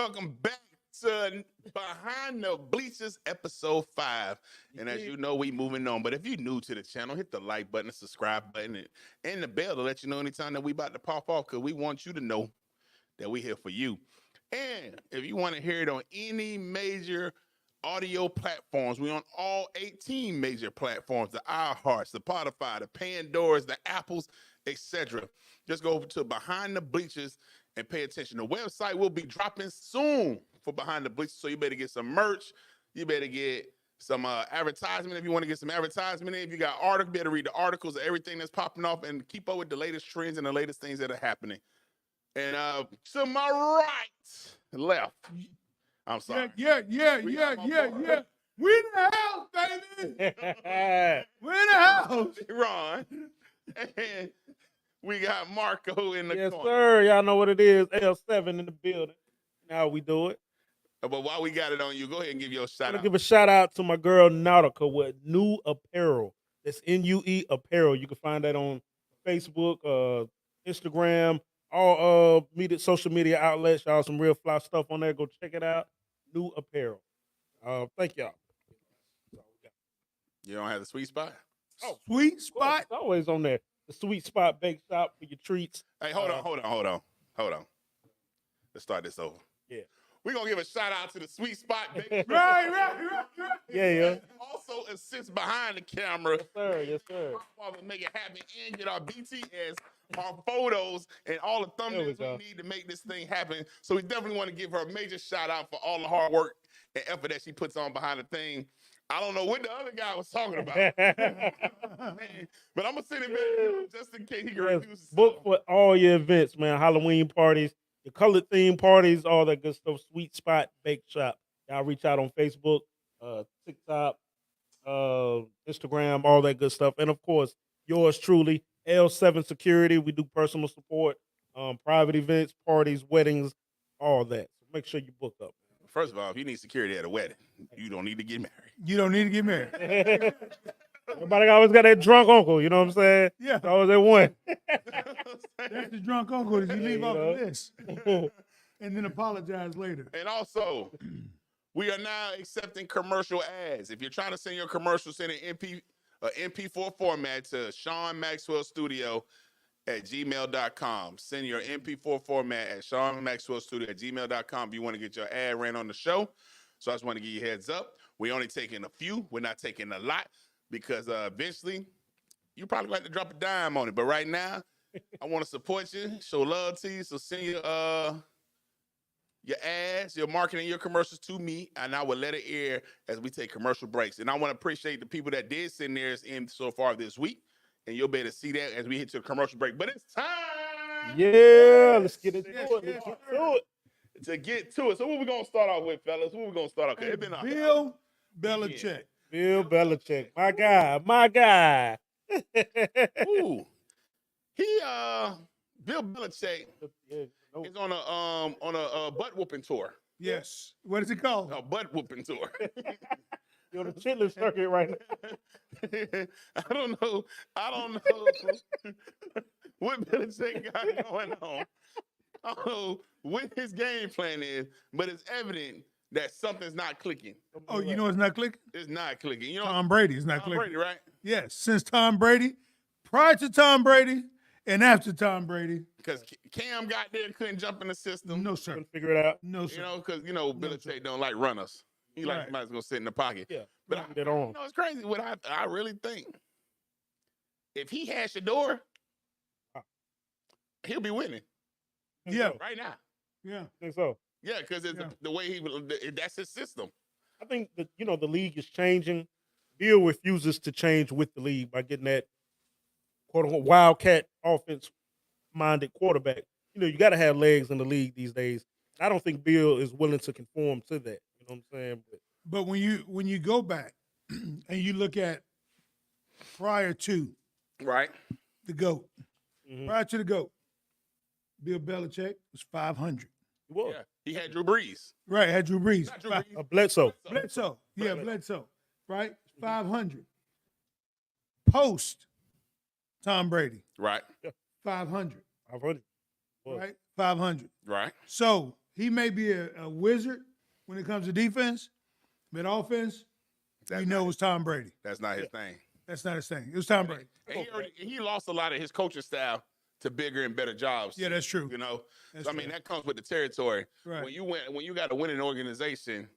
Welcome back to Behind the Bleachers, episode 5. And as you know, we moving on. But if you're new to the channel, hit the like button, the subscribe button, and the bell to let you know anytime that we about to pop off, because we want you to know that we here for you. And if you want to hear it on any major audio platforms, we on all 18 major platforms, the iHearts, the Spotify, the Pandoras, the Apples, etc. Just go over to Behind the Bleachers and pay attention. The website will be dropping soon for Behind the Bleachers, so you better get some merch. You better get some advertisement if you want to get some advertisement in. If you got articles, you better read the articles of everything that's popping off and keep up with the latest trends and the latest things that are happening. And to my left, I'm sorry. Yeah. We in the house, baby. We're in the house. Ron. And we got Marco in the corner. Yes, sir. Y'all know what it is. L7 in the building. Now we do it. But while we got it on you, go ahead and give your shout I'm out. give a shout out to my girl Nautica with New Apparel. That's NUE Apparel. You can find that on Facebook, Instagram, all social media outlets. Y'all some real fly stuff on there. Go check it out. New Apparel. Thank y'all. You don't have the sweet spot? Oh, sweet spot. It's always on there. The Sweet Spot Bake Shop for your treats. Hey, hold on. Let's start this over. Yeah. We're going to give a shout out to the Sweet Spot. Right. Yeah. Also assists behind the camera. Yes, sir. To make it happen and get our BTS, our photos, and all the thumbnails we need to make this thing happen. So we definitely want to give her a major shout out for all the hard work and effort that she puts on behind the thing. I don't know what the other guy was talking about. But I'm going to send it back just in case he can reduce himself. Book for all your events, man. Halloween parties, your colored theme parties, all that good stuff. Sweet Spot Bake Shop. Y'all reach out on Facebook, TikTok, Instagram, all that good stuff. And, of course, yours truly, L7 Security. We do personal support, private events, parties, weddings, all that. So make sure you book up. First of all, if you need security at a wedding, you don't need to get married. You don't need to get married. Everybody always got that drunk uncle, you know what I'm saying? Yeah. Always that one. That's the drunk uncle that you leave off the list. And then apologize later. And also, we are now accepting commercial ads. If you're trying to send your commercial, send an MP4 format to Sean Maxwell Studio at gmail.com. Send your MP4 format at Sean Maxwell Studio at gmail.com if you want to get your ad ran on the show. So I just want to give you a heads up. We're only taking a few. We're not taking a lot because eventually you probably like to drop a dime on it. But right now, I want to support you, show love to you. So send your ads, your marketing, your commercials to me, and I will let it air as we take commercial breaks. And I want to appreciate the people that did send theirs in so far this week. And you'll be able to see that as we hit to a commercial break. But it's time. Yeah, let's get into it. To get to it. So what we going to start off with, fellas? What we going to start off with? It's been Bill Belichick. Bill Belichick. My guy. Ooh. Bill Belichick is on a butt whooping tour. Yes. What is it called? A butt whooping tour. You're on the Chitlin circuit right now. I don't know what Belichick got going on. I don't know what his game plan is, but it's evident that something's not clicking. Oh, you know it's not clicking? It's not clicking. You know, Tom Brady is not Tom clicking. Brady, right? Yes, since Tom Brady, prior to Tom Brady, and after Tom Brady. Because Cam got there, couldn't jump in the system. No, sir. Couldn't figure it out. No, sir. You know, because, Belichick don't like runners. He like somebody's going to sit in the pocket. Yeah, but it's crazy what I really think. If he had Shador, he'll be winning. Yeah. Right now. Yeah. I think so. Yeah, because it's the way that's his system. I think that, the league is changing. Bill refuses to change with the league by getting that quote-unquote wildcat offense-minded quarterback. You got to have legs in the league these days. I don't think Bill is willing to conform to that. You know what I'm saying? But when you go back and you look at prior to right the GOAT, prior to the GOAT, Bill Belichick was 500. He was. Yeah. He had Drew Brees. Right, had Drew Brees. Not Drew Brees. Bledsoe. Yeah, Bledsoe. Right, 500. Post Tom Brady. Right. 500. 500. Right, 500. Right. So he may be a wizard when it comes to defense, but offense, we know it was Tom Brady. That's not his thing. That's not his thing. It was Tom Brady. And he lost a lot of his coaching style to bigger and better jobs. Yeah, that's true. You know, That's so, I mean that comes with the territory. Right. When you got a winning organization,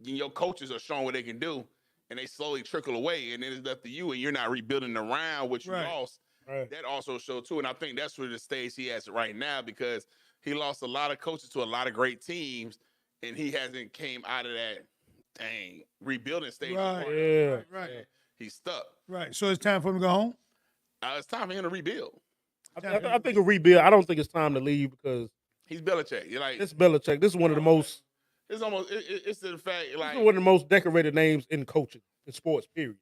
your coaches are showing what they can do, and they slowly trickle away, and then it's up to you, and you're not rebuilding around what you lost. Right. That also showed too, and I think that's where the stage he has right now because he lost a lot of coaches to a lot of great teams, and he hasn't came out of that rebuilding stage. Right. Yeah. Right. He's stuck. Right. So it's time for him to go home? It's time for him to rebuild. I think a rebuild. I don't think it's time to leave because He's Belichick. You're like, it's Belichick. This is one of the most. it's almost it's the fact This like is one of the most decorated names in coaching in sports. Period.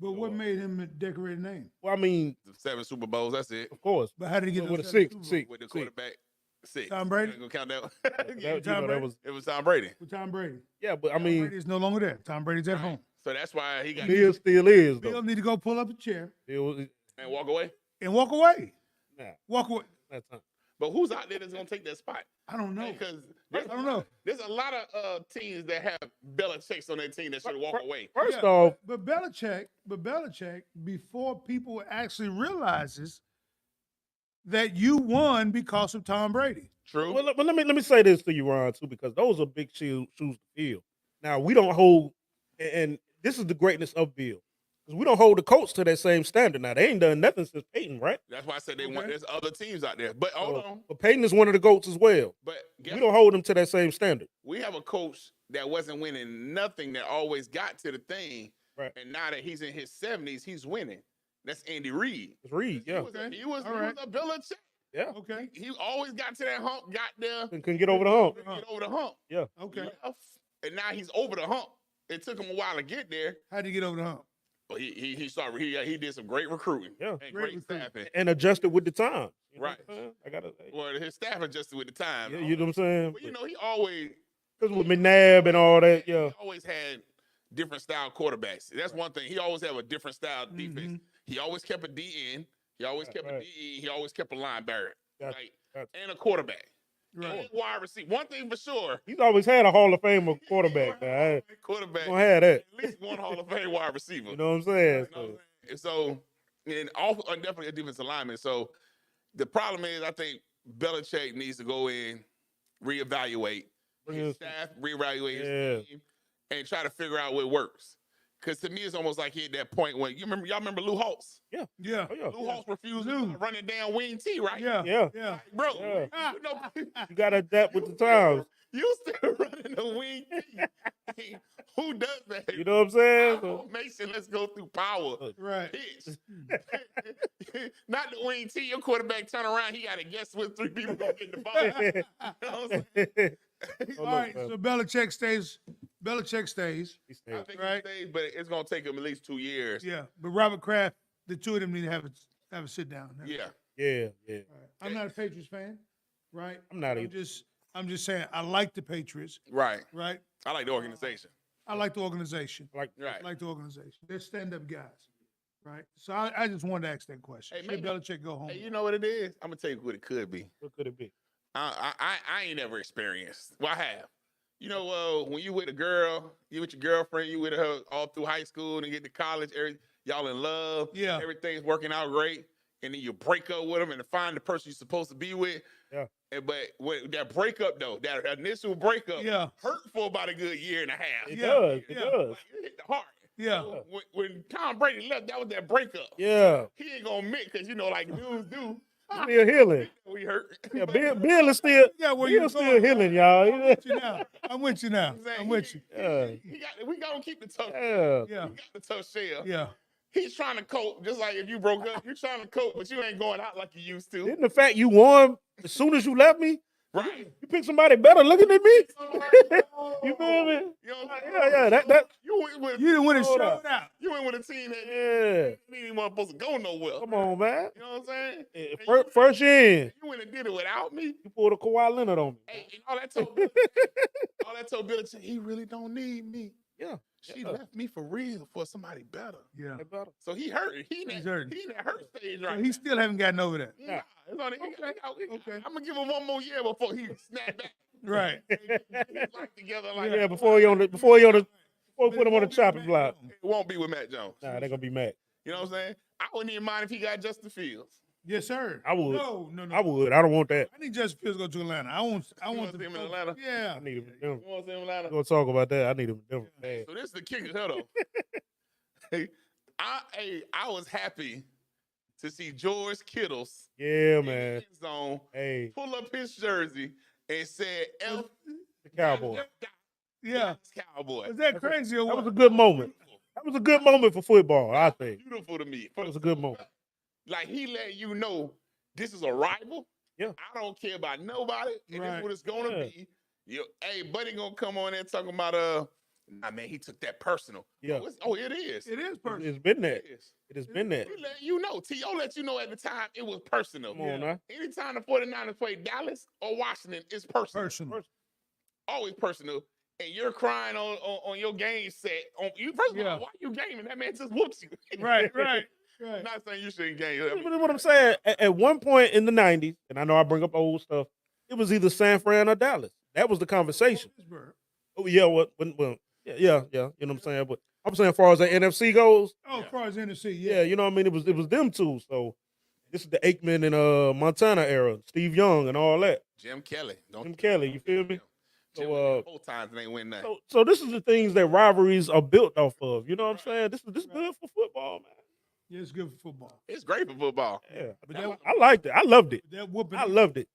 But what made him a decorated name? Well, I mean, 7 Super Bowls. That's it. of course, But how did he get with those a seven six, Super Bowls? six, With the six. quarterback, 6. Tom Brady? You ain't gonna count that one? That, you know, Tom that Brady? was It was Tom Brady. With Tom Brady. yeah, but I Tom mean, Brady is no longer there. Tom Brady's at home. So that's why he got Bill still is though. Bill need to go pull up a chair Bill, and walk away. and walk away. nah, Walk away. that time. But who's out there that's gonna take that spot? I don't know. Because I don't know. there's a lot of teams that have Belichick on their team that should walk away. First Yeah, off, but Belichick, before people actually realizes that you won because of Tom Brady. True. well, let me say this to you, Ron, too, because those are big shoes to fill. Now we don't hold, and this is the greatness of Bill, because we don't hold the Colts to that same standard. Now they ain't done nothing since Peyton, right? That's why I said they Okay. want. There's other teams out there. But hold on. But Peyton is one of the goats as well. But guess We don't hold them to that same standard. we have a coach that wasn't winning nothing that always got to the thing. Right. And now that he's in his 70s, he's winning. That's Andy Reid. It's Reed, yeah, He was All right. a Belichick. yeah. Okay. He always got to that hump, got there, Couldn't get over the hump. get over the hump. Yeah. Okay. Left, and now he's over the hump. It took him a while to get there, How'd he get over the hump? but he did some great recruiting. Yeah. And Great great recruiting. staffing. And adjusted with the time. You know Right. what I'm saying? I gotta say. Well, his staff adjusted with the time. Yeah, you know what I'm saying? But, you know, he always Because with McNabb and all that, yeah. he always had different style quarterbacks. That's one thing. He always had a different style defense. He always kept a DN. He always kept a Right. DE. He always kept a linebacker. Gotcha, Like, gotcha. and a quarterback. Right. And wide receiver. One thing for sure. He's always had a Hall of Famer quarterback. Now. Quarterback. Gonna have that. At least one Hall of Fame wide receiver. You know what I'm saying? You know what I'm saying? And so, and also definitely a defensive lineman. So the problem is, I think Belichick needs to go in, reevaluate Bring his in- staff, reevaluate Yeah. his team, and try to figure out what works. Because to me, it's almost like he at that point when y'all remember Lou Holtz? Yeah. Oh, yeah. Lou Holtz refused Lou. to run it down wing T, right? Yeah. Yeah. Yeah. Bro, Yeah. you know, You gotta adapt with the times. you still running the wing T. Who does that? You know what I'm saying? So, Formation, let's go through power. Right. Pitch. Not the wing T. Your quarterback turn around, he got to guess what 3 people gonna get the ball. You know what I'm saying? All right. So Belichick stays. Belichick stays. I think Right. he stays, but it's gonna take him at least 2 years. Yeah. But Robert Kraft, the two of them need to have a sit down. Yeah. yeah. All right. I'm not a Patriots fan, right? I'm not I'm either. I'm just saying I like the Patriots, Right. right? I like the organization. I like the organization. Like, Right. I like the organization. They're stand-up guys, right? So I just wanted to ask that question. Hey, Should maybe- Belichick go home? Hey, you know what it is? I'm gonna tell you what it could be. what could it be? I ain't never experienced. Well, I have. You know, when you with a girl, you with your girlfriend, you with her all through high school and get to college, y'all in love. Yeah. Everything's working out great. And then you break up with them and find the person you're supposed to be with. Yeah. But that breakup, though, that initial breakup, Yeah. hurt for about a good year and a half. It Yeah, does. It yeah. does. Like, it hit the heart. Yeah. So when Tom Brady left, that was that breakup. Yeah. He ain't gonna admit because like dudes do. Still healing. We hurt. Yeah, Bill is still Yeah, where you Bill's still going? healing, y'all. I'm with you now. I'm with you now. I'm saying I'm with you. Yeah. We gotta keep the tough. Yeah. Yeah. We got the tough shell. Yeah. He's trying to cope, just like if you broke up, you're trying to cope, but you ain't going out like you used to. Didn't the fact you won as soon as you left me, Right. you picked somebody better looking than me? You feel me? You know, Yeah. That. you went with You didn't win it Hold showed up. out. you went with a team that Yeah. didn't even want supposed to go nowhere. Come on, man. You know what I'm saying? First in, You went and did it without me. you pulled a Kawhi Leonard on me. Hey, and all that told Belichick, he really don't need me. Yeah. She left me for real for somebody better. Yeah. They better. So he hurt. He He's in hurting. that hurt stage So right he still haven't gotten over that. now. Nah, it's on Okay. I'm gonna give him one more year before he snap back. Right. Locked together like Yeah, before we put him on the chopping block. It won't be with Matt Jones. Nah, they're gonna be mad. You know what I'm saying? I wouldn't even mind if he got Justin Fields. Yes, sir. I would. No. I would. I don't want that. I need Justin Fields to go to Atlanta. I want want him in Atlanta? Yeah. I need him in Denver. You want to see him in Atlanta? We're gonna talk about that. I need him in Denver. Man. So this is the kicker, though. I was happy to see George Kittle's Yeah, in the man. end zone Hey, pull up his jersey and said, "F the Cowboys. Yeah. Dallas Cowboys." Was that crazy or That what? was a good moment. That was a good moment for football, I think. Beautiful to me. That was a good moment. Like he let you know this is a rival. Yeah. I don't care about nobody, and this Right. is what it's gonna Yeah. be. Hey, buddy, gonna come on there talking about nah, man, he took that personal. Yeah. It is. It is personal. It's been that. It is. It has been that. He let you know. T.O. let you know at the time it was personal. Come on now. Anytime the 49ers play Dallas or Washington, it's personal. Personal. Always personal. And you're crying on your game set. First of all, why you gaming? That man just whoops you. Right. I'm not saying you shouldn't game. That's what I'm saying. At one point in the 90s, and I know I bring up old stuff, it was either San Fran or Dallas. That was the conversation. Pittsburgh. Oh, yeah. You know what I'm saying? But I'm saying as far as the NFC goes, As far as NFC, yeah, you know what I mean? It was them two. So this is the Aikman and Montana era, Steve Young and all that. Jim Kelly. Jim Kelly, you feel me? Jim So, whole times and ain't win nothing. So this is the things that rivalries are built off of. You know what I'm saying? This is good for football, man. Yeah, it's good for football. It's great for football. Yeah, But I liked it. I loved it. that whooping. I loved it.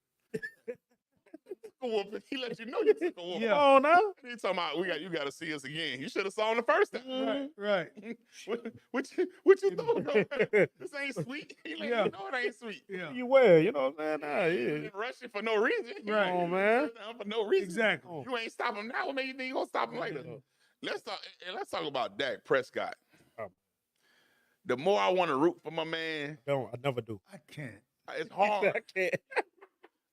He let you know you took a whooping. Yeah. Come on now. He talking about you got to see us again. You should have saw him the first time. Right. What you thought? This ain't sweet. He let Yeah. you know it ain't sweet. Yeah. You wear, you know what I'm saying? Nah, You yeah. didn't rush it for no reason. Right. Come on, man. For no reason. Exactly. Oh. You ain't stop him now. What made you think you gonna stop him later? Let's talk about Dak Prescott. Oh. The more I want to root for my man, I never do. I can't. it's hard. I can't.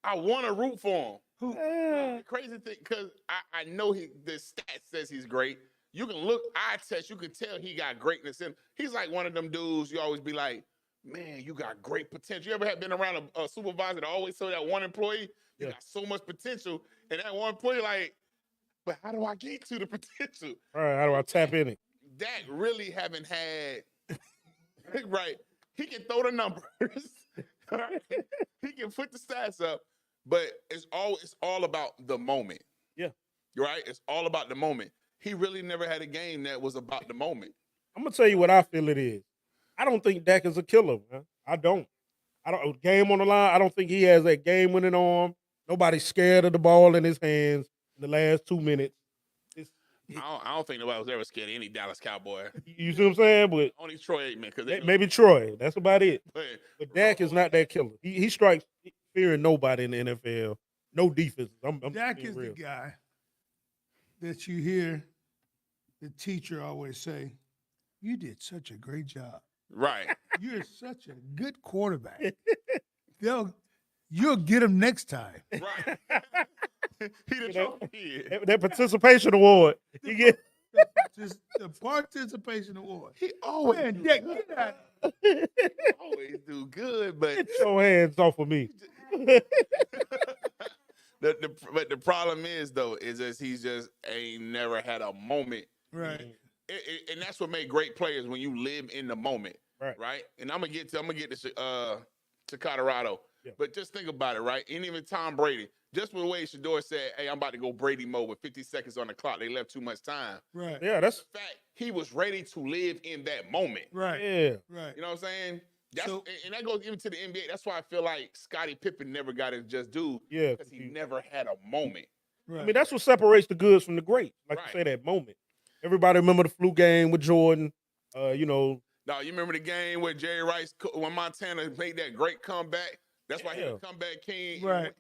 I want to root for him. Ah. The crazy thing, because I know the stat says he's great. You can look, eye test, you can tell he got greatness in him. He's like one of them dudes you always be like, man, you got great potential. You ever been around a supervisor that always tell that one employee, you got so much potential, and that one employee like, but how do I get to the potential? All right, how do I tap in it? Dak really haven't had, right, he can throw the numbers, right? He can put the stats up, but it's all about the moment. Yeah. Right? It's all about the moment. He really never had a game that was about the moment. I'm gonna tell you what I feel it is. I don't think Dak is a killer, man. I don't. Game on the line. I don't think he has that game-winning arm. Nobody's scared of the ball in his hands in the last 2 minutes. I don't think nobody was ever scared of any Dallas Cowboy. You see what I'm saying? But Only Troy Aikman, because maybe Troy. That's about it. But Dak is not that killer. He strikes fearing nobody in the NFL. No defense. I'm Dak being is real. the guy that you hear the teacher always say, "You did such a great job. right. You're such a good quarterback. You'll get him next time." Right. He the trophy kid. That participation award. You get Just the participation award. He always Man, do Dak, good. get out. Always do good, but get your hands off of me. but the problem is though, is that he's just ain't never had a moment. Right. And that's what made great players, when you live in the moment. Right. And I'm gonna get to Colorado. Yeah. But just think about it, right? And even Tom Brady, just when Wade Shador said, "Hey, I'm about to go Brady mode with 50 seconds on the clock," they left too much time. Right. Yeah, that's In fact, he was ready to live in that moment. Right. yeah. Right. You know what I'm saying? That's, So- and that goes even to the NBA. That's why I feel like Scottie Pippen never got his just due. Yeah. Because he never had a moment. Right. I mean, that's what separates the goods from the greats. Like Right. you say, that moment. Everybody remember the flu game with Jordan. You know, Now, you remember the game where Jerry Rice, when Montana made that great comeback? That's why he Yeah. was comeback king. Right.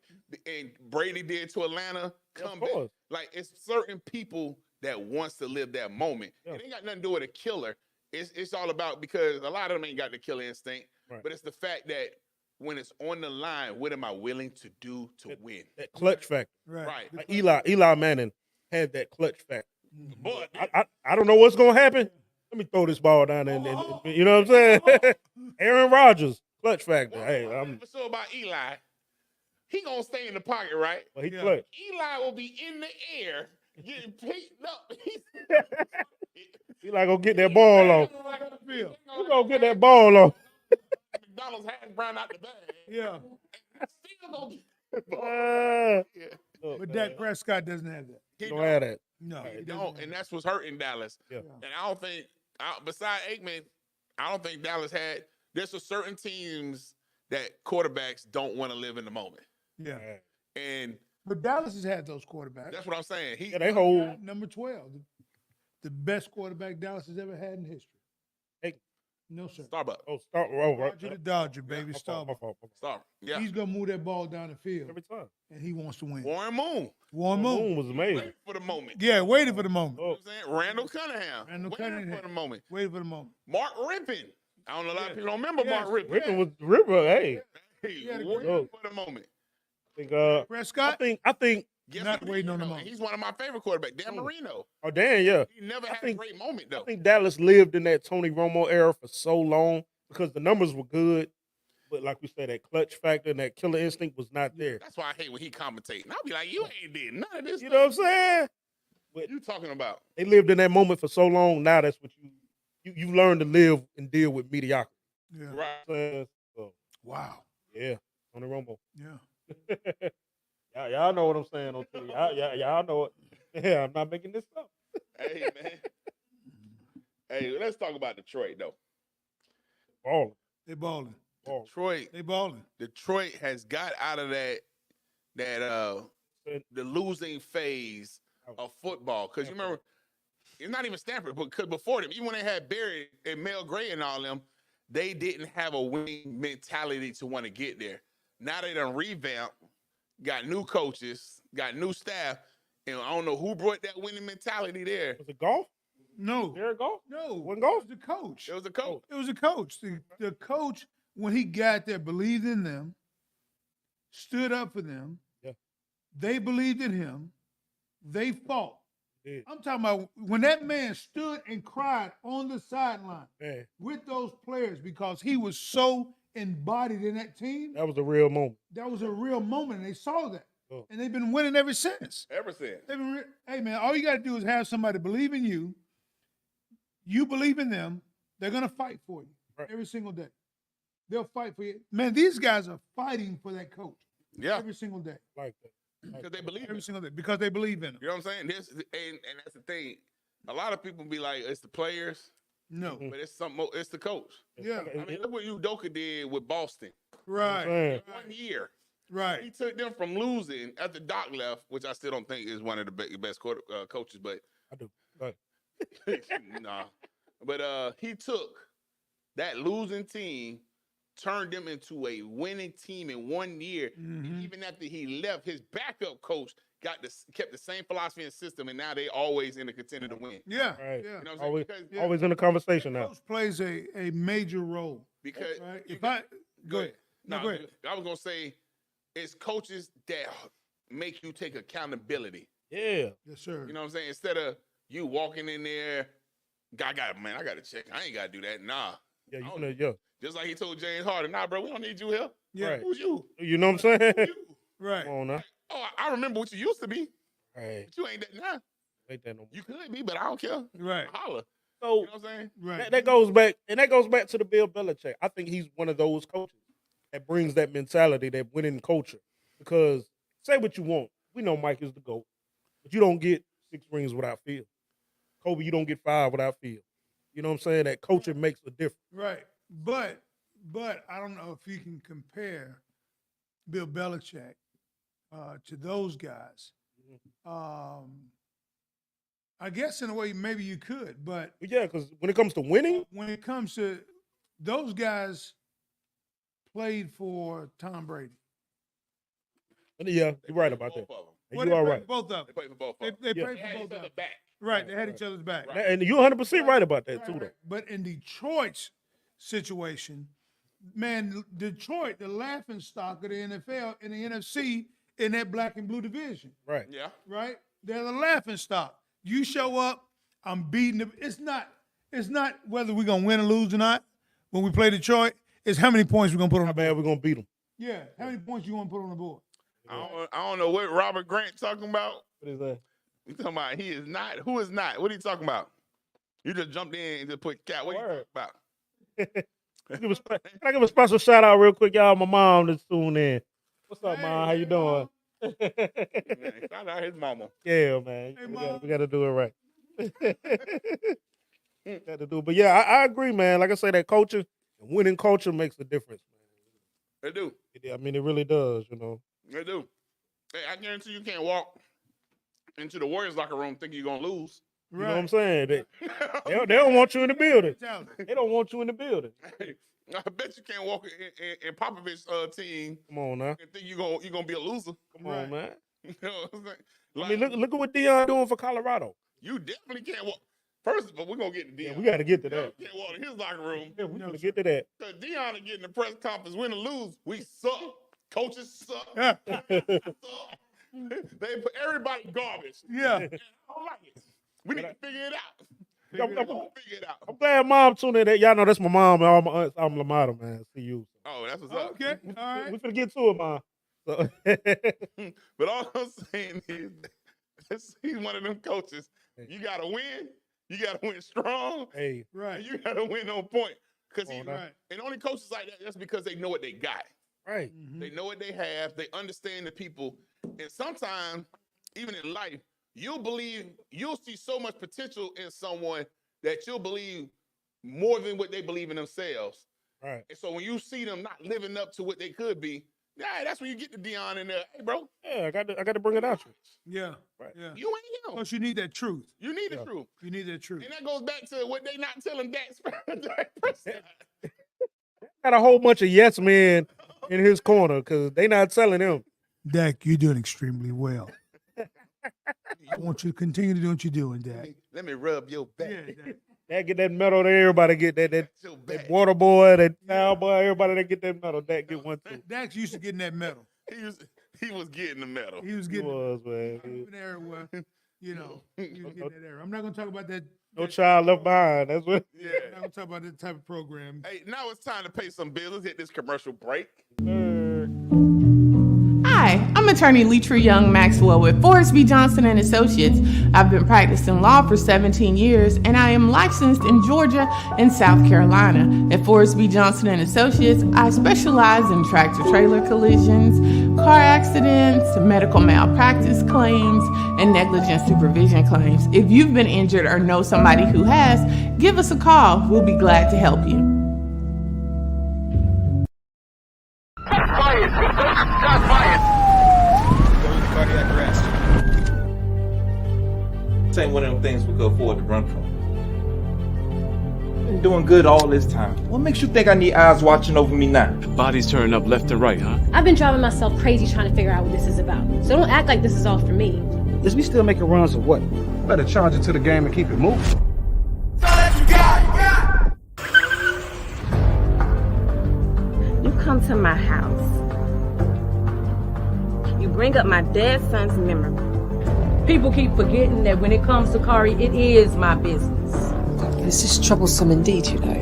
And Brady did to Atlanta. Yeah, of Comeback. course. Like, it's certain people that wants to live that moment. Yeah. It ain't got nothing to do with a killer. It's all about, because a lot of them ain't got the killer instinct. Right. But it's the fact that when it's on the line, what am I willing to do to win? that clutch factor. Right. Right. Like Eli Manning had that clutch factor. But I don't know what's gonna happen. Let me throw this ball down and you know what I'm saying? Aaron Rodgers, clutch factor. Hey, I'm so about Eli. he gonna stay in the pocket, right? But he Yeah. clutch. Eli will be in the air getting picked up. He like gonna get that ball off. Phil. You gonna get that ball off. McDonald's hash brown out the bag. Yeah. Still gonna get the ball. Yeah. Look, But man, Dak Prescott doesn't have that. He he don't have that. No, He he don't, doesn't. and that's what's hurting Dallas. Yeah. And I don't think, besides Aikman, I don't think Dallas had. There's a certain teams that quarterbacks don't want to live in the moment, Yeah. and But Dallas has had those quarterbacks. that's what I'm saying. Yeah, they hold. Number 12, the best quarterback Dallas has ever had in history. Hey. No, sir. Starbucks. Oh, start. Oh, right. Roger the Dodger, baby. My Star. fault, my fault. Star. Yeah. He's going to move that ball down the field, Every time. and he wants to win. Warren Moon. Warren Moon. Moon was amazing. Wait for the moment. Yeah, waiting for the moment. You know what I'm saying? Randall Cunningham. Randall Waiting Cunningham. for the moment. Waiting for the moment. Mark Rippon. I don't know a lot of Yes. people don't remember Yes. Mark Rippon. Rippon was Ripper. Hey, Hey, Yeah, the waiting great- for the moment. I think. I Prescott? think. Guess Not who waiting did, on the though? moment. He's one of my favorite quarterbacks, Dan Marino. Oh, damn, yeah. He never had think- a great moment though. I think Dallas lived in that Tony Romo era for so long because the numbers were good, but like we said, that clutch factor and that killer instinct was not there. That's why I hate when he commentating. I'll be like, you ain't did none of this. You know what I'm saying? What you talking about? They lived in that moment for so long. Now that's what you learn to live and deal with mediocrity. Yeah. Right. So, Wow. yeah, Tony Romo. Yeah. Y'all know what I'm saying on TV. Y'all know it. Yeah, I'm not making this up. Hey man. Hey, let's talk about Detroit though. Balling. They balling. Detroit. They balling. Detroit has got out of that the losing phase of football. Because you remember, it's not even Stanford, but because before them, even when they had Barry and Mel Gray and all them, they didn't have a winning mentality to want to get there. Now they done revamped, got new coaches, got new staff, and I don't know who brought that winning mentality there. Was it golf? No. Derek golf? No. Wasn't golf? It was the coach. It was a coach. It was a coach. The coach, when he got there, believed in them, stood up for them. Yeah. They believed in him. They fought. Yeah. I'm talking about when that man stood and cried on the sideline Man, with those players because he was so embodied in that team. that was a real moment. That was a real moment, and they saw that. Oh. And they've been winning ever since. Ever since. Hey, man, all you got to do is have somebody believe in you. You believe in them. They're going to fight for you every single day. They'll fight for you. Man, these guys are fighting for that coach Yeah. every single day. Like that. Because they believe in Every it. single day because they believe in them. You know what I'm saying? And that's the thing. A lot of people be like, it's the players, No. but it's the coach. Yeah. I mean, look what Udoka did with Boston. Right. Man, 1 year. He Right. took them from losing after Doc left, which I still don't think is one of the best coaches, but I do. Go ahead. nah. But he took that losing team, turned them into a winning team in 1 year. Mhm. Even after he left, his backup coach kept the same philosophy and system, and now they always in the contender to win. Yeah. Right. Yeah. You know what I'm saying? Always, Because, always in the conversation now. Coach plays a major role. because Right. you If got- go ahead. No, go ahead. I was gonna say it's coaches that make you take accountability. Yeah. Yes, sir. You know what I'm saying? Instead of you walking in there, I got to check. I ain't got to do that. Nah. Yeah, you I can, don't- yeah. Just like he told James Harden, nah, bro, we don't need you here. Yeah. Right. Who's you? You know what I'm saying? You. Right. Come on now. Oh, I remember what you used to be, Hey, but you ain't that now. ain't that no more. You could be, but I don't care. Right. Holla. So You know what I'm saying? Right. that goes back, and that goes back to the Bill Belichick. I think he's one of those coaches that brings that mentality, that winning culture. Because say what you want, we know Mike is the GOAT, but you don't get 6 rings without Phil. Kobe, you don't get 5 without Phil. You know what I'm saying? That culture makes a difference. Right. But I don't know if you can compare Bill Belichick to those guys. I guess in a way maybe you could, but But yeah, because when it comes to winning, when it comes to those guys played for Tom Brady. yeah, They you're right played about for that. both of them. And Well, you they are played right. for both of They them. played for both They, of them. they Yeah. played They for had both each of them. other back. Right. They had Right. each other's back. Right. And you're 100% right about that, too, Right, though. right. But in Detroit's situation, man, Detroit, the laughing stock of the NFL and the NFC in that black and blue division, Right. Yeah. right? They're the laughing stock. You show up, I'm beating them. It's not whether we're gonna win or lose or not when we play Detroit. It's how many points we're gonna put on How the bad board. we going to beat them? Yeah, how many points you want to put on the board? I don't know what Robert Grant talking about. What is that? You talking about he is not? Who is not? What are you talking about? You just jumped in and just put cat. What are you talking about? Can I give a special shout out real quick, y'all? My mom that's tuned in. What's up, Mom? How you doing? Man, shout out his mama. Yeah, man. Hey, We got to do it right. Got to do it. But yeah, I agree, man. Like I say, that culture, winning culture makes a difference, man. They do. I mean, it really does, you know. They do. Hey, I guarantee you can't walk into the Warriors locker room thinking you're gonna lose. You know what I'm saying? They don't want you in the building. They don't want you in the building. Hey, I bet you can't walk in Popovich's team. Come on now. And think you're gonna be a loser. Come on, man. You know what I'm saying? I mean, look at what Deion doing for Colorado. You definitely can't walk. First of all, we're gonna get to Deion. Yeah, we got to get to that. You can't walk in his locker room. Yeah, we got to get to that. Because Deion is getting the press conference, win or lose. We suck. Coaches suck. They put everybody garbage. Yeah. I don't like it. We need to figure it out. Figure it out. I'm glad Mom tuned in. Y'all know that's my mom and all my aunts. I'm Lamada, man. See you. Oh, that's what's up. Okay. All right. We finna get to it, Mom. So. But all I'm saying is, he's one of them coaches. You got to win. You got to win strong. Hey. Right. And you got to win on point. Because right. And only coaches like that, that's because they know what they got. Right. Mm-hmm. They know what they have. They understand the people. And sometimes, even in life, you'll see so much potential in someone that you'll believe more than what they believe in themselves. Right. And so when you see them not living up to what they could be, yeah, that's when you get the Deion in there. Hey, bro. Yeah, I got to bring it out. Yeah. Right. Yeah. You ain't him. Plus, you need that truth. You need the truth. You need that truth. And that goes back to what they not telling Dak Prescott. Got a whole bunch of yes men in his corner because they not telling him. Dak, you're doing extremely well. I want you to continue to do what you're doing, Dak. Let me rub your back. Yeah, Dak get that medal that everybody get. That water boy, that towel boy, everybody that get that medal. Dak get one too. Dak's used to getting that medal. He was getting the medal. He was getting man. an era where, you know, he was getting that era. I'm not going to talk about that. No child left behind. That's what. Yeah. I'm not going to talk about that type of program. Hey, now it's time to pay some bills. Let's hit this commercial break. Hi, I'm attorney Leitra Young Maxwell with Forrest B. Johnson and Associates. I've been practicing law for 17 years, and I am licensed in Georgia and South Carolina. At Forrest B. Johnson and Associates, I specialize in tractor-trailer collisions, car accidents, medical malpractice claims, and negligent supervision claims. If you've been injured or know somebody who has, give us a call. We'll be glad to help you. Shots fired. Go into cardiac arrest. This ain't one of them things we could afford to run from. Been doing good all this time. What makes you think I need eyes watching over me now? The body's turning up left and right, huh? I've been driving myself crazy trying to figure out what this is about. So don't act like this is all for me. Is we still making runs or what? Better charge it to the game and keep it moving. You come to my house. You bring up my dead son's memory. People keep forgetting that when it comes to Kari, it is my business. This is troublesome indeed, you know.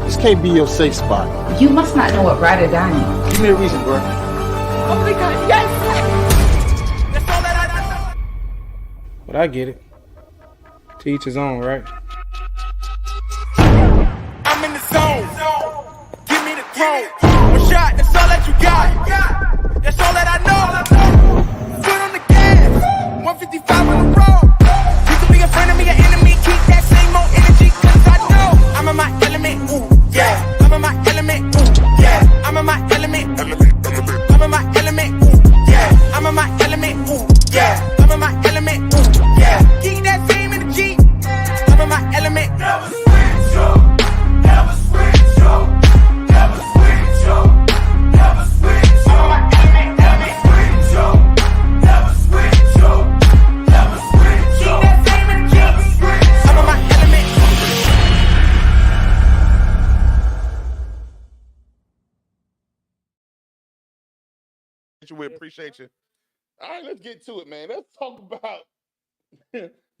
This can't be your safe spot. You must not know what ride or die means. Give me a reason, bro. Oh my God, yes! That's all that I know. But I get it. To each his own, right? I'm in the zone. Give me the throne. One shot, that's all that you got. That's all that I know. Foot on the gas. 155 on the road. You can be a friend of me, an enemy. Keep that same old energy, cause I know I'm in my element. Ooh, yeah. I'm in my element. Ooh, yeah. I'm in my element. I'm in my element. Ooh, yeah. I'm in my element. Ooh, yeah. I'm in my element. Ooh, yeah. Keep that same energy. I'm in my element. Never switch up. Never switch up. Never switch up. Never switch up. I'm in my element. Never switch up. Never switch up. Never switch up. Keep that same energy. Never switch up. I'm in my element. We appreciate you. All right, let's get to it, man. Let's talk about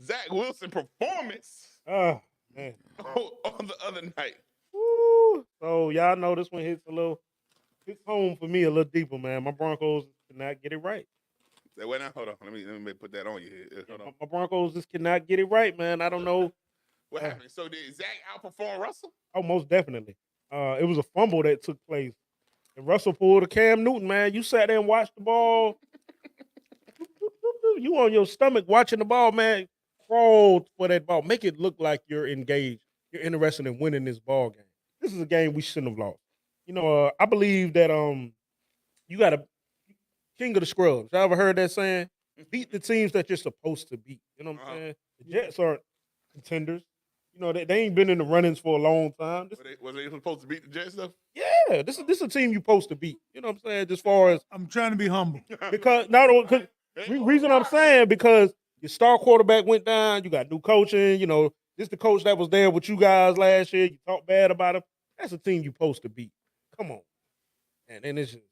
Zach Wilson performance Oh, man. on the other night. Woo. Woo! So y'all know this one hits home for me a little deeper, man. My Broncos cannot get it right. Wait now, hold on. Let me put that on you. Hold on. My Broncos just cannot get it right, man. I don't know. What happened? So did Zach outperform Russell? Oh, most definitely. It was a fumble that took place. And Russell pulled a Cam Newton, man. You sat there and watched the ball. You on your stomach watching the ball, man. Crawl for that ball. Make it look like you're engaged. You're interested in winning this ball game. This is a game we shouldn't have lost. You know, I believe that you got a king of the scrubs. Y'all ever heard that saying? Beat the teams that you're supposed to beat. You know what I'm saying? The Jets aren't contenders. You know, they ain't been in the run-ins for a long time. Was they supposed to beat the Jets though? Yeah, this is a team you're supposed to beat. You know what I'm saying? As far as I'm trying to be humble. Because reason I'm saying, because your star quarterback went down, you got new coaching, you know, this the coach that was there with you guys last year, you talk bad about him. That's a team you're supposed to beat. Come on. And it's just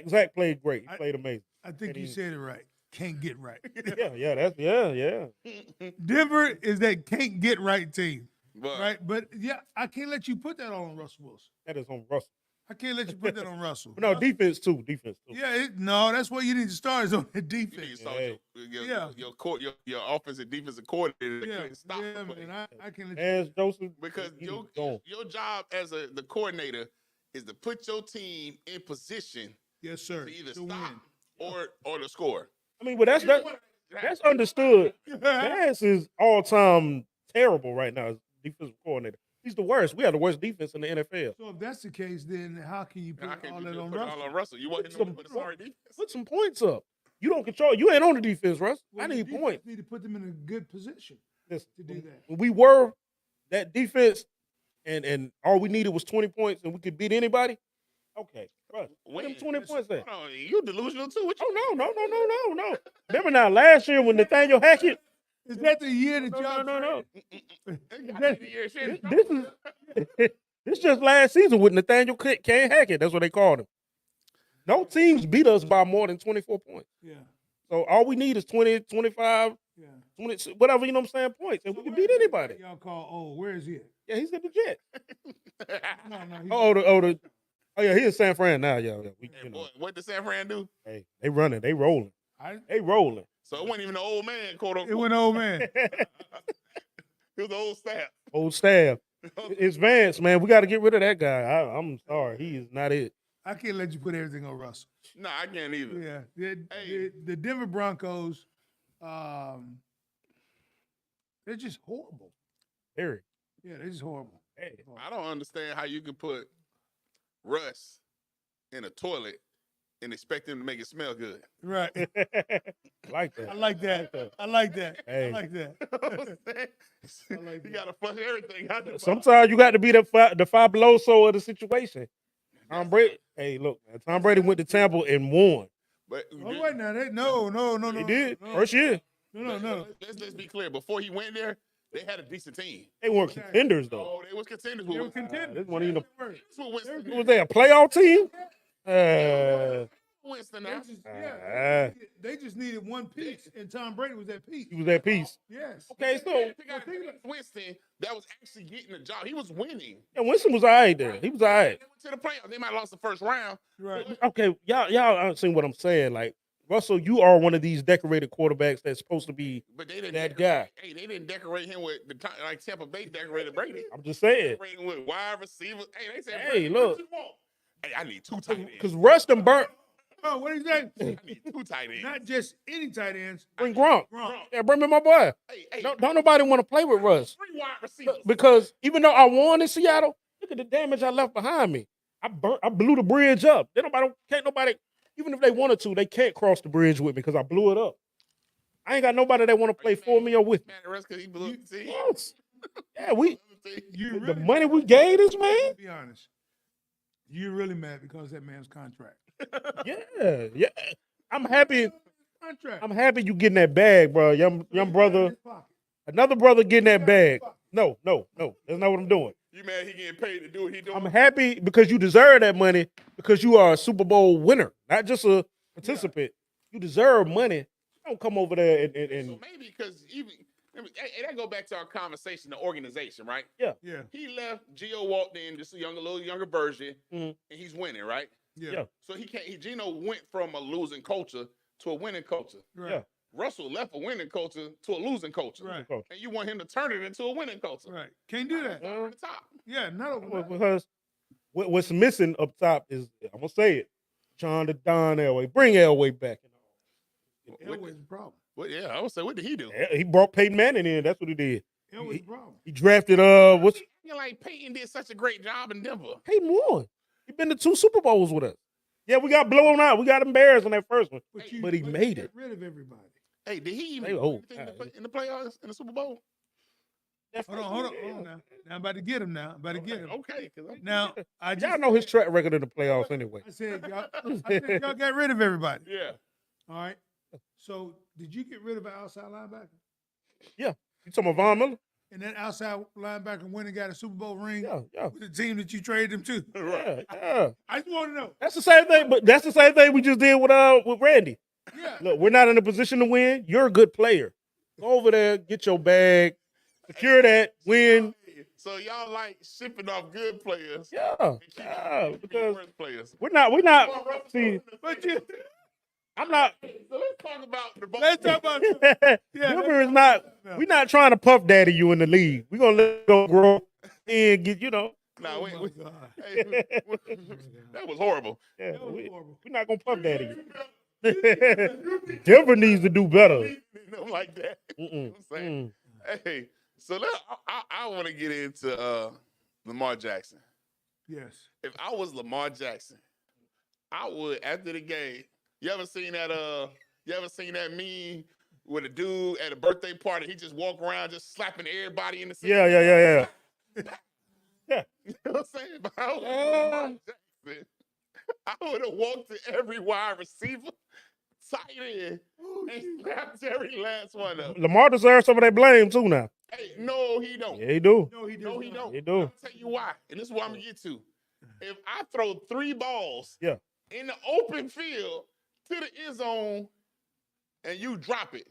Zach played great. He played amazing. I think you said it right. Can't get right. Yeah. Denver is that can't get right team. But, right? But yeah, I can't let you put that on Russell Wilson. That is on Russell. I can't let you put that on Russell. No, defense too. Yeah, no, that's what you need to start is on the defense. Your offensive defensive coordinator couldn't stop man, I can't let you. Joseph, because your job as the coordinator is to put your team in position. Yes, sir. To either stop or to score. I mean, but that's understood. Vance is all time terrible right now as defensive coordinator. He's the worst. We have the worst defense in the NFL. So if that's the case, then how can you put all that on Russell? All on Russell? You want him to put a sorry defense? Put some points up. You don't control. You ain't on the defense, Russ. Well, I need points. Need to put them in a good position to do that. When we were that defense, and all we needed was 20 points, and we could beat anybody. Okay, Russ, put them 20 points there. You delusional too. No. Remember now, last year when Nathaniel Hackett. Is that the year that y'all? No. This just last season with Nathaniel Kane Hackett. That's what they called him. No teams beat us by more than 24 points. Yeah. So all we need is 20, 25, 20, whatever, you know what I'm saying, points. And we can beat anybody. Y'all call, where is he at? Yeah, he's at the Jets. No. Oh, yeah, he's in San Fran now, yeah. What did San Fran do? Hey, they running. They rolling. They rolling. So it wasn't even an old man, quote unquote. It wasn't an old man. It was the old staff. Old staff. It's Vance, man. We got to get rid of that guy. I'm sorry. He is not it. I can't let you put everything on Russell. No, I can't either. Yeah. The Denver Broncos, they're just horrible. Very. Yeah, they're just horrible. Hey. I don't understand how you can put Russ in a toilet and expect him to make it smell good. Right. I like that. Hey. I like that. You got to flush everything out. Sometimes you got to be the Fabuloso of the situation. Tom Brady. Hey, look, man. Tom Brady went to Tampa and won. But wait now, no. He did. First year. No. Let's be clear. Before he went there, they had a decent team. They weren't contenders though. Oh, they was contenders. They were contenders. This one even Was they a playoff team? Winston they just needed one piece, and Tom Brady was that piece. He was that piece. Yes. Okay, so Winston, that was actually getting the job. He was winning. Yeah, Winston was all right there. He was all right. They went to the playoffs. They might have lost the first round. Right. Okay, y'all understand what I'm saying. Like, Russell, you are one of these decorated quarterbacks that's supposed to be that guy. Hey, they didn't decorate him with like Tampa Bay decorated Brady. I'm just saying. Decorating with wide receivers. Hey, they said, hey, look. What you want? Hey, I need 2 tight ends. Because Russ done burnt. Oh, what did he say? I need 2 tight ends. Not just any tight ends. Bring Gronk. Yeah, bring me my boy. Hey. Don't nobody want to play with Russ. 3 wide receivers. Because even though I won in Seattle, look at the damage I left behind me. I blew the bridge up. Can't nobody, even if they wanted to, they can't cross the bridge with me because I blew it up. I ain't got nobody that want to play for me or with me. Man, because he blew up the team. Yes. Yeah, the really money we gave this man. Be honest. You're really mad because of that man's contract. Yeah. I'm happy. Contract. I'm happy you getting that bag, bro. Young brother. Another brother getting that bag. No. That's not what I'm doing. You mad he getting paid to do what he doing? I'm happy because you deserve that money because you are a Super Bowl winner, not just a participant. You deserve money. Don't come over there and So maybe because even Hey, that go back to our conversation, the organization, right? Yeah. Yeah. He left. Gio walked in, just a little younger version, Mhm. and he's winning, right? Yeah. So Gino went from a losing culture to a winning culture. Right. Yeah. Russell left a winning culture to a losing culture. Right. And you want him to turn it into a winning culture. Right. Can't do that. On the top. Yeah, not overnight. Because what's missing up top is, I'm going to say it, John the Don Elway. Bring Elway back. Elway's the problem. Well, yeah, I would say, what did he do? He brought Peyton Manning in. That's what he did. Elway's the problem. He drafted, what's You like Peyton did such a great job in Denver. Peyton won. He been to 2 Super Bowls with us. Yeah, we got blown out. We got embarrassed in that first one. But he made it. Get rid of everybody. Hey, did he even Hey, do anything in the playoffs, in the Super Bowl? Hold on now. Now I'm about to get him now. I'm about to get him. Okay. Now, Y'all know his track record in the playoffs anyway. I said y'all got rid of everybody. Yeah. All right. So did you get rid of an outside linebacker? Yeah. You talking about Von Miller? And that outside linebacker went and got a Super Bowl ring Yeah. with the team that you traded him to. Yeah. I just want to know. That's the same thing, but that's the same thing we just did with Randy. Yeah. Look, we're not in a position to win. You're a good player. Go over there, get your bag, secure that, win. So y'all like shipping off good players. Yeah. Because worse players. we're not see, But you, I'm not. So let's talk about the ball. let's talk about Denver is not. We're not trying to puff daddy you in the league. We're gonna let it go grow and get. Nah, hey, that was horrible. Yeah, we're not gonna puff daddy you. Denver needs to do better. Nothing like that. You know what I'm saying? Hey, so I want to get into Lamar Jackson. Yes. If I was Lamar Jackson, I would, after the game. You ever seen that meme with a dude at a birthday party? He just walk around just slapping everybody in the city. Yeah. Yeah. You know what I'm saying? But I was Lamar Jackson. I would have walked to every wide receiver, tight end, and slapped every last one of them. Lamar deserves some of that blame too now. Hey, no, he don't. Yeah, he do. No, he No, he don't. He do. I'll tell you why, and this is what I'm gonna get to. If I throw 3 balls Yeah. in the open field to the end zone and you drop it.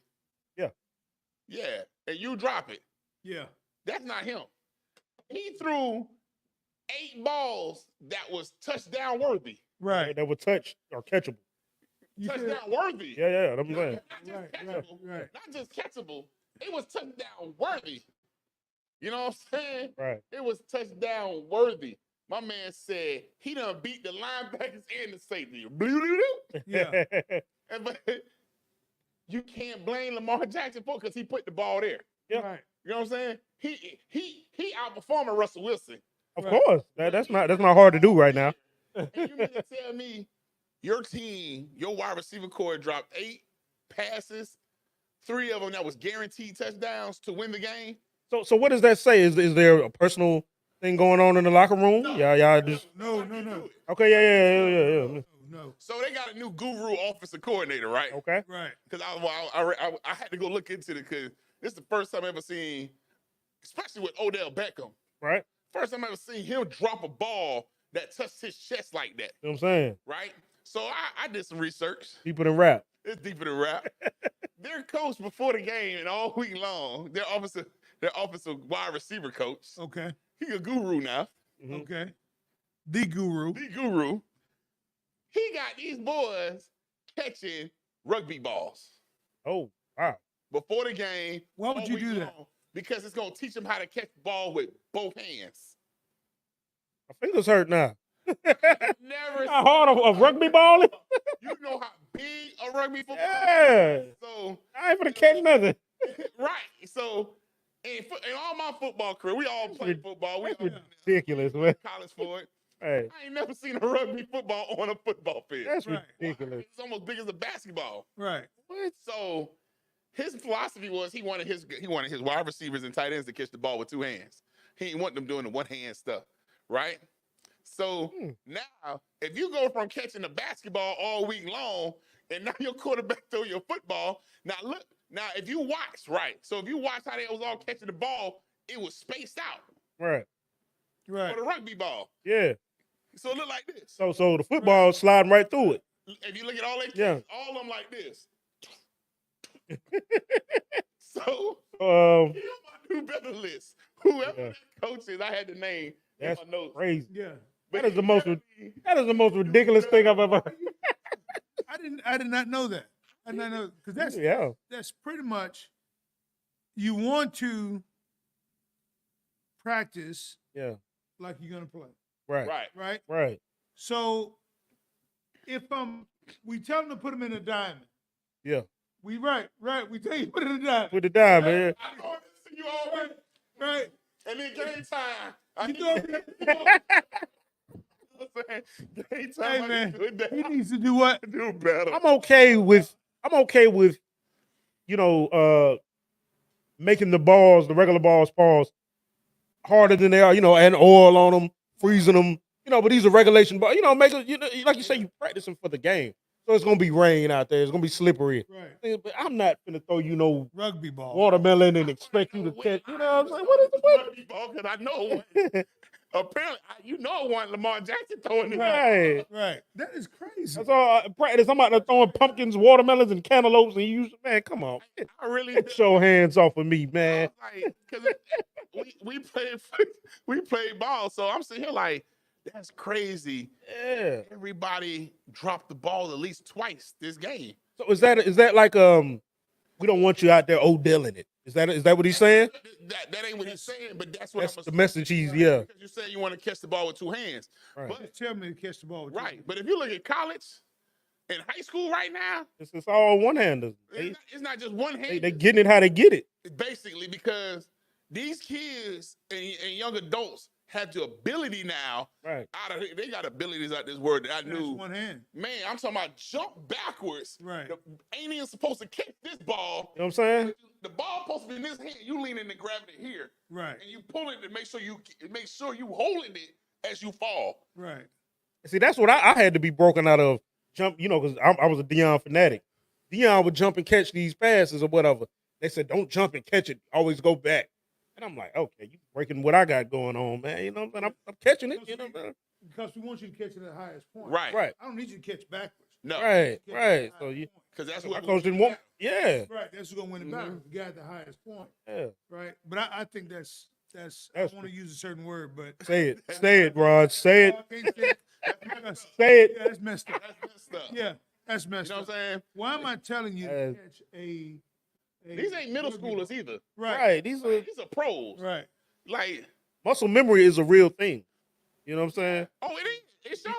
Yeah, and you drop it. Yeah. That's not him. He threw 8 balls that was touchdown worthy. Right. That would touch or catchable. Touchdown worthy. Yeah. I'm saying. Not just catchable. It was touchdown worthy. You know what I'm saying? Right. It was touchdown worthy. My man said he done beat the linebackers and the safety. Yeah. But you can't blame Lamar Jackson for it because he put the ball there. Yeah. Right. You know what I'm saying? He outperforming Russell Wilson. Of course. That's not hard to do right now. And you mean to tell me your team, your wide receiver core dropped 8 passes, 3 of them that was guaranteed touchdowns to win the game? So what does that say? Is there a personal thing going on in the locker room? No. Y'all just No. okay. Yeah. No. So they got a new guru offensive coordinator, right? Okay. Right. Because I had to go look into it because this is the first time I ever seen, especially with Odell Beckham. Right. First time I ever seen him drop a ball that touched his chest like that. You know what I'm saying? Right? So I did some research. Deeper than rap. It's deeper than rap. Their coach before the game and all week long, their offensive wide receiver coach. Okay. He a guru now. Okay. The guru. He got these boys catching rugby balls. Oh, wow. Before the game. Why would you do that? Because it's going to teach them how to catch the ball with both hands. My fingers hurt now. Never how hard of rugby ball is? You know how big a rugby football is? So I ain't gonna catch nothing. Right. So in all my football career, we all play football. We all ridiculous, man. College for it. Hey. I ain't never seen a rugby football on a football field. That's ridiculous. It's almost big as a basketball. Right. What? So his philosophy was he wanted his wide receivers and tight ends to catch the ball with 2 hands. He didn't want them doing the 1-hand stuff, right? So now, if you go from catching the basketball all week long, and now your quarterback throw your football, now look, if you watch, right? So if you watch how they was all catching the ball, it was spaced out. Right. For the rugby ball. Yeah. So it looked like this. So the football sliding right through it. If you look at all they Yeah. all of them like this. So Do better list. Whoever that coach is, I had the name. That's in my notes. crazy. Yeah. That is the most ridiculous thing I've ever heard. I did not know that. I did not know because that's pretty much you want to practice like you're gonna play. Right. So if we tell them to put them in a diamond. Yeah. We right. We tell you to put it in a diamond. With the diamond. I know this to you already. Right. And then game time. You know Game time. Hey man, he needs to do what? Do better. I'm okay with making the regular balls pause harder than they are, adding oil on them, freezing them, but these are regulation balls, like you say, you practicing for the game. So it's gonna be rain out there, it's gonna be slippery. Right. But I'm not gonna throw no rugby ball watermelon and expect you to catch, what I'm saying? What is the rugby ball? Because I know one. Apparently, one Lamar Jackson throwing it. Right. That is crazy. That's all practice. I'm out there throwing pumpkins, watermelons, and cantaloupes, and man, come on. I really get your hands off of me, man. Because we played ball, so I'm sitting here like, that's crazy. Yeah. Everybody dropped the ball at least twice this game. So is that like we don't want you out there Odell'ing it? Is that what he's saying? That ain't what he's saying, but that's what the message he's Because you say you want to catch the ball with two hands. Right. But just tell me to catch the ball with two hands. But if you look at college and high school right now, it's all one-handers. It's not just one hand. They getting it how they get it. Basically, because these kids and young adults have the ability now. Right. They got abilities out this word that I knew. One hand. Man, I'm talking about jump backwards. Right. Ain't even supposed to catch this ball. You know what I'm saying? The ball supposed to be in this hand. You lean in and grab it here. Right. And you pull it to make sure you holding it as you fall. Right. See, that's what I had to be broken out of jump, because I was a Deion fanatic. Deion would jump and catch these passes or whatever. They said, don't jump and catch it. Always go back. And I'm like, okay, you breaking what I got going on, man. You know what I'm saying? I'm catching it. Because we want you to catch it at the highest point. Right. I don't need you to catch backwards. No. Right. So because that's my what coach didn't want. Yeah. Right. That's who's gonna win the battle. The guy at the highest point. Yeah. Right. But I think that's I want to use a certain word, but say it, Rod. Say it. I can't say it. Say it. Yeah, that's messed up. Yeah, that's messed up. You know what I'm saying? Why am I telling you to catch a these ain't middle schoolers either. Right. These are pros. Right. Like muscle memory is a real thing. You know what I'm saying? Oh, it is. It's so.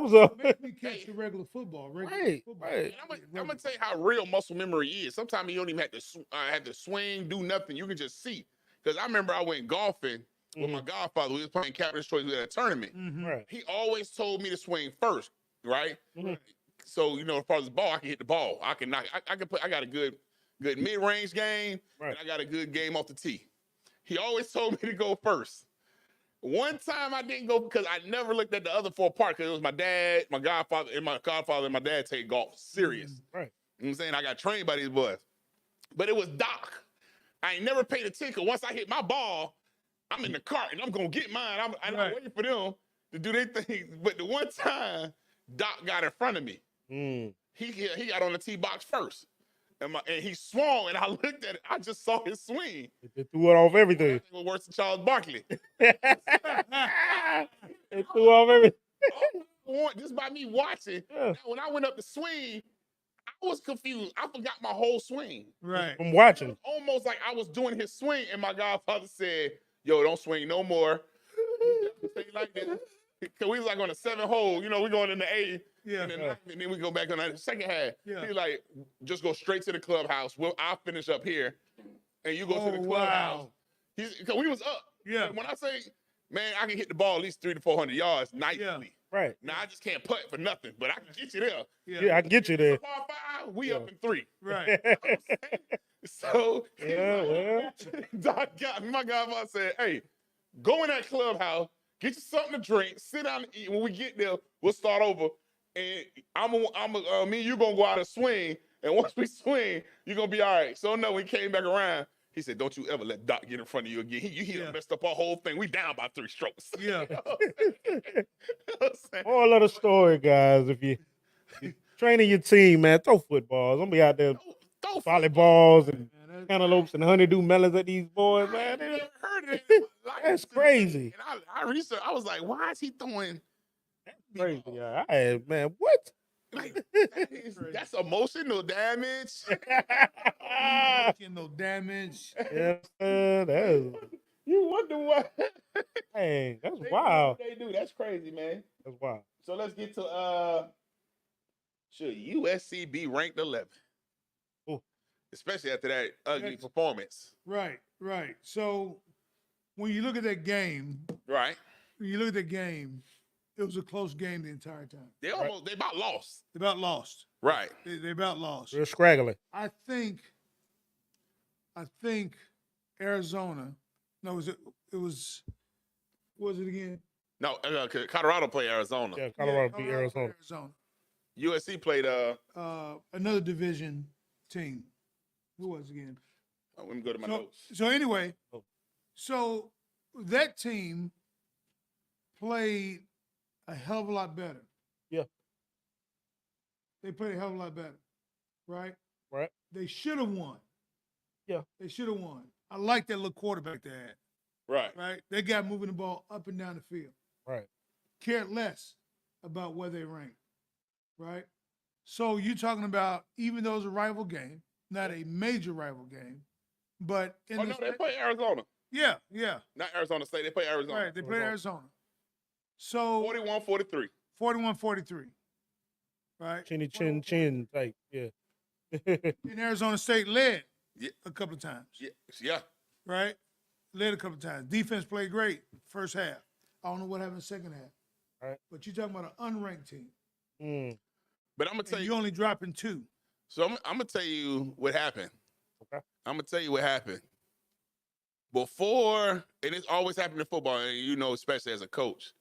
So make me catch the regular football. Right. I'm gonna tell you how real muscle memory is. Sometimes you don't even have to swing, do nothing. You can just see. Because I remember I went golfing with my godfather. We was playing Captain's Choice at a tournament. Right. He always told me to swing first, right? So as far as the ball, I can hit the ball. I can knock. I got a good mid-range game, and I got a good game off the tee. He always told me to go first. One time I didn't go because I never looked at the other four parts because it was my dad, my godfather, and my dad take golf serious. Right. You know what I'm saying? I got trained by these boys. But it was Doc. I ain't never paid attention. Once I hit my ball, I'm in the cart and I'm going to get mine. I'm waiting for them to do their thing. But the one time, Doc got in front of me. He got on the tee box first. And he swung, and I looked at it. I just saw his swing. It threw it off everything. It was worse than Charles Barkley. It threw off everything. Just by me watching. Yeah. When I went up to swing, I was confused. I forgot my whole swing. Right. From watching. Almost like I was doing his swing, and my godfather said, yo, don't swing no more. Like that. Because we was like on the 7th hole. We going in the 8th. Yeah. And then we go back on the second half. Yeah. He like, just go straight to the clubhouse. I'll finish up here. And you go to the clubhouse. Because we was up. Yeah. And when I say, man, I can hit the ball at least 300 to 400 yards nicely. Yeah. Right. Now, I just can't putt for nothing, but I can get you there. Yeah, I can get you there. Par 5, we up in 3. Right. So, Doc got me. My godfather said, hey, go in that clubhouse, get you something to drink, sit down and eat. When we get there, we'll start over. And me and you gonna go out and swing. And once we swing, you're gonna be all right. So no, when he came back around, he said, don't you ever let Doc get in front of you again. He messed up our whole thing. We down by 3 strokes. Yeah. Moral of the story, guys, if you training your team, man, throw footballs. Don't be out there volleyballs and cantaloupes and honeydew melons at these boys, man. I never heard of it in my life. That's crazy. And I researched. I was like, why is he throwing? Crazy, yeah. Man, what? Like that's emotional damage. No damage. Yeah, that is. You wonder what? Hey, that's wild. They do. That's crazy, man. That's wild. So let's get to should USC be ranked 11? Ooh. Especially after that ugly performance. Right. So when you look at that game, it was a close game the entire time. They about lost. They about lost. Right. They about lost. Real scraggly. I think Arizona. No, was it again? No, Colorado played Arizona. Yeah, Colorado beat Arizona. USC played another division team. Who was it again? Let me go to my notes. So anyway, so that team played a hell of a lot better. Yeah. They played a hell of a lot better. Right? Right. They should have won. Yeah. They should have won. I like that little quarterback they had. Right. They got moving the ball up and down the field. Right. Cared less about where they ranked. Right. So you're talking about, even though it's a rival game, not a major rival game, but they play Arizona. Yeah. Not Arizona State. They play Arizona. Right. They play Arizona. So 41-43. 41-43. Right. Chin type. Yeah. And Arizona State led a couple of times. Yeah. Right? Led a couple of times. Defense played great first half. I don't know what happened in the second half. Right. But you're talking about an unranked team. But I'm going to tell you. You're only dropping 2. So I'm going to tell you what happened. Okay. I'm going to tell you what happened. Before, and it's always happened in football, and you know, especially as a coach,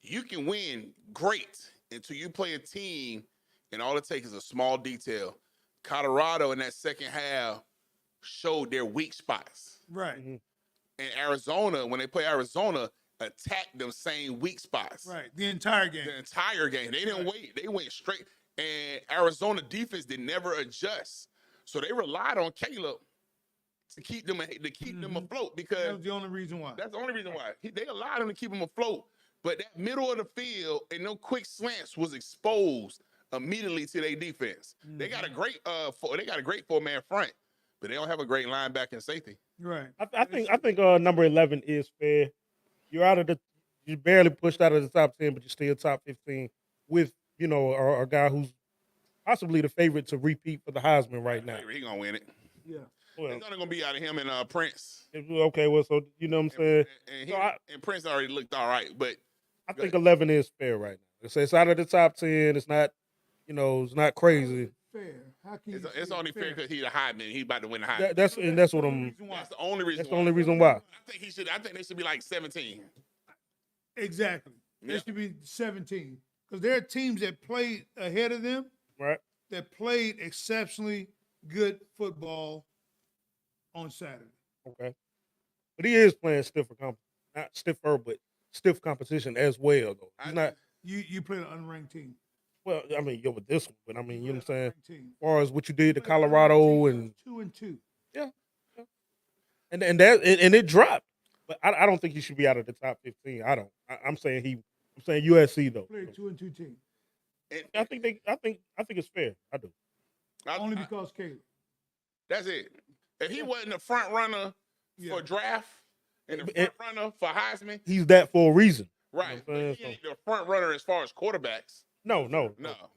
you can win great until you play a team, and all it takes is a small detail. Colorado in that second half showed their weak spots. Right. Mm-hmm. And Arizona, when they play Arizona, attacked them same weak spots. Right. The entire game. They didn't wait. They went straight. And Arizona defense did never adjust. So they relied on Caleb to keep them afloat, because that was the only reason why. That's the only reason why. They allowed him to keep them afloat. But that middle of the field and no quick slants was exposed immediately to their defense. Mm-hmm. They got a great 4-man front, but they don't have a great linebacker and safety. Right. I think number 11 is fair. You barely pushed out of the top 10, but you're still top 15 with, a guy who's possibly the favorite to repeat for the Heisman right now. He's going to win it. Yeah. Well, it's only going to be out of him and Prince. Okay, well, so you know what I'm saying? And Prince already looked all right, but I think 11 is fair right now. It's out of the top 10. It's not, it's not crazy. Fair. How can it's only fair because he's a Heisman. He's about to win the Heisman. That's what I'm. That's the only reason. That's the only reason why. I think they should be like 17. Exactly. They should be 17 because there are teams that played ahead of them. Right. That played exceptionally good football on Saturday. Okay. But he is playing not stiffer, but stiff competition as well, though. He's not. You played an unranked team. Well, I mean, with this one, but I mean, you know what I'm saying? As far as what you did to Colorado and 2-2. Yeah. And it dropped. But I don't think he should be out of the top 15. I don't. I'm saying USC though. Played 2-2 team. I think it's fair. I do. Only because Caleb. That's it. If he wasn't the front runner for draft and the front runner for Heisman, he's that for a reason. Right. But he ain't the front runner as far as quarterbacks. No.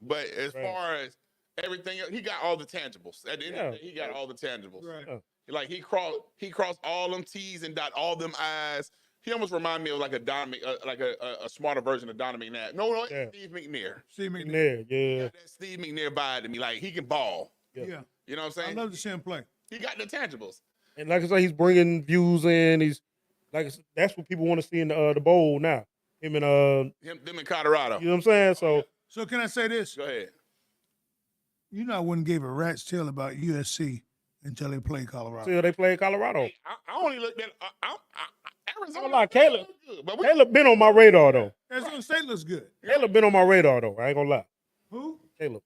But as far as everything else, he got all the tangibles. At the end of the day, he got all the tangibles. Right. Like he crossed all them T's and dot all them I's. He almost remind me of like a smarter version of Donovan McNabb. No, Steve McNair. Steve McNair, yeah. That Steve McNair vibe to me. Like he can ball. Yeah. You know what I'm saying? I love to see him play. He got the tangibles. And like I said, he's bringing views in. He's that's what people want to see in the bowl now. Them in Colorado. You know what I'm saying? So can I say this? Go ahead. I wouldn't give a rat's tail about USC until they play Colorado. Until they play Colorado. I only looked at Arizona. Like Caleb. Caleb been on my radar though. Arizona State looks good. Caleb been on my radar though. I ain't gonna lie. Who? Caleb.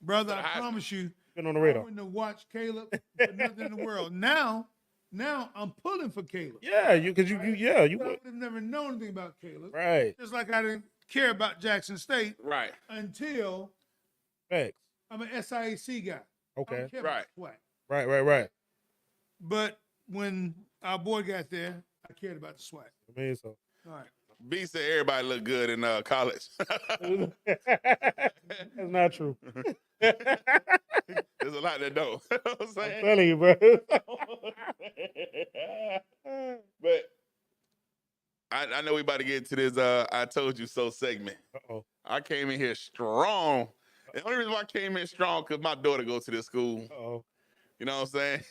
Brother, I promise you, Been on the radar. I wouldn't have watched Caleb for nothing in the world. Now I'm pulling for Caleb. Yeah, you would have never known anything about Caleb. Right. Just like I didn't care about Jackson State. Right. Until Facts. I'm an SIAC guy. Okay. I don't care about SWAC. Right. But when our boy got there, I cared about the SWAC. I mean, so. All right. B said everybody looked good in college. That's not true. There's a lot that don't. You know what I'm saying? I'm telling you, bro. But I know we about to get into this I told you so segment. Uh-oh. I came in here strong. The only reason why I came in strong because my daughter goes to this school. Uh-oh. You know what I'm saying?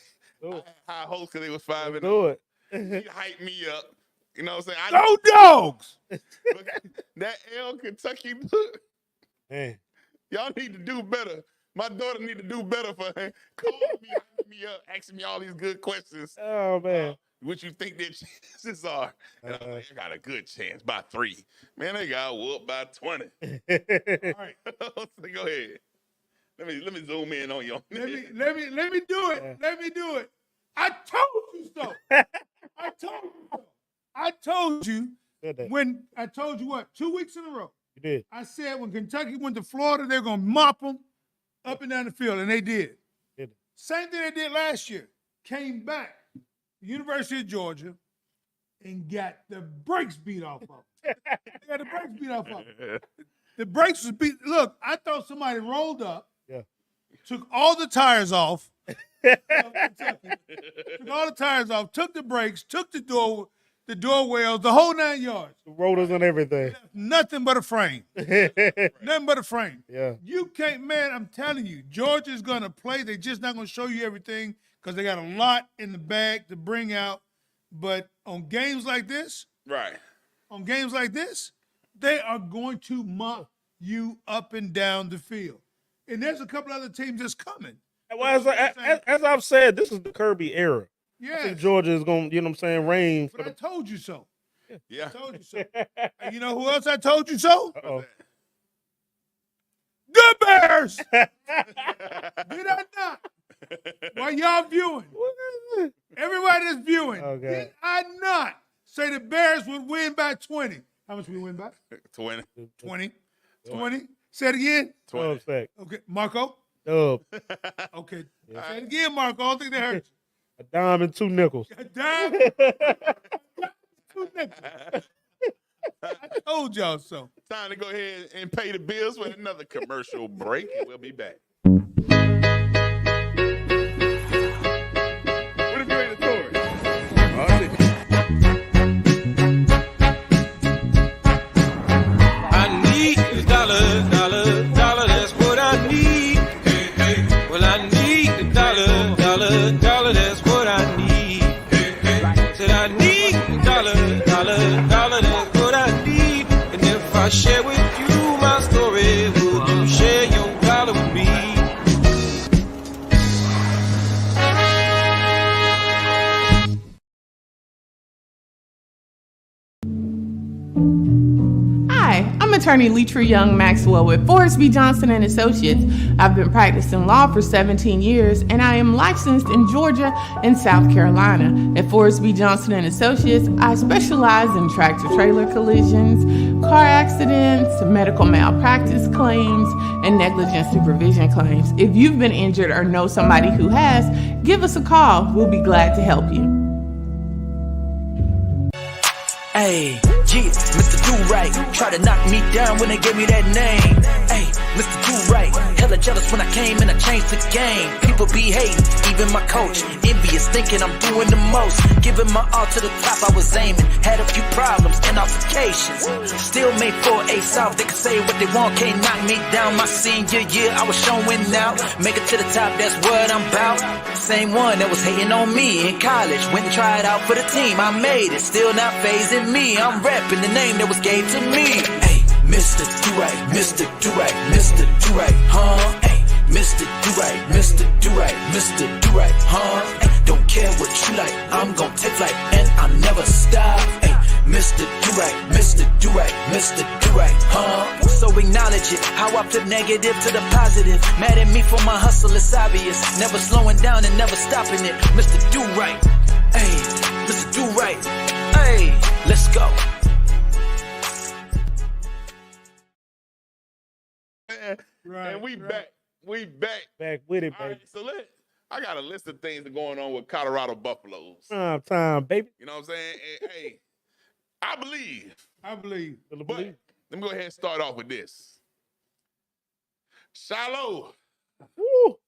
Do it. I had high hopes because they was 5-0. Do it. He hyped me up. You know what I'm saying? Go Dogs! That L Kentucky, Man. y'all need to do better. My daughter need to do better for her. Calling me, hyping me up, asking me all these good questions. Oh, man. What you think their chances are? And I'm like, I got a good chance by 3. Man, they got whooped by 20. All right, so go ahead. Let me zoom in on you. Let me do it. Yeah. Let me do it. I told you so. I told you so. I told you when I told you what 2 weeks in a row. You did. I said when Kentucky went to Florida, they're gonna mop them up and down the field, and they did. Same thing they did last year. Came back, University of Georgia, and got the brakes beat off of them. They got the brakes beat off of them. The brakes was beat. Look, I thought somebody rolled up, took all the tires off, took all the tires off, took the brakes, took the door wells, the whole 9 yards. The rotors and everything. Nothing but a frame. Nothing but a frame. Yeah. You can't, man, I'm telling you, Georgia's going to play. They're just not going to show you everything because they got a lot in the bag to bring out. But on games like this, they are going to mop you up and down the field. And there's a couple other teams that's coming. Well, as I've said, this is the Kirby era. Yeah. I think Georgia is going to, you know what I'm saying, reign. But I told you so. Yeah. I told you so. And you know who else I told you so? Uh-oh. The Bears! Did I not? While y'all viewing, everybody that's viewing, did I not say the Bears would win by 20? How much we win by? 20. 20. 20. Say it again. 20. Okay, Marco. Dub. Okay. Yeah. Say it again, Marco. I don't think they heard you. A dime and 2 nickels. A dime? 2 nickels. I told y'all so. Time to go ahead and pay the bills with another commercial break, and we'll be back. What if you ain't a Tory? I need a dollar, that's what I need. Hey, hey. Well, I need a dollar, that's what I need. Hey, hey. Said I need a dollar, that's what I need. And if I share with you my story, would you share your dollar with me? Hi, I'm attorney Leitra Young Maxwell with Forrest B. Johnson and Associates. I've been practicing law for 17 years, and I am licensed in Georgia and South Carolina. At Forrest B. Johnson and Associates, I specialize in tractor-trailer collisions, car accidents, medical malpractice claims, and negligent supervision claims. If you've been injured or know somebody who has, give us a call. We'll be glad to help you. Hey, yeah, Mr. Do-Right, try to knock me down when they gave me that name. Hey, Mr. Do-Right, hella jealous when I came and I changed the game. People be hating, even my coach, envious, thinking I'm doing the most. Giving my all to the top, I was aiming. Had a few problems and altercations. Still made 4A South, they can say what they want, can't knock me down. My senior year, I was showing out. Make it to the top, that's what I'm about. Same one that was hating on me in college. Went and tried out for the team, I made it, still not phasing me. I'm rapping the name that was gave to me. Hey, Mr. Do-Right, Mr. Do-Right, Mr. Do-Right, huh? Hey, Mr. Do-Right, Mr. Do-Right, Mr. Do-Right, huh? Hey, don't care what you like, I'm gon' take flight and I'll never stop. Hey, Mr. Do-Right, Mr. Do-Right, Mr. Do-Right, huh? So acknowledge it, how I flip negative to the positive. Mad at me for my hustle, it's obvious. Never slowing down and never stopping it. Mr. Do-Right, hey, Mr. Do-Right, hey, let's go. And we back. We back. Back with it, All baby. right, so I got a list of things that going on with Colorado Buffaloes. Time, baby. You know what I'm saying? And, hey, I believe. But Let me go ahead and start off with this. Shilo. Woo.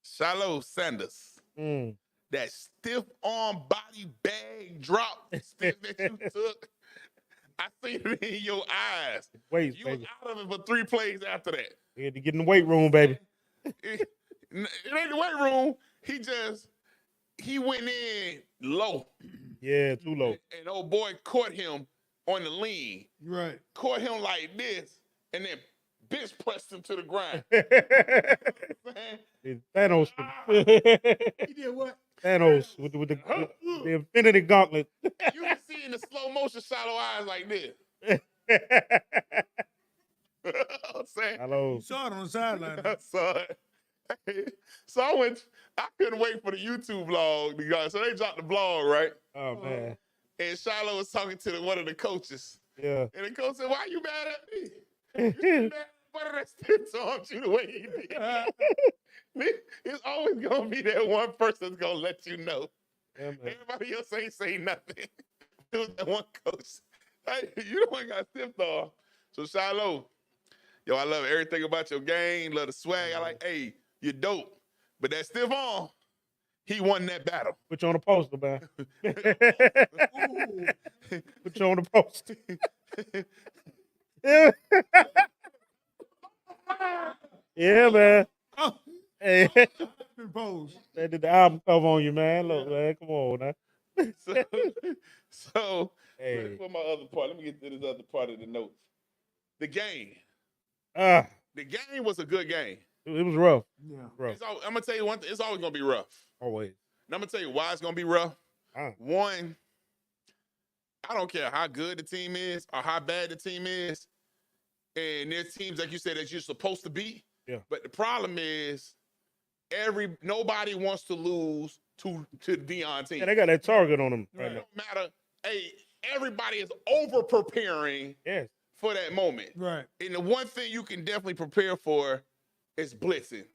Shilo Sanders. That stiff arm body bag drop stiff that you took. I seen it in your eyes. Weights, You was baby. out of it for 3 plays after that. We had to get in the weight room, baby. It ain't the weight room. He went in low. Yeah, too low. And old boy caught him on the lean. Right. Caught him like this, and then bitch pressed him to the ground. It's Thanos. He did what? Thanos with the Infinity Gauntlet. You can see in the slow motion Shilo eyes like this. I'm saying. Hello. You saw it on the sideline. I saw it. So I couldn't wait for the YouTube vlog to go. So they dropped the vlog, right? Oh, man. And Shilo was talking to one of the coaches. Yeah. And the coach said, "Why you mad at me? You mad at that stiff armed you the way he did." It's always gonna be that one person that's gonna let you know. Yeah, man. Everybody else ain't saying nothing. It was that one coach. Hey, you the one got stiffed off. So Shilo, yo, I love everything about your game. Love the swag. I like, hey, you're dope. But that stiff arm, he won that battle. Put you on the poster, man. Put you on the poster. Yeah, man. Hey. They did the album cover on you, man. Look, man, come on, man. So hey. for my other part, let me get to this other part of the notes. The game. The game was a good game. It was rough. Yeah. Rough. I'm gonna tell you one thing. It's always gonna be rough. Always. And I'm gonna tell you why it's gonna be rough. One, I don't care how good the team is or how bad the team is, and there's teams like you said that you're supposed to beat. Yeah. But the problem is, nobody wants to lose to the Deion team. Yeah, they got that target on them right now. It don't matter. Hey, everybody is over preparing. Yes. For that moment. Right. And the one thing you can definitely prepare for is blitzing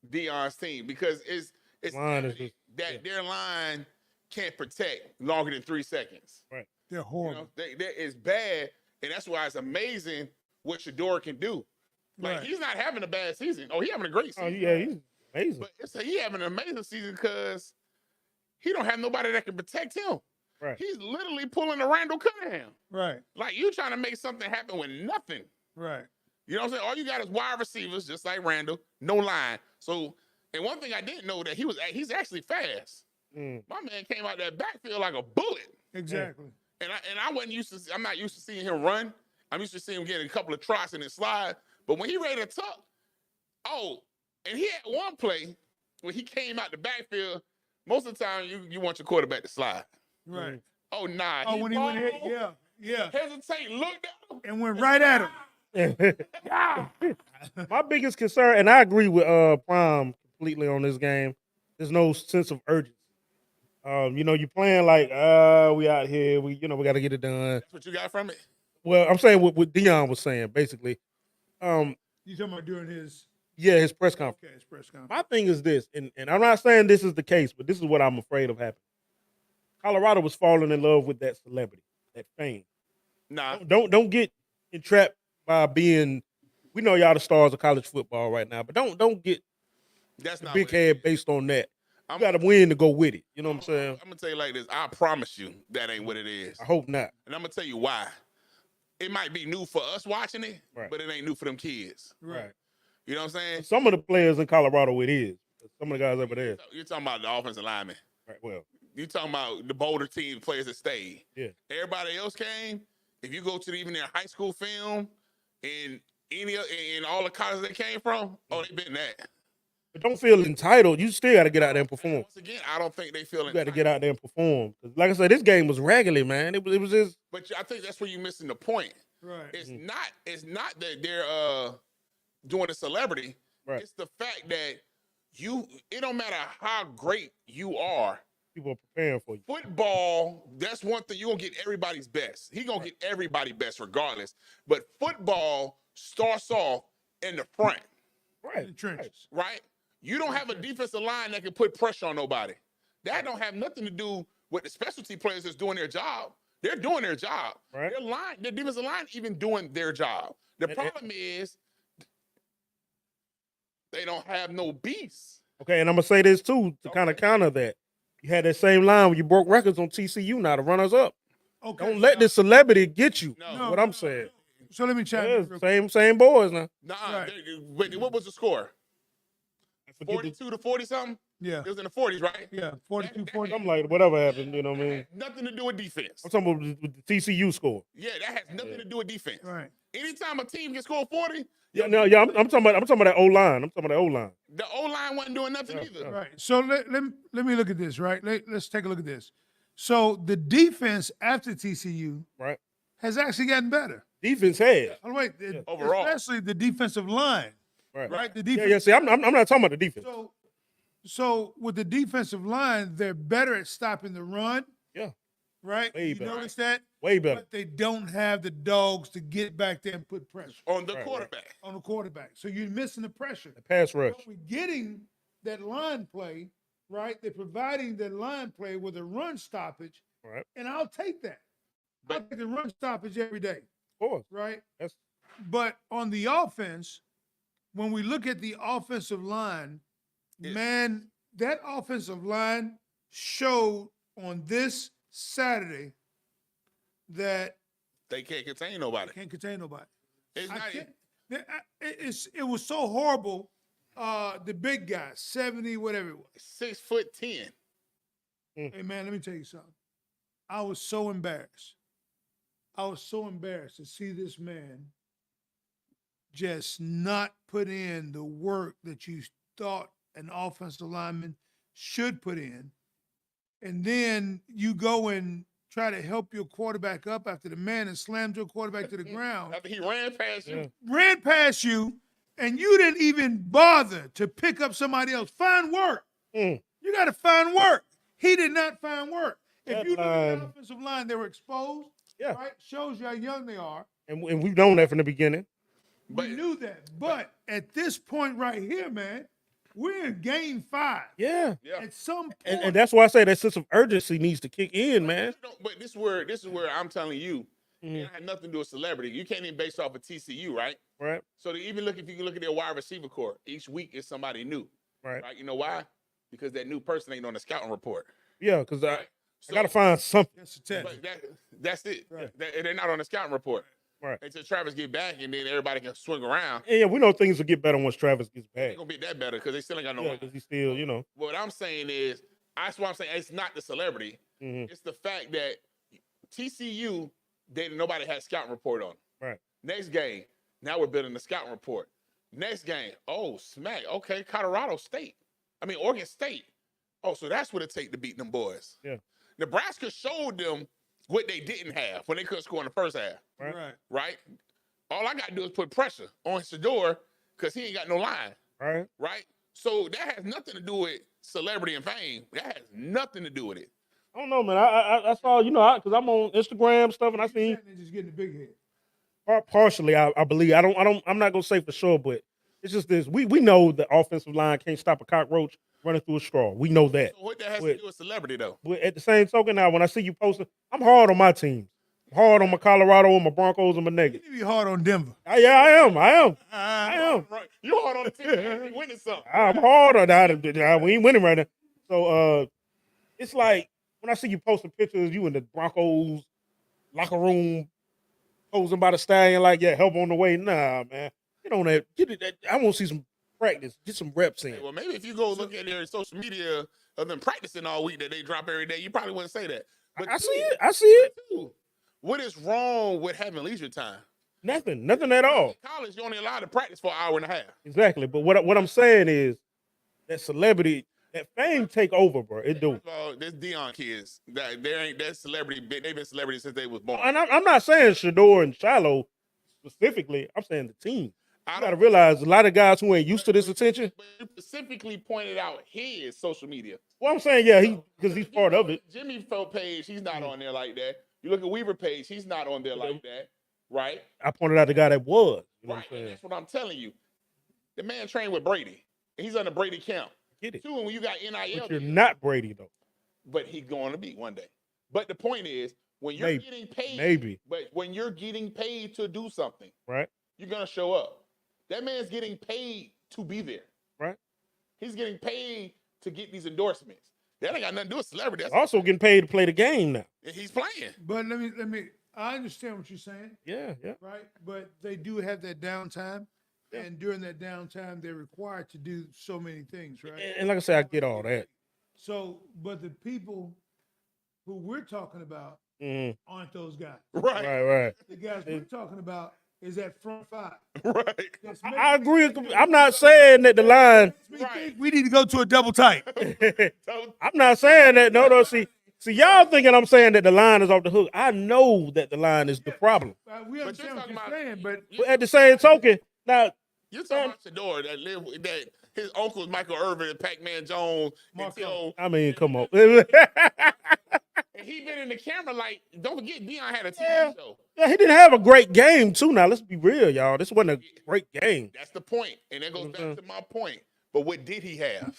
Deion's team because it's their line can't protect longer than 3 seconds. Right. They're horrible. It's bad, and that's why it's amazing what Shador can do. Like he's not having a bad season. Oh, he's having a great season. Oh yeah, he's amazing. But he's having an amazing season because he don't have nobody that can protect him. Right. He's literally pulling a Randall Cunningham. Right. Like you trying to make something happen with nothing. Right. You know what I'm saying? All you got is wide receivers, just like Randall, no line. So, and one thing I didn't know that he's actually fast. My man came out that backfield like a bullet. Exactly. And I wasn't used to. I'm not used to seeing him run. I'm used to seeing him getting a couple of trots and then slide. But when he ready to tuck, and he had one play when he came out the backfield. Most of the time, you want your quarterback to slide. Right. Oh, nah. Oh, when he went ahead, yeah. Hesitate, looked at him. And went right at him. My biggest concern, and I agree with Prime completely on this game, there's no sense of urgency. You're playing like, we out here, we got to get it done. That's what you got from it? Well, I'm saying what Deion was saying, basically. You talking about during his... Yeah, his press conference. Okay, his press conference. My thing is this, and I'm not saying this is the case, but this is what I'm afraid of happening. Colorado was falling in love with that celebrity, that fame. Nah. Don't get entrapped by being. We know y'all the stars of college football right now, but don't get That's not big head based on that. You got to win to go with it. You know what I'm saying? I'm gonna tell you like this. I promise you that ain't what it is. I hope not. And I'm gonna tell you why. It might be new for us watching it, right. but it ain't new for them kids. Right. You know what I'm saying? Some of the players in Colorado, it is. Some of the guys over there. You're talking about the offensive linemen. Right. Well, you talking about the Boulder team players that stayed. Yeah. Everybody else came. If you go to even their high school film and all the colleges they came from, they been that. But don't feel entitled. You still got to get out there and perform. Once again, I don't think they feel You got to get out there and perform. 'Cause like I said, this game was raggedy, man. It was just. But I think that's where you're missing the point. Right. It's not that they're doing a celebrity. Right. It's the fact that it don't matter how great you are. People are preparing for you. Football, that's one thing. You're going to get everybody's best. He's going to get everybody best regardless. But football starts off in the front. Right. In the trenches. Right? You don't have a defensive line that can put pressure on nobody. That don't have nothing to do with the specialty players that's doing their job. They're doing their job. Right. Their defensive line even doing their job. The problem is they don't have no beasts. Okay, and I'm going to say this too to kind of counter that. You had that same line when you broke records on TCU now, the runners up. Okay. Don't let this celebrity get you. No. What I'm saying. So let me check. Same boys now. Wait, what was the score? 42 to 40 something? Yeah. It was in the 40s, right? Yeah, 42, 40. I'm like, whatever happened, you know what I mean? Nothing to do with defense. I'm talking about with the TCU score. Yeah, that has nothing to do with defense. Right. Anytime a team can score 40, I'm talking about that O-line. I'm talking about that O-line. the O-line wasn't doing nothing either. Right. So let me look at this, right? Let's take a look at this. So the defense after TCU has actually gotten better. Defense has. Oh, wait, Overall. especially the defensive line. Right. The defense. See, I'm not talking about the defense. So with the defensive line, they're better at stopping the run. Yeah. Right? Way You better. notice that? Way better. But they don't have the dogs to get back there and put pressure. On the quarterback. On the quarterback. So you're missing the pressure. The pass rush. But we're getting that line play, right? They're providing that line play with a run stoppage. Right. And I'll take that. I'll take the run stoppage every day. Of course. Right? That's But on the offense, when we look at the offensive line, man, that offensive line showed on this Saturday that they can't contain nobody. Can't contain nobody. It's It was so horrible. The big guy, 70, whatever it was. 6'10". Hey man, let me tell you something. I was so embarrassed. I was so embarrassed to see this man just not put in the work that you thought an offensive lineman should put in. And then you go and try to help your quarterback up after the man has slammed your quarterback to the ground. After he ran past you. Ran past you, and you didn't even bother to pick up somebody else. Find work. You got to find work. He did not find work. If you look at the offensive line, they were exposed. Yeah. Right? Shows you how young they are. And we've known that from the beginning. We knew that. But at this point right here, man, we're in game 5. Yeah. At some point. And that's why I say that sense of urgency needs to kick in, man. But this is where I'm telling you, it had nothing to do with celebrity. You can't even base off of TCU, right? Right. So if you can look at their wide receiver core, each week is somebody new. Right. You know why? Because that new person ain't on the scouting report. Yeah, because I got to find something. But that's it. Right. They're not on the scouting report. Right. Until Travis get back, and then everybody can swing around. Yeah, we know things will get better once Travis gets back. It's going to be that better because they still ain't got no line. Because he's still, What I'm saying is, that's why I'm saying it's not the celebrity. It's the fact that TCU, nobody had a scouting report on. Right. Next game, now we're building the scouting report. Next game, smack. Okay, Oregon State. Oh, so that's what it take to beat them boys. Yeah. Nebraska showed them what they didn't have when they couldn't score in the first half. Right? All I got to do is put pressure on Shador because he ain't got no line. Right? So that has nothing to do with celebrity and fame. That has nothing to do with it. I don't know, man. I saw, because I'm on Instagram stuff and I seen. Just getting the big head. Partially, I believe. I'm not gonna say for sure, but it's just this. We know the offensive line can't stop a cockroach running through a straw. We know that. So what that has to do with celebrity, though? But at the same token, now when I see you posting, I'm hard on my teams. I'm hard on my Colorado and my Broncos and my Nuggets. You be hard on Denver. Yeah, I am. Right. You hard on the team winning something. I'm hard on that. We ain't winning right now. So it's like when I see you posting pictures, you in the Broncos locker room posing by the stallion, like, help on the way. Nah, man. Get on that. Get it. I want to see some practice. Get some reps in. Well, maybe if you go look at their social media of them practicing all week that they drop every day, you probably wouldn't say that. But I see it. What is wrong with having leisure time? Nothing at all. In college, you're only allowed to practice for an hour and a half. Exactly. But what I'm saying is, that celebrity, that fame take over, bro. It do. This Deion kids, that celebrity. They've been celebrities since they was born. And I'm not saying Shador and Shilo specifically. I'm saying the team. You got to realize a lot of guys who ain't used to this attention. But you specifically pointed out his social media. Well, I'm saying, yeah, because he's part of it. Jimmy Felt page, he's not on there like that. You look at Weaver page, he's not on there like that, right? I pointed out the guy that was. You know Right, what I'm saying? that's what I'm telling you. The man trained with Brady. He's on the Brady camp. Get it. Two, and when you got NIL, But you're not Brady, though. but he's going to be one day. But the point is, when you're getting paid, but when you're getting paid to do something, right, you're gonna show up. That man's getting paid to be there. Right. He's getting paid to get these endorsements. That ain't got nothing to do with celebrity. That's Also getting paid to play the game now. and he's playing. But let me. I understand what you're saying. Yeah, yeah. Right, but they do have that downtime, and during that downtime, they're required to do so many things, right? And like I said, I get all that. So, but the people who we're talking about aren't those guys. Right. The guys we're talking about is that front five. Right. I agree. I'm not saying that the line. We need to go to a double tight. I'm not saying that. No. See, y'all thinking I'm saying that the line is off the hook. I know that the line is the problem. We understand what you're saying, but at the same token, now you're talking about Shador that his uncle's Michael Irvin and Pac-Man Jones. I mean, come on. And he been in the camera like, don't forget, Deion had a TV show. Yeah, he didn't have a great game too. Now let's be real, y'all. This wasn't a great game. That's the point, and that goes back to my point. But what did he have?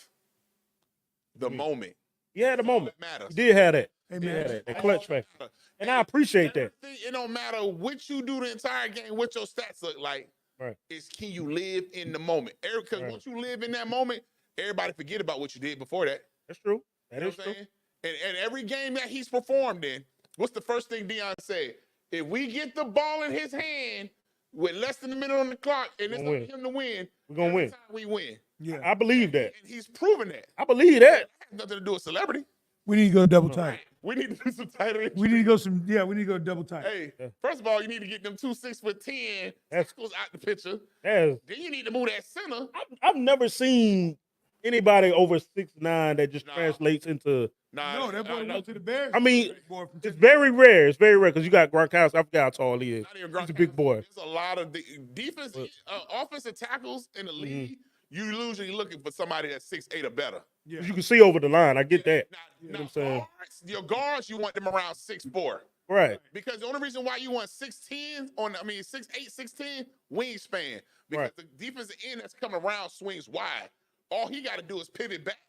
The moment. Yeah, the moment. Matters. He did have that. Amen. He had that. That clutch factor. And I appreciate that. It don't matter what you do the entire game, what your stats look like. Right. It's can you live in the moment? Because once you live in that moment, everybody forget about what you did before that. That's true. That is true. And every game that he's performed in, what's the first thing Deion said? If we get the ball in his hand with less than a minute on the clock and it's up to him to win, we're gonna win. We win. Yeah, I believe that. And he's proven that. I believe that. That has nothing to do with celebrity. we need to go double tight. We need to do some tighter. We need to go we need to go double tight. Hey, first of all, you need to get them 2 6'10" tackles out the picture. Then you need to move that center. I've never seen anybody over 6'9" that just translates into. No, that boy went to the Bears. I mean, it's very rare. It's very rare because you got Gronkowski. I forgot how tall he is. He's a big boy. There's a lot of defense, offensive tackles in the league. You usually looking for somebody that's 6'8" or better. Yeah. You can see over the line. I get that. You know what I'm saying? Your guards, you want them around 6'4". Right. Because the only reason why you want 6'10" 6'8", 6'10" wingspan. Because the defensive end that's coming around swings wide. All he got to do is pivot back.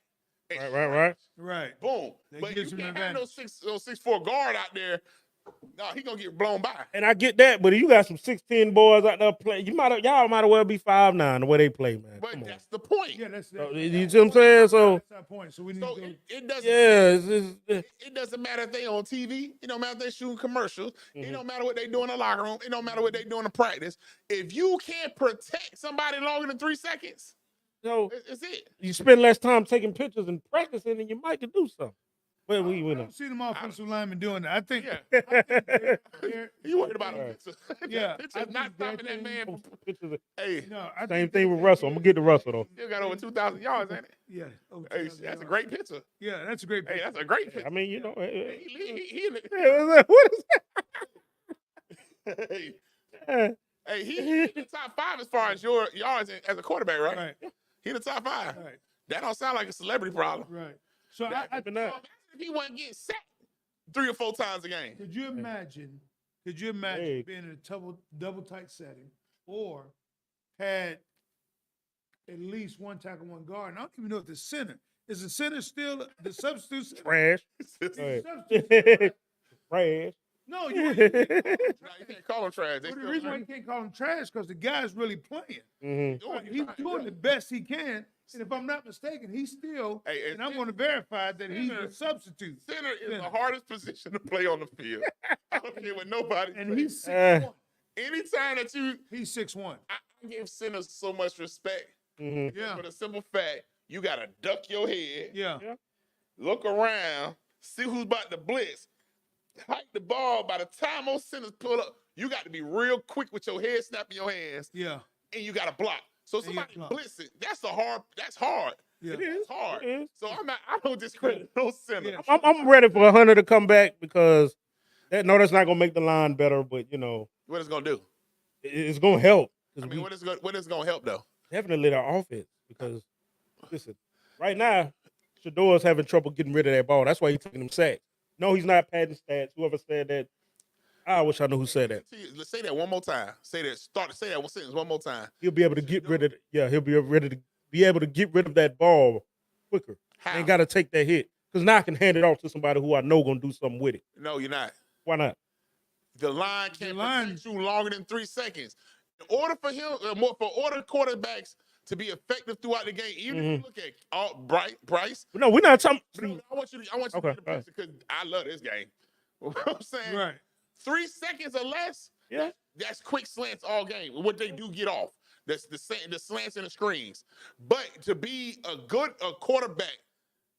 Right. Boom. But you can't have no 6'4" guard out there. No, he gonna get blown by. And I get that, but if you got some 6'10" boys out there playing, y'all might as well be 5'9" the way they play, man. But that's the point. Yeah, that's you see what I'm saying? So that's our point. So we need to go. It doesn't. Yeah, it doesn't matter if they on TV. It don't matter if they shooting commercials. It don't matter what they do in the locker room. It don't matter what they do in the practice. If you can't protect somebody longer than 3 seconds, it's it. You spend less time taking pictures and practicing, and you might can do something. Well, we went I've seen them offensive linemen doing that. I think. You worried about a picture? Yeah, picture not stopping that man. Hey, Same thing with Russell. I'm gonna get to Russell though. Still got over 2,000 yards, ain't it? Yeah. Hey, that's a great picture. Yeah, that's a great picture. Hey, that's a great picture. I mean, you know, He what is that? Hey, he in the top 5 as far as your yards as a quarterback, right? Right. He in the top 5. Right. That don't sound like a celebrity problem. Right. So imagine if he wasn't getting sacked 3 or 4 times a game. Could you imagine? Could you imagine being in a double tight setting, or had at least one tackle, one guard? And I don't even know if the center is the center still the substitute center? Trash. Trash. No, you can't call him trash. The reason why you can't call him trash because the guy's really playing. Mm-hmm. He's doing the best he can. And if I'm not mistaken, he's still, and I'm going to verify that he's a substitute. Center is the hardest position to play on the field. I don't care what nobody and says. He's 6'1". Anytime that he's 6'1". I give centers so much respect. Mm-hmm. Yeah. For the simple fact, you got to duck your head. Yeah. Look around, see who's about to blitz. Hike the ball. By the time most centers pull up, you got to be real quick with your head snapping your hands. Yeah. And you got to block. So somebody blitzing, that's hard. Yeah. It is. It's hard. It is. So I don't discredit no center. Yeah. I'm ready for Hunter to come back because that's not gonna make the line better, but What it's gonna do? it's gonna help. I mean, what is gonna help though? Definitely their offense because listen, right now, Shador's having trouble getting rid of that ball. That's why he's taking them sacks. No, he's not padding stats. Whoever said that, I wish I knew who said that. Let's say that one more time. Say that one sentence one more time. He'll be able to get rid of it. Yeah, he'll be able to get rid of that ball quicker. How? Ain't got to take that hit because now I can hand it off to somebody who I know gonna do something with it. No, you're not. Why not? The line can't protect you longer than 3 seconds. In order for him, quarterbacks to be effective throughout the game, even if you look at Bryce. No, we're not talking. No, I want you to get the picture because I love this game. What I'm saying, Right. 3 seconds or less. Yeah, that's quick slants all game. What they do get off. That's the slants and the screens. But to be a quarterback,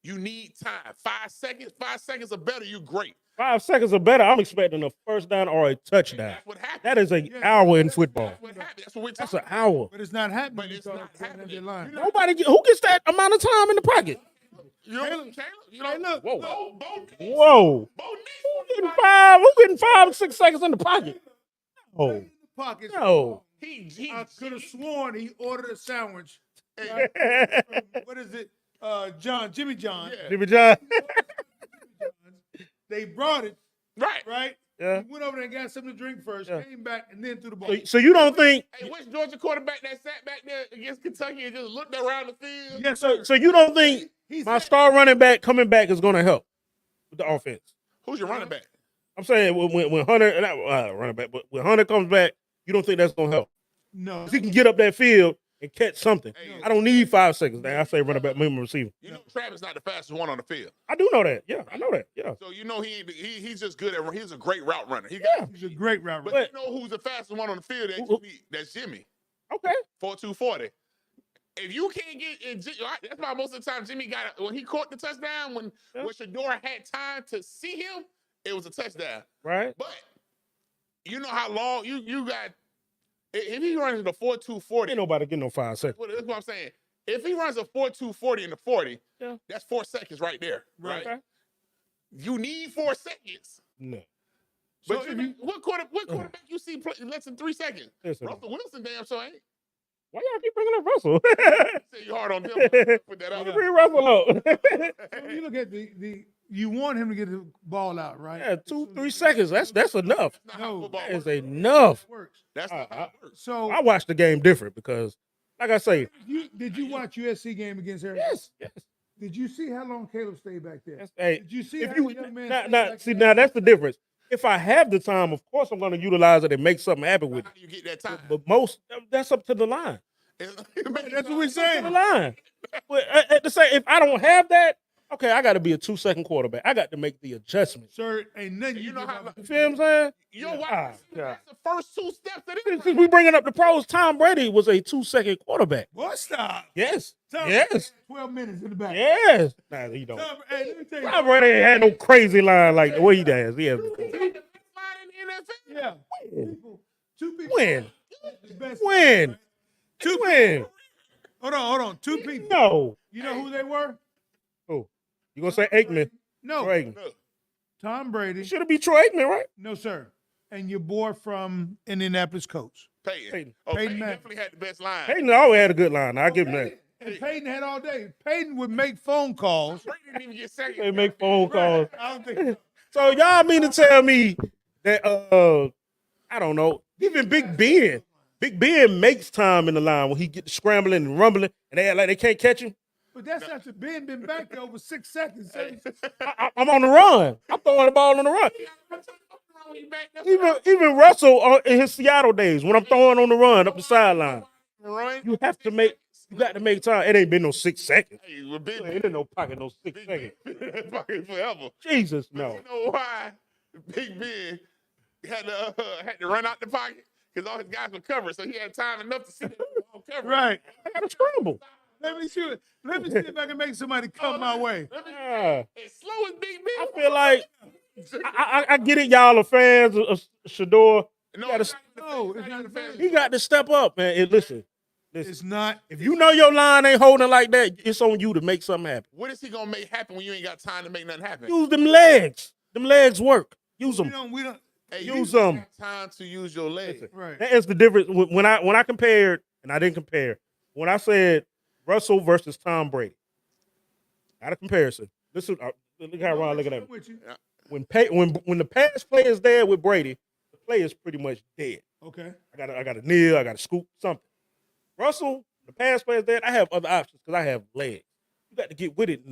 you need time. 5 seconds. 5 seconds or better, you're great. 5 seconds or better, I'm expecting a first down or a touchdown. That's what happens. That is an hour in football. That's what happens. That's what we're That's talking an hour. But it's not happening. But it's not happening. Nobody who gets that amount of time in the pocket. Caleb, Whoa. Whoa. Who getting 5 6 seconds in the pocket? Oh. Pockets. No. I could have sworn he ordered a sandwich. What is it? Jimmy John. Yeah. Jimmy John. They brought it. Right? Yeah. He went over there and got something to drink first, came back, and then threw the ball. So you don't think? Hey, which Georgia quarterback that sat back there against Kentucky and just looked around the field? Yes, sir. So you don't think my star running back coming back is going to help with the offense? Who's your running back? I'm saying when Hunter, not running back, but when Hunter comes back, you don't think that's going to help? No. If he can get up that field and catch something. I don't need 5 seconds. Now I say running back, minimum receiver. You know Travis not the fastest one on the field. I do know that. Yeah, I know that. Yeah. So you know he's just good at. He's a great route runner. He's a great route runner. But you know who's the fastest one on the field? That's Jimmy. Okay. 4.240. If you can't get, that's why most of the time Jimmy got when he caught the touchdown when Shador had time to see him, it was a touchdown. Right. But you know how long you got. If he runs the 4.240, ain't nobody getting no 5 seconds. That's what I'm saying. If he runs a 4.240 in the 40, that's 4 seconds right there. Right. Okay. You need 4 seconds. No. But what quarterback you see play less than 3 seconds? Listen. Russell Wilson, damn sure ain't. Why y'all keep bringing up Russell? Say you hard on them. Put that out. Bring Russell up. So you look at you want him to get the ball out, right? Yeah, 2-3 seconds. That's enough. No, that is enough. That's not how it works. So I watch the game different because, like I say, did you watch USC game against Arizona? Yes. Did you see how long Caleb stayed back there? Hey, did you see if how you the young man now that's the difference. If I have the time, of course I'm going to utilize it and make something happen with it. How do you get that time? But that's up to the line. That's what we're saying. To the line. But at the same, if I don't have that, okay, I got to be a 2-second quarterback. I got to make the adjustment. Sir, ain't nothing you know how. You feel what I'm saying? You know what? That's the first 2 steps of it. Since we bringing up the pros, Tom Brady was a 2-second quarterback. What? Stop. Yes. Tom Yes. 12 minutes in the back. Yes. Nah, you don't. Hey, let me tell you. Tom Brady ain't had no crazy line like the way he does. Yeah. Yeah. Two people. When? The best. When? Two When? Hold on. 2 people. No. You know who they were? Who? You gonna say Aikman? No. Troy Aikman. Tom Brady. Should have been Troy Aikman, right? No, sir. And your boy from Indianapolis, Coach. Peyton. Peyton Peyton Manning. definitely had the best line. Peyton always had a good line. I'll give him that. And Peyton had all day. Peyton would make phone calls. Brady didn't even get second. They make phone calls. I don't think. So y'all mean to tell me that I don't know, even Big Ben makes time in the line when he get scrambling and rumbling and they act like they can't catch him. But that's after Ben been back there over 6 seconds. Sir. I'm on the run. I'm throwing the ball on the run. Even Russell in his Seattle days, when I'm throwing on the run up the sideline, you got to make time. It ain't been no 6 seconds. Hey, well, It ain't no pocket no 6 seconds. Pocket forever. Jesus, no. You know why Big Ben had to run out the pocket? Because all his guys were covered, so he had time enough to see the ball covered. Right. I got to scramble. Let me see if I can make somebody come my way. As slow as Big Ben. I feel like I get it, y'all are fans of Shador. No, it's not the fans. He got to step up, man. And listen, Listen, It's not. If you know your line ain't holding like that, it's on you to make something happen. What is he gonna make happen when you ain't got time to make nothing happen? Use them legs. Them legs work. Use them. We don't. Hey, use you them. got time to use your legs. Right. That is the difference. When I compared, and I didn't compare, when I said Russell versus Tom Brady, got a comparison. Listen, look how Ron looking at me. When the pass play is there with Brady, the play is pretty much dead. Okay. I got a kneel, I got a scoop, something. Russell, the pass play is dead. I have other options because I have legs. You got to get with it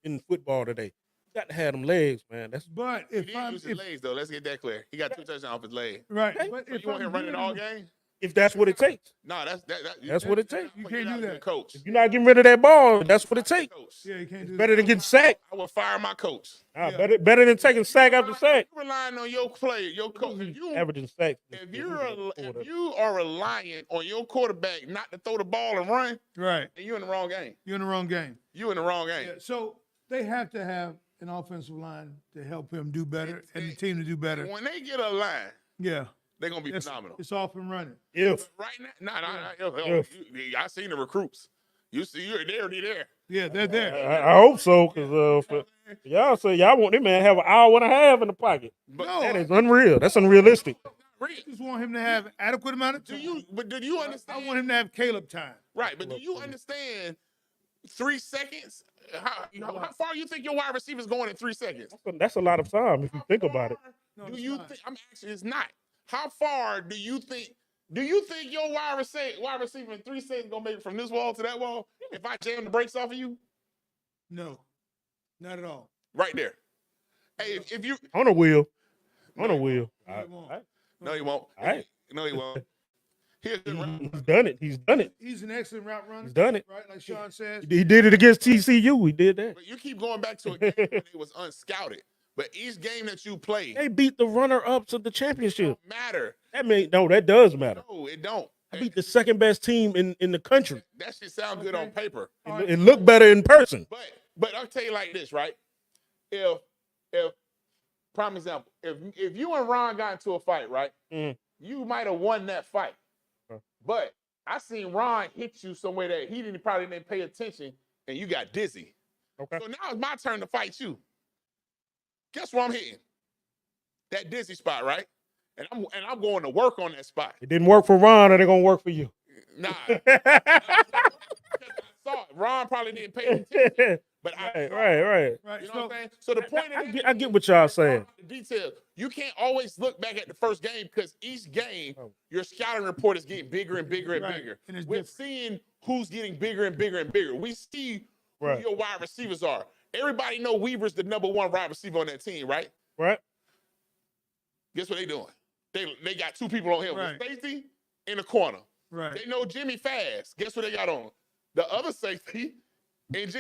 in football today. You got to have them legs, man. But He didn't use his legs though. Let's get that clear. He got 2 touchdowns off his leg. Right. Okay. But So if you want him running all game? If that's what it takes. No, That's what it takes. You can't do that. Coach. If you're not getting rid of that ball, that's what it takes. Yeah, you can't do Better than getting sacked. I would fire my coach. Better than taking sack after sack. You're relying on your player, your coach. Averaging sacks. If you are relying on your quarterback not to throw the ball and run, right, then you're in the wrong game. You're in the wrong game. You in the wrong game. Yeah, so they have to have an offensive line to help him do better and the team to do better. When they get a line, yeah, they're gonna be phenomenal. It's off and running. If right now, I seen the recruits. You see, they're already there. Yeah, they're there. I hope so, because y'all say y'all want this man to have an hour and a half in the pocket. But that is unreal. That's unrealistic. I just want him to have adequate amount of time. Do you understand? I want him to have Caleb time. Right, but do you understand 3 seconds? How far you think your wide receiver's going in 3 seconds? That's a lot of time if you think about it. Do you think? I'm actually, it's not. How far do you think? Do you think your wide receiver in 3 seconds gonna make it from this wall to that wall? If I jam the brakes off of you? No, not at all. Right there. Hey, if you on a wheel, on a wheel. No, he won't. All right. No, he won't. He's done it. He's done it. He's an excellent route runner. He's done it. Right, like Sean says. He did it against TCU. He did that. But you keep going back to a game when it was unscouted. But each game that you play, they beat the runner-ups of the championship. Matter. That does matter. No, it don't. I beat the second best team in the country. That shit sound good on paper. It looked better in person. But I'll tell you like this, right? If prime example, if you and Ron got into a fight, right? You might have won that fight. But I seen Ron hit you somewhere that he probably didn't pay attention, and you got dizzy. Okay. So now it's my turn to fight you. Guess where I'm hitting? That dizzy spot, right? And I'm going to work on that spot. It didn't work for Ron, or they're gonna work for you. Nah. I saw it. Ron probably didn't pay attention. But Right. You know what I'm saying? So the point I get what y'all saying. Detail. You can't always look back at the first game because each game, your scouting report is getting bigger and bigger and bigger. And We're seeing who's getting bigger and bigger and bigger. We see who your wide receivers are. Everybody know Weaver's the number 1 wide receiver on that team, right? Right. Guess what they doing? They got 2 people on him. Right. The safety in the corner. Right. They know Jimmy fast. Guess what they got on? The other safety and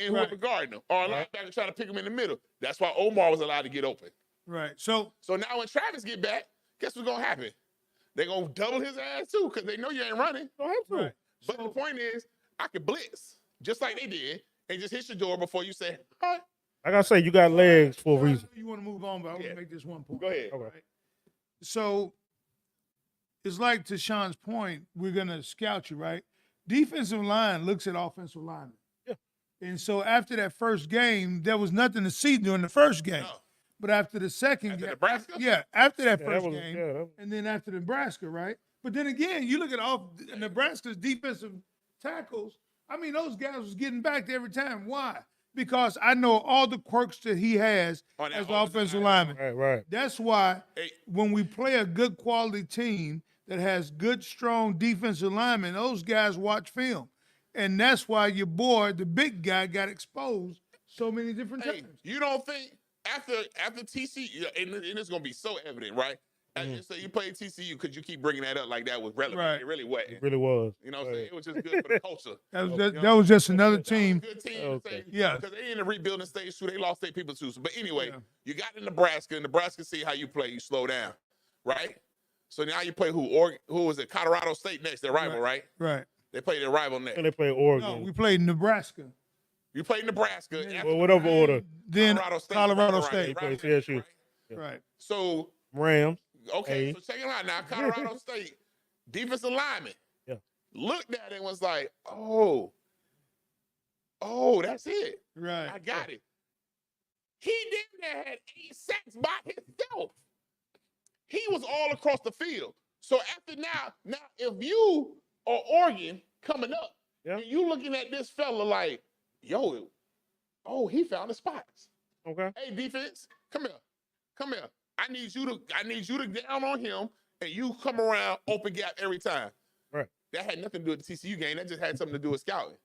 whoever guarding him. Or a linebacker trying to pick him in the middle. That's why Omar was allowed to get open. Right. So now when Travis get back, guess what's gonna happen? They're gonna double his ass too, because they know you ain't running. Right. But the point is, I could blitz, just like they did, and just hit your door before you say, hi. Like I say, you got legs for a reason. You want to move on, but I want to make this one point. Go ahead. Okay. Right? So it's like, to Sean's point, we're gonna scout you, right? Defensive line looks at offensive linemen. Yeah. And so after that first game, there was nothing to see during the first game. No. But after the second game, Nebraska? after that Yeah, first that was- game, yeah, that- and then after Nebraska, right? But then again, you look at Nebraska's defensive tackles. I mean, those guys was getting back every time. Why? Because I know all the quirks that he has as an offensive lineman. Right. That's why when we play a good quality team that has good, strong defensive linemen, those guys watch film. And that's why your boy, the big guy, got exposed so many different times. You don't think after TCU, and it's gonna be so evident, right? So you played TCU because you keep bringing that up like that was relevant. Right. It really wasn't. It really was. You know what I'm saying? It was just good for the culture. That was just another team. Good team. Yeah. Because they in the rebuilding stage too. They lost their people too. But anyway, you got to Nebraska. Nebraska see how you play. You slow down, right? So now you play who was it? Colorado State next, their rival, right? Right. They played their rival next. And they play Oregon. No, we played Nebraska. You played Nebraska. Well, whatever order. Then Colorado Right, State. They play CSU. Right. So Rams. okay, so check it out now. Colorado State defensive lineman. Yeah. looked at it and was like, oh, that's it. Right. I got it. He damn near had 8 sacks by himself. He was all across the field. So after now if you are Oregon coming up, and you looking at this fella like, yo, he found the spots. Okay. Hey, defense, come here. I need you to down on him, and you come around open gap every time. Right. That had nothing to do with the TCU game. That just had something to do with scouting.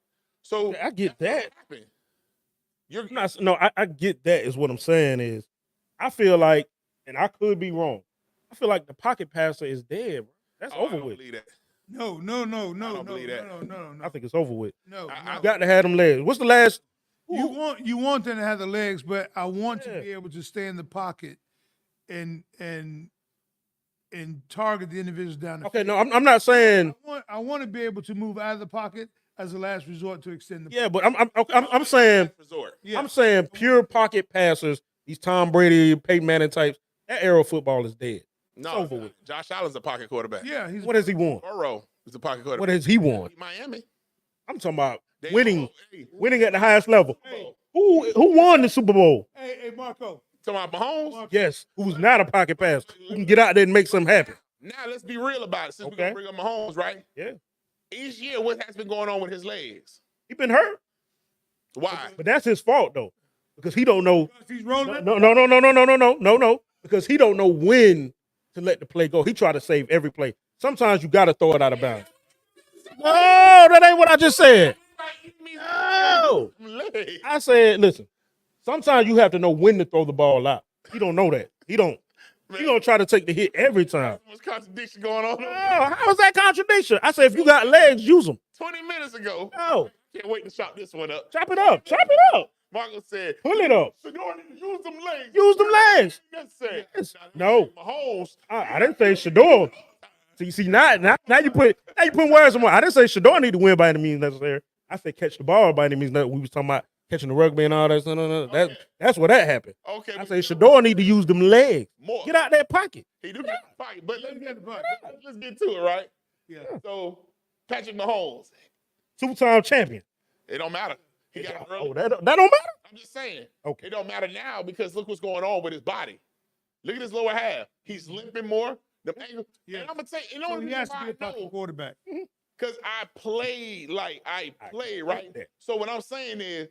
So I get that. You're not. No, I get that. Is what I'm saying is, I feel like, and I could be wrong. I feel like the pocket passer is dead, bro. That's over with. That. No. I think it's over with. No, you got to have them legs. What's the last? You want them to have the legs, but I want to be able to stay in the pocket and target the individuals down the field. No, I'm not saying. I want to be able to move out of the pocket as a last resort to extend the. Yeah, but I'm saying. Yeah. I'm saying pure pocket passers. These Tom Brady, Peyton Manning types. That era of football is dead. No, it's over with. Josh Allen's a pocket quarterback. Yeah, what has he won? Burrow is a pocket quarterback. What has he won? Miami. I'm talking about winning at the highest level. Hey. Who won the Super Bowl? Hey, Marco. Talking about Mahomes? Yes, who's not a pocket passer. Who can get out there and make something happen. Now let's be real about it. Since we're gonna bring up Mahomes, right? Yeah. Each year, what has been going on with his legs? He been hurt. Why? But that's his fault though, because he don't know. He's rolling. No. Because he don't know when to let the play go. He try to save every play. Sometimes you got to throw it out of bounds. No, that ain't what I just said. No. I said, listen, sometimes you have to know when to throw the ball out. He don't know that. He don't. He gonna try to take the hit every time. What's contradiction going on? No, how is that contradiction? I said, if you got legs, use them. 20 minutes ago. No. Can't wait to chop this one up. Chop it up. Chop it up. Marco said, pull it up. Shador need to use them legs. Use them legs. Necessary. Yes. No. Mahomes. I didn't say Shador. See now you put words in my. I didn't say Shador need to win by any means necessary. I said catch the ball by any means necessary. We was talking about catching the rugby and all that. No. That's where that happened. Okay. I say Shador need to use them legs. More. Get out that pocket. He do get the pocket, but let's get to it, right? Yeah. So Patrick Mahomes, 2-time champion. It don't matter. He got it early. Oh, that don't matter? I'm just saying. Okay. It don't matter now because look what's going on with his body. Look at his lower half. He's limping more. The angle. Yeah. And I'm gonna say, so he has to be a pocket quarterback. Because I play right? So what I'm saying is,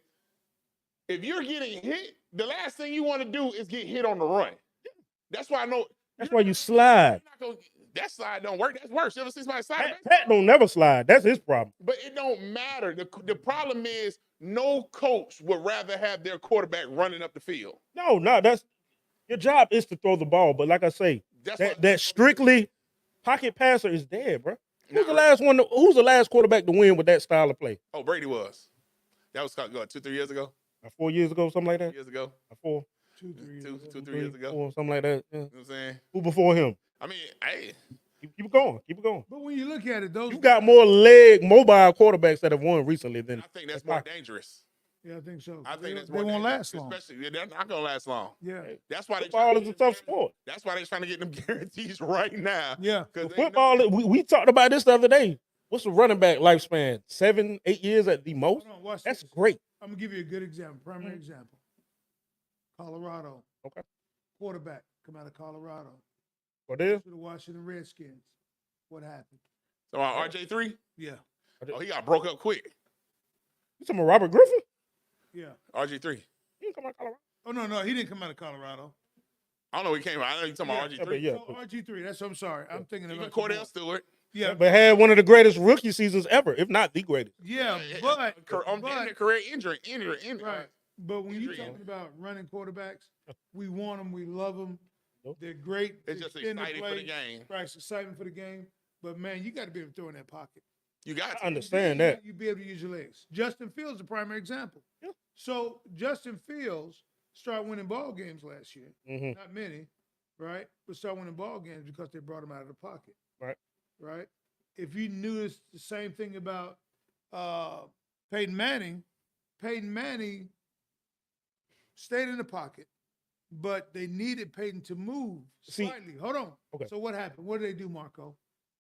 if you're getting hit, the last thing you want to do is get hit on the run. That's why I know. That's why you slide. That slide don't work. That's worse. You ever see somebody slide? Pat don't never slide. That's his problem. But it don't matter. The problem is no coach would rather have their quarterback running up the field. No, that's your job is to throw the ball. But like I say, that strictly pocket passer is dead, bro. Who's the last quarterback to win with that style of play? Oh, Brady was. That was 2-3 years ago. 4 years ago, something like that. Years ago. 4. 2-3 years ago. 4, something like that. Yeah. You know what I'm saying? Who before him? I mean, hey. Keep it going. Keep it going. But when you look at it, you got more mobile quarterbacks that have won recently than. I think that's more dangerous. Yeah, I think so. I think they won't last long. Especially, they're not gonna last long. Yeah, that's why football is a tough sport. That's why they're trying to get them guarantees right now. Yeah, because football. We talked about this the other day. What's the running back lifespan? 7-8 years at the most. That's great. I'm gonna give you a good example. Primary example. Colorado. Okay. Quarterback come out of Colorado. What is? To the Washington Redskins. What happened? So RJ3? Yeah. Oh, he got broke up quick. You talking about Robert Griffin? Yeah. RG3. He didn't come out of Colorado. Oh, no, he didn't come out of Colorado. I don't know where he came out. I know you're talking about RG3. Yeah. So RG3, that's what I'm sorry. I'm thinking Even about Cordell Stewart. Yeah. But had one of the greatest rookie seasons ever, if not the greatest. Yeah, but career injury. Right. But when you're talking about running quarterbacks, we want them, we love them. They're great. It's just exciting for the game. Right, it's exciting for the game. But man, you got to be able to throw in that pocket. You got to understand that. You be able to use your legs. Justin Fields is a primary example. Yeah. So Justin Fields started winning ball games last year. Mm-hmm. Not many, right? But started winning ball games because they brought him out of the pocket. Right. If you knew the same thing about Peyton Manning stayed in the pocket, but they needed Peyton to move slightly. Hold on. Okay. So what happened? What did they do, Marco?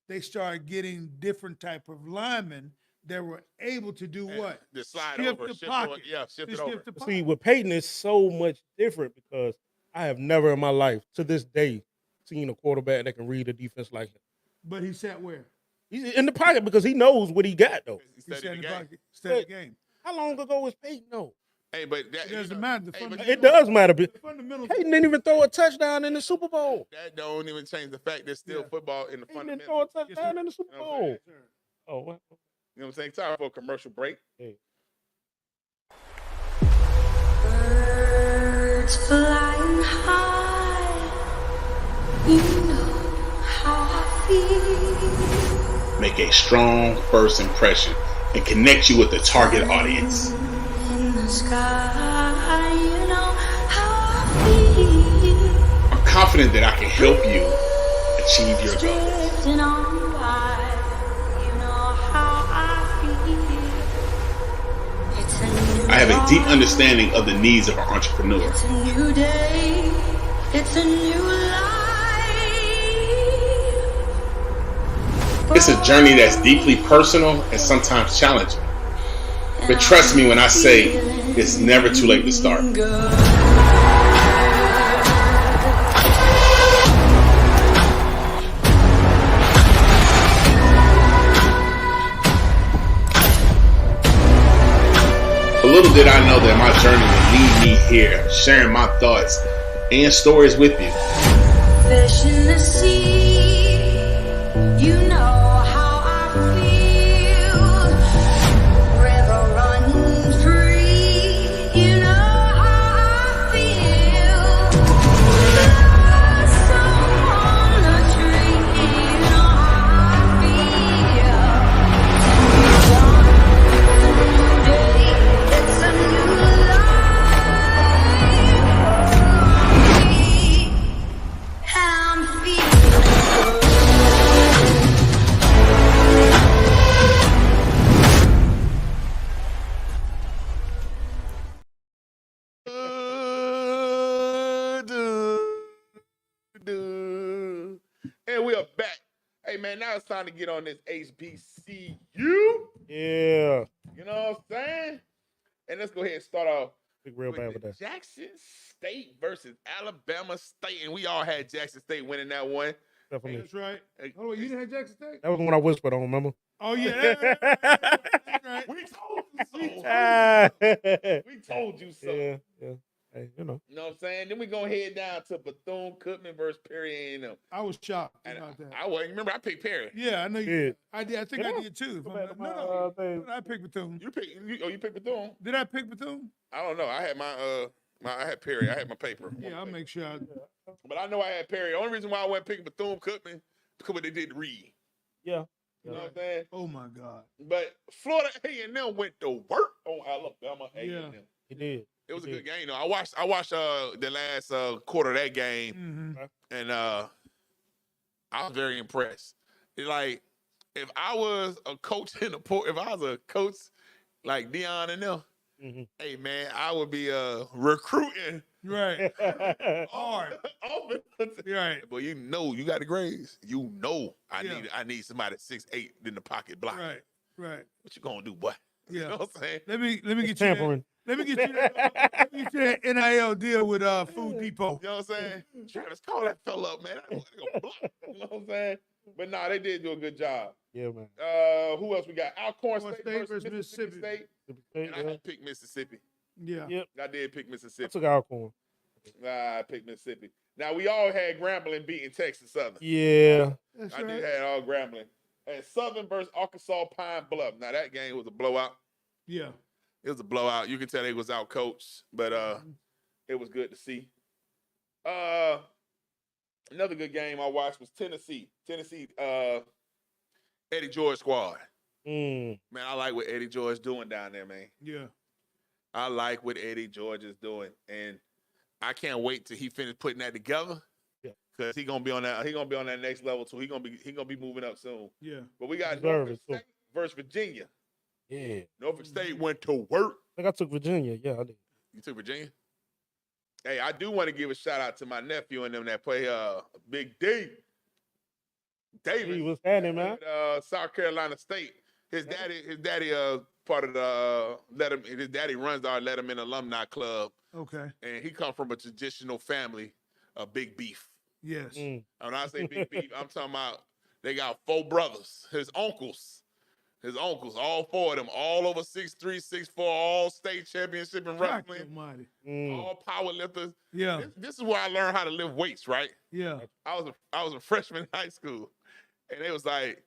they started getting different type of linemen that were able to do what? The slide Shift over, the shift pocket. over. Yeah, shift To it over. shift the See, pocket. with Peyton, it's so much different because I have never in my life, to this day, seen a quarterback that can read a defense like him. But he sat where? He's in the pocket because he knows what he got, though. He He studied sat in the the game. pocket. Studied the game. How long ago was Peyton, though? Hey, but that It doesn't you know, matter. The hey, but fundamentals- It does matter. The fundamentals. Peyton didn't even throw a touchdown in the Super Bowl. that don't even change the fact there's still Yeah. football in the Peyton didn't throw a fundamentals. touchdown in the Super You know what I'm Bowl. saying? Oh, what? You know what I'm saying? Time for a commercial break. Hey. Birds flying high, you know how I feel. Make a strong first impression and connect you with the target audience. In the sky, you know how I feel. I'm confident that I can help you achieve your goals. Drifting on by, you know how I feel. It's a new I have a deep understanding of the needs of an entrepreneur. It's a new day. It's a new life. It's a journey that's deeply personal and sometimes challenging. But trust me when I say it's never too late to start. Little did I know that my journey would lead me here, sharing my thoughts and stories with you. Fish in the sea, you know how I feel. River running free, you know how I feel. Blossom on the tree, you know how I feel. It's a new life. I'm And we are back. Hey man, now it's time to get on this HBCU. Yeah. You know what I'm saying? And let's go ahead and start off Big real bad with with the that. Jackson State versus Alabama State, and we all had Jackson State winning that one. Definitely. That's right. Oh, wait, you didn't have Jackson State? That was the one I whispered on, remember? Oh, yeah. That's right. We told you so. We told you so. Yeah, yeah. Hey, you know. You know what I'm saying? Then we gonna head down to Bethune-Cookman versus Perry A&M. I was shocked And about that. I wasn't. Remember, I picked Perry. Yeah, I know you Yeah. did. I did. I think I did too. Go back to my, No. thing. I picked Bethune. You picked Bethune? Did I pick Bethune? I don't know. I had I had Perry. I had my paper. Yeah, I'll make sure. But I know I had Perry. The only reason why I went picking Bethune-Cookman because what they did read. Yeah. You know what I'm saying? Oh my God. But Florida A&M went to work on Alabama A&M. Yeah. He did. It was a good game though. I watched the last quarter of that game, Mm-hmm. and I was very impressed. It's like if I was a coach if I was a coach like Deion and them, hey man, I would be recruiting Right. Hard. Right. But you know you got the grades. You know I Yeah. need somebody 6'8" in the pocket block. Right. Right. What you gonna do, boy? Yeah. You know what I'm saying? Let me get you tampering. that. Let me get you that NIL deal with Food Depot. You know what I'm saying? Travis, call that fella up, man. I want to go block. You know what I'm saying? But nah, they did do a good job. Yeah, man. Who else we got? Alcorn State versus Mississippi Mississippi. State. And I had picked Mississippi. Yeah. Yep. I did pick I Mississippi. took Alcorn. I picked Mississippi. Now we all had Grambling beating Texas Southern. Yeah. That's I right. did have all Grambling. And Southern versus Arkansas Pine Bluff. Now that game was a blowout. Yeah. It was a blowout. You can tell they was out coached, but it was good to see. Another good game I watched was Tennessee. Eddie George squad. Man, I like what Eddie George doing down there, man. Yeah. I like what Eddie George is doing, and I can't wait till he finish putting that together. Yeah, because he gonna be on that. He gonna be on that next level too. He gonna be moving up soon. Yeah. But we got Deserve Norfolk it, State versus Virginia. Yeah. Norfolk State went to work. I think I took Virginia. Yeah, I did. You took Virginia? Hey, I do want to give a shout out to my nephew and them that play Big D. Davis. He was handy, man. South Carolina State. His daddy part of the his daddy runs our Letterman alumni club. Okay. And he come from a traditional family of big beef. Yes. And when I say big beef, I'm talking about they got 4 brothers. His uncles, all 4 of them, all over 6'3", 6'4", all state championship in wrestling, all power lifters. Yeah. This is where I learned how to lift weights, right? Yeah. I was a freshman in high school, and they was like,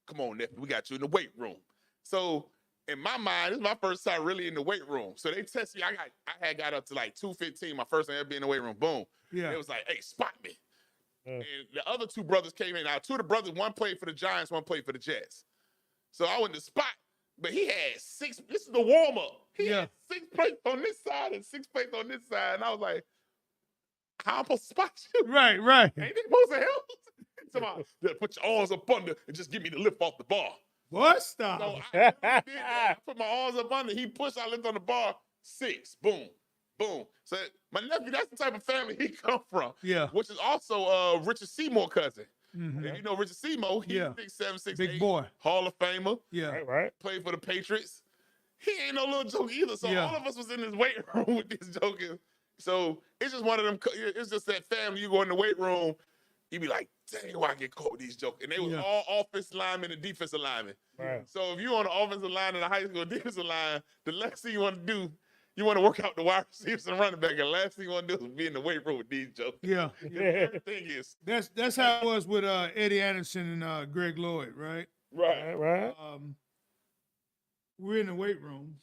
"Come on, nephew, we got you in the weight room." So in my mind, this is my first time really in the weight room. So they tested me. I had got up to like 215, my first time ever being in the weight room. Boom. Yeah. It was like, "Hey, spot me." And the other 2 brothers came in. Now, 2 of the brothers, one played for the Giants, one played for the Jets. So I went to spot, but he had 6. This is the warm up. He had 6 plates on this side and 6 plates on this side, and I was like, "How am I supposed to spot you?" Right. Ain't they supposed to help? Somebody put your arms up under and just give me the lift off the bar. What? Stop. So I did that. I put my arms up under. He pushed. I lift on the bar. 6. Boom. Boom. So my nephew, that's the type of family he come from. Yeah. Which is also Richard Seymour cousin. Mm-hmm. And you know Richard Seymour, he's 6'7", 6'8", big boy, Hall of Famer. Yeah. Right. Played for the Patriots. He ain't no little joke either. So all of us was in this weight room with this joking. So it's just one of them. It's just that family. You go in the weight room, you be like, "Dang, why I get caught with these jokes?" And they was all offensive linemen and defensive linemen. Right. So if you're on the offensive line and the high school defensive line, the last thing you want to do, you want to work out the wide receivers and running back. And the last thing you want to do is be in the weight room with these jokes. Yeah. The thing is, that's how it was with Eddie Anderson and Greg Lloyd, right? Right. We're in the weight room,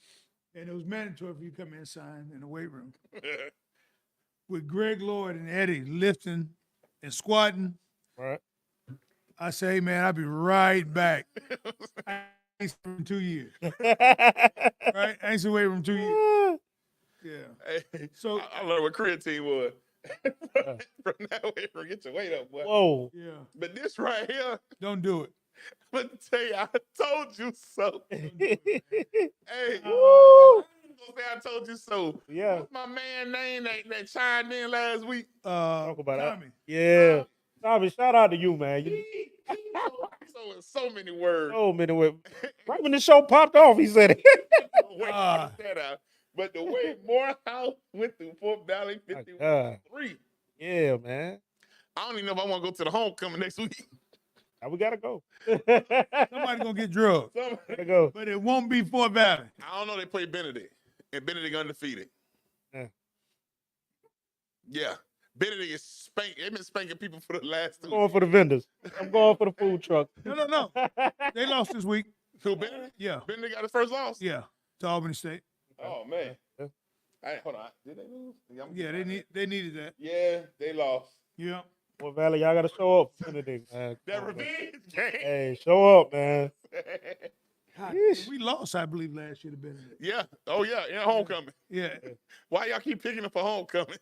and it was mandatory for you to come inside in the weight room. With Greg Lloyd and Eddie lifting and squatting. Right. I say, "Hey, man, I'll be right back." I ain't from 2 years. Right? I ain't in the weight room 2 years. Yeah. Hey, So I learned what creatine was. From that weight room, get your weight up, boy. Whoa. Yeah. But this right here, don't do it. I'm gonna tell you, I told you so. Hey, Woo! Say I told you so. Yeah. What's my man name that chimed in last week? Talk about Tommy. it. Yeah. Tommy, shout out to you, man. So many words. So many words. Right when the show popped off, he said it. But the way Morehouse went through Fort Valley 51-3. Yeah, man. I don't even know if I want to go to the homecoming next week. Now we gotta go. Somebody gonna get drugged. Gotta go. But it won't be Fort Valley. I don't know. They play Benedict, and Benedict undefeated. Yeah. Benedict is spanking. They've been spanking people for the last 2 I'm going for the vendors. I'm going for the food truck. No. They lost this week. Who, Benedict? Yeah. Benedict got his first loss? Yeah. To Albany State. Oh, man. Hold on. Did they lose? Yeah, they needed that. Yeah, they lost. Yeah. Well, Valley, y'all gotta show up, Benedict, man. That revenge game. Hey, show up, man. God, we lost, I believe, last year to Benedict. Yeah. Oh, yeah. Yeah, homecoming. Yeah. Why y'all keep picking them for homecoming?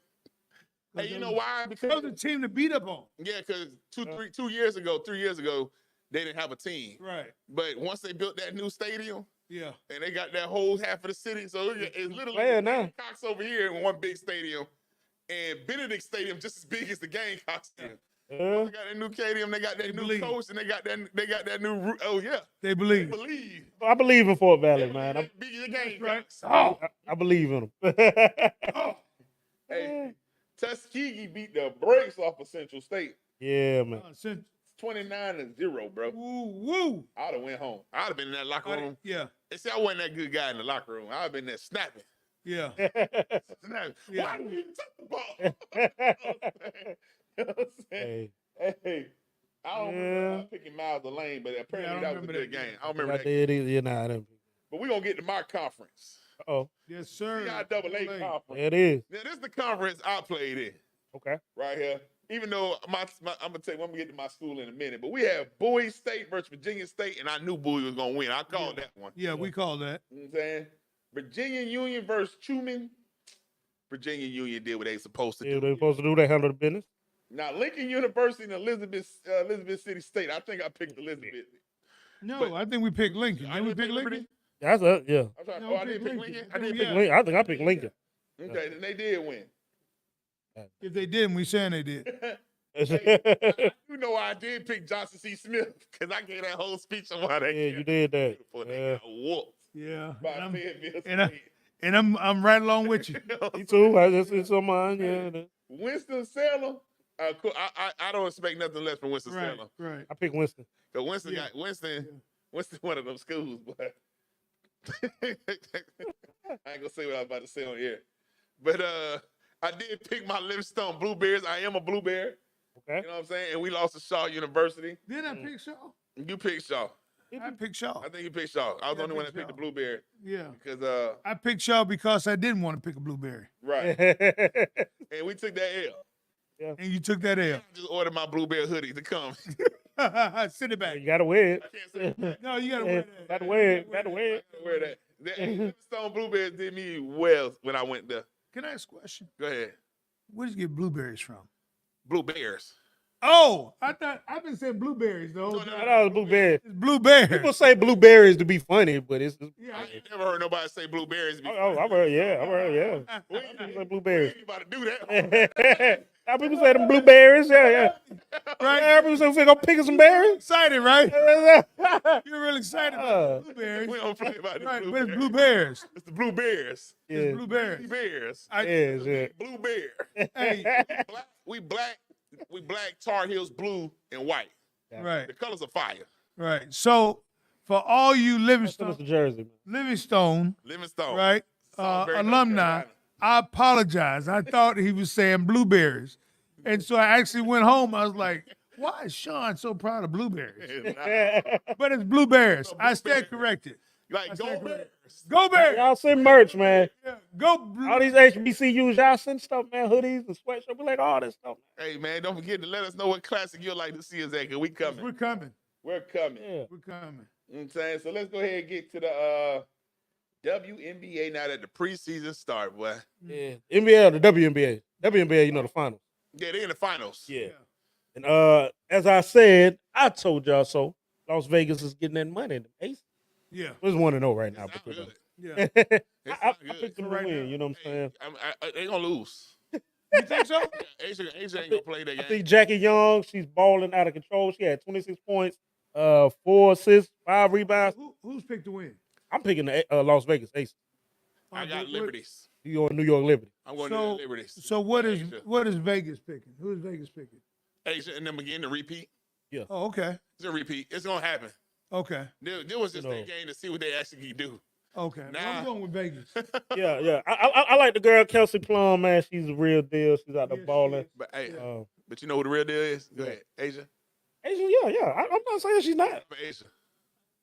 Hey, you know why? Because the team to beat up on. Yeah, because 3 years ago, they didn't have a team. Right. But once they built that new stadium, yeah, and they got that whole half of the city, so it's literally Gamecocks over here in one big stadium, and Benedict Stadium just as big as the Gamecocks stadium. They got that new stadium, they got that new coach, and they got that new. Oh yeah, they believe. I believe in Fort Valley, man. Big as the game, right? I believe in them. Hey, Tuskegee beat the brakes off of Central State. Yeah, man. 29-0, bro. Woo! I'd have went home. I'd have been in that locker room. Yeah. They say I wasn't that good guy in the locker room. I'd have been there snapping. Yeah. Snapping. Yeah. Why did you take the ball? Hey. I don't remember picking Miles the Lane, but apparently that was a good game. I don't remember that game. But we're going to get to my conference. Oh. Yes, sir. NCAA conference. It is. Now, this is the conference I played in. Okay. Right here. Even though I'm going to tell you when we get to my school in a minute, but we have Bowie State versus Virginia State, and I knew Bowie was going to win. I called that one. Yeah, we called that. You know what I'm saying? Virginia Union versus Truman. Virginia Union did what they supposed to do. They're supposed to do. They handle the business. Now, Lincoln University and Elizabeth City State, I think I picked Elizabeth. No, I think we picked Lincoln. Didn't we pick Lincoln? That's yeah. I didn't pick Lincoln? I didn't pick Lincoln. I think I picked Lincoln. Okay, then they did win. If they didn't, we saying they did. I knew know why I did pick Johnson C. Smith because I gave that whole speech on why they. Yeah, you did that. They got whooped. Yeah. By Fayetteville And I'm right along with you. Me too. I just it's on mine. Yeah. Winston Salem. I don't expect nothing less from Winston Salem. Right. I pick Winston. Cause Winston got Winston one of them schools, but I ain't gonna say what I was about to say on here. But I did pick my Livingstone Blueberries. I am a Blueberry. Okay. You know what I'm saying? And we lost to Shaw University. Didn't I pick Shaw? You picked Shaw. I picked Shaw. I think you picked Shaw. I was the only one that picked the Blueberry. Yeah. Because I picked Shaw because I didn't want to pick a Blueberry. Right. And we took that L. Yeah. And you took that L. I just ordered my Blueberry hoodie to come. Send it back. You gotta wear it. I can't say that. No, you gotta wear that. Gotta wear it. Gotta wear it. Wear that. Livingstone Blueberries did me well when I went there. Can I ask a question? Go ahead. Where did you get blueberries from? Blueberries. Oh, I've been saying blueberries though. I thought it was blueberries. It's blueberries. People say blueberries to be funny, but it's. I ain't never heard nobody say blueberries before. Oh, I've heard, yeah. People say blueberries. You about to do that? Now people say them blueberries, yeah. Right? Yeah, people say go picking some berries. Excited, right? You're really excited about the blueberries. We don't play about Right, the but it's blueberries. It's the blueberries. Yeah. It's blueberries. Blueberries. Yeah. Blue bear. Hey, We black Tar Heels blue and white. right, The colors are fire. right. So for all you It's the Jersey. Livingstone, Livingstone. right, Salisbury, North alumni, Carolina. I apologize. I thought he was saying blueberries. And so I actually went home. I was like, why is Sean so proud of blueberries? But it's blueberries. I stand corrected. Like go Bears. Go Bears. Y'all send merch, man. Yeah. Go All these HBCUs, y'all send stuff, man. Hoodies and sweatshirts. We like all this stuff. Hey man, don't forget to let us know what classic you'd like to see us at, cause we coming. We're coming. We're coming. Yeah. We're coming. You know what I'm saying? So let's go ahead and get to the WNBA now that the preseason start, boy. Yeah. NBA or the WNBA? WNBA, you know, the finals. Yeah, they're in the finals. Yeah. And as I said, I told y'all so. Las Vegas is getting that money. The Ace. Yeah. It's 1-0 right now. It's not good. Yeah. I good. picked them to Right win, now. you know what I'm saying? They gonna lose. You think so? Asia ain't gonna play that game. I think Jackie Young, she's balling out of control. She had 26 points, 4 assists, 5 rebounds. Who's picked to win? I'm picking the Las Vegas Aces. I got Liberties. You going New York Liberty. I'm going to Liberties. So what is Asia. Vegas picking? Who is Vegas picking? Asia and them again to repeat. Yeah. Oh, okay. It's a repeat. It's gonna happen. Okay. There was just a game to see what they actually can do. Okay. Well, I'm going with Vegas. Yeah. I like the girl Kelsey Plum, man. She's a real deal. She's out there balling. But hey, but you know what the real deal is? Go ahead, Asia. Asia, yeah. I'm not saying she's not. Asia.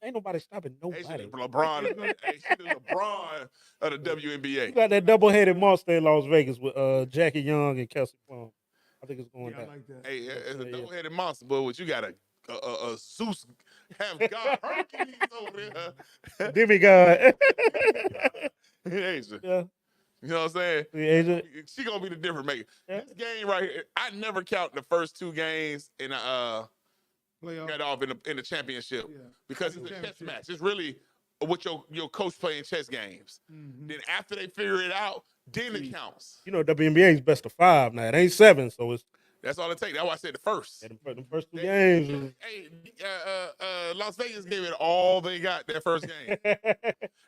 Ain't nobody stopping nobody. Asia, LeBron. Hey, she's the LeBron of the WNBA. You got that double-headed monster in Las Vegas with Jackie Young and Kelsey Plum. I think it's going down. I like that. Hey, it's a double-headed monster, boy. What you got a Zeus have God Hercules over there. Demigod. Asia. Yeah. You know what I'm saying? Asia. She gonna be the difference maker. Yeah. This game right here, I never count the first 2 games in Playoff. got off in the championship because it's a chess Championship. match. It's really what your coach playing chess games. Mm-hmm. Then after they figure it out, then it counts. You know, WNBA is best of 5 now. It ain't 7, so it's That's all it takes. That's why I said the first. the first 2 games. is- Hey, Las Vegas gave it all they got that first game.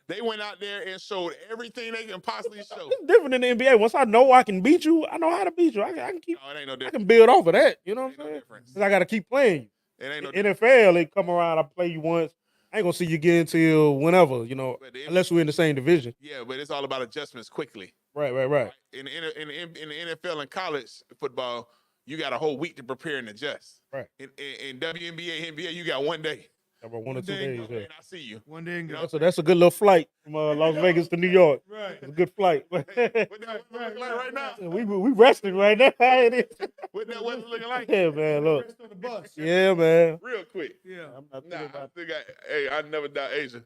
They went out there and showed everything they can possibly show. It's different in the NBA. Once I know I can beat you, I know how to beat you. I can keep. No, it ain't no I difference. can build off of that. You know what Ain't I'm no saying? difference. 'Cause I got to keep playing you. It ain't no In difference. NFL, they come around, I play you once. I ain't gonna see you again until whenever, you know, But the- unless we're in the same division. Yeah, but it's all about adjustments quickly. Right. In the NFL and college football, you got a whole week to prepare and adjust. Right. In WNBA, NBA, you got 1 day. About 1 or 2 Day, days. Okay, Yeah. and I see you. One day and go. know, So that's a good little flight from Las Vegas to New York. Right. It's a good flight. What that weather looking like right now? we resting right now. It is. What that weather looking like? Yeah, man. Look. Rest on the bus. Yeah, man. Real quick. Yeah. I'm not Nah, thinking I about still got. Hey, I never doubt Asia.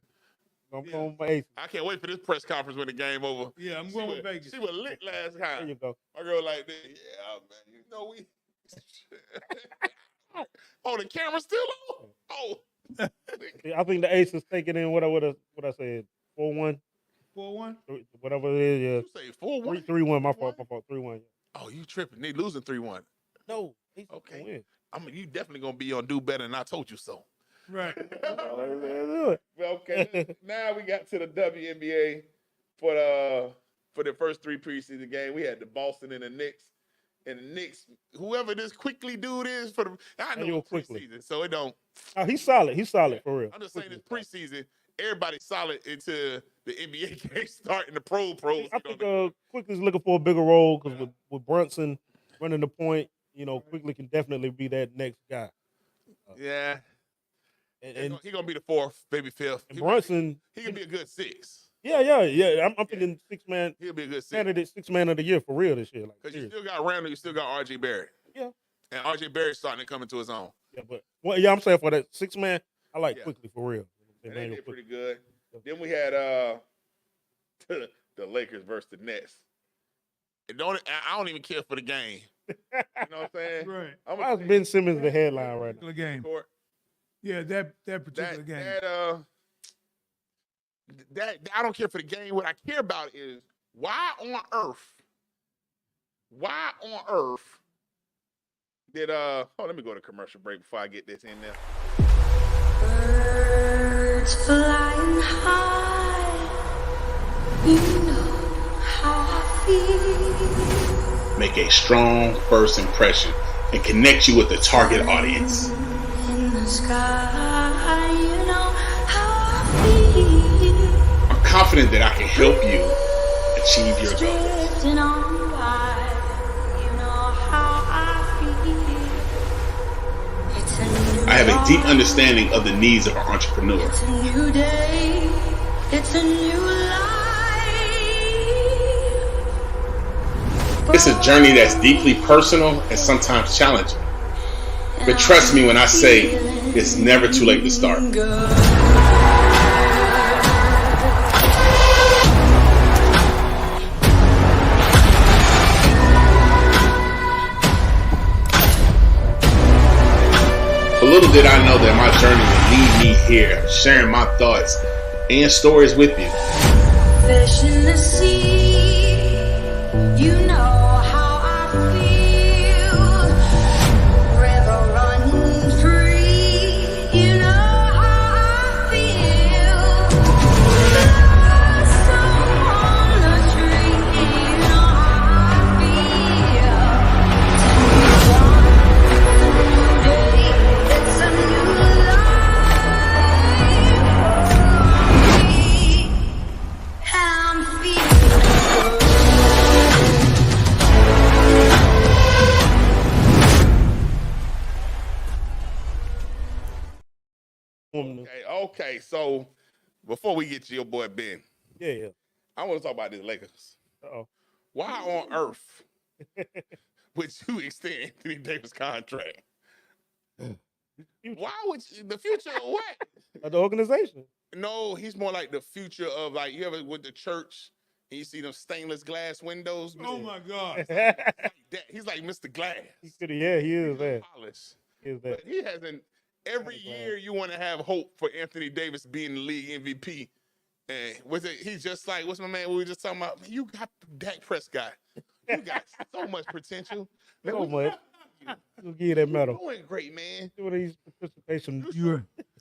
I'm going with my ace. I can't wait for this press conference when the game over. Yeah, I'm going with Vegas. She was lit last There time. you go. My girl like this. Yeah, man. You know we. Oh, the camera's still on. Oh. I think the ace is taking in what I said. 4-1. 4-1? Whatever it is, You say 4-1? 3-1. My fault. 3-1. Oh, you tripping? They losing 3-1. No. Okay. Win. You definitely gonna be on Do Better Than I Told You So. Right. Well, okay. Now we got to the WNBA for the first 3 preseason games. We had the Boston and the Knicks. And the Knicks, whoever this quickly dude is I know it's preseason, so it don't. Oh, he's solid. He's solid for real. I'm just saying it's preseason. Everybody's solid until the NBA game start and the pros. I think Quickly's looking for a bigger role because with Brunson running the point, Quickly can definitely be that next guy. Yeah. And he's gonna be the 4th, maybe 5th. And Brunson, he can be a good 6. Yeah. I'm thinking 6-man. He'll be a good 6. Candidate 6-man of the year for real this year. Because you still got Randall, you still got R.J. Barrett. Yeah. And R.J. Barrett's starting to come into his own. Yeah, I'm saying for that 6-man, I like Quickly for real. And they did pretty good. Then we had the Lakers versus the Nets. I don't even care for the game. You know what I'm saying? Right. How's Ben Simmons the headline right now? The game. Yeah, that particular game. That I don't care for the game. What I care about is why on earth did let me go to commercial break before I get this in there. Birds flying high, you know how I feel. Make a strong first impression and connect you with the target audience. In the sky, you know how I feel. I'm confident that I can help you achieve your goals. Drifting on by, you know how I feel. It's a new I have a deep understanding of the needs of an entrepreneur. It's a new day. It's a new life. It's a journey that's deeply personal and sometimes challenging. But trust me when I say it's never too late to start. Little did I know that my journey would lead me here, sharing my thoughts and stories with you. Fish in the sea, you know how I feel. River running free, you know how I feel. Blossom on the tree, you know how I feel. It's a new life. I'm Okay, so before we get to your boy Ben, I want to talk about this Lakers. Why on earth would you extend Anthony Davis' contract? Why would the future of what? Of the organization. No, he's more like the future of like you ever went to church and you see them stainless glass windows. Oh my God! He's like Mr. Glass. He is that. Polished. He is that. But he hasn't. Every year you want to have hope for Anthony Davis being the league MVP. And he's just like, what's my man? We were just talking about, man, you got Dak Prescott. You got so much potential. So much. We'll give you that medal. You're doing great, man. Do these participation.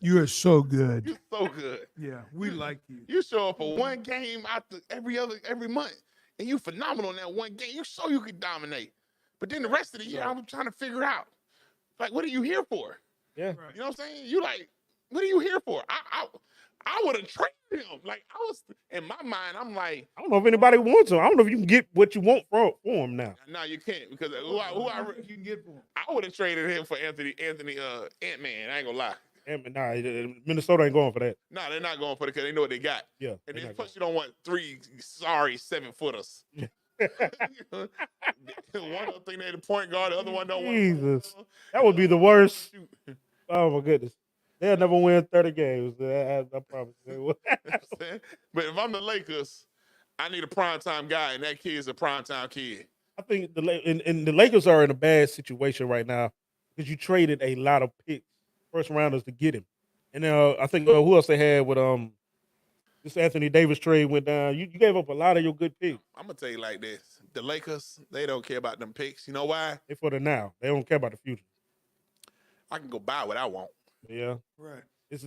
You are so good. You're so good. Yeah, we like you. You show up for one game after every month, and you phenomenal in that one game. You show you could dominate. But then the rest of the year, I'm trying to figure out, like, what are you here for? Yeah. You know what I'm saying? You like, what are you here for? I would have traded him. Like, I was, in my mind, I'm like. I don't know if anybody wants him. I don't know if you can get what you want for him now. No, you can't, because who you can get for him? I would have traded him for Anthony Ant-Man. I ain't gonna lie. Nah, Minnesota ain't going for that. No, they're not going for it because they know what they got. Yeah. And then plus you don't want 3 sorry 7-footers. One of them think they're the point guard, the other one don't want. Jesus. That would be the worst. Oh my goodness. They'll never win 30 games. I promise. They will. But if I'm the Lakers, I need a primetime guy, and that kid's a primetime kid. I think the Lakers are in a bad situation right now because you traded a lot of picks, first rounders to get him. And I think who else they had with this Anthony Davis trade went down. You gave up a lot of your good picks. I'm gonna tell you like this: the Lakers, they don't care about them picks. You know why? They for the now. They don't care about the future. I can go buy what I want. Yeah. Right.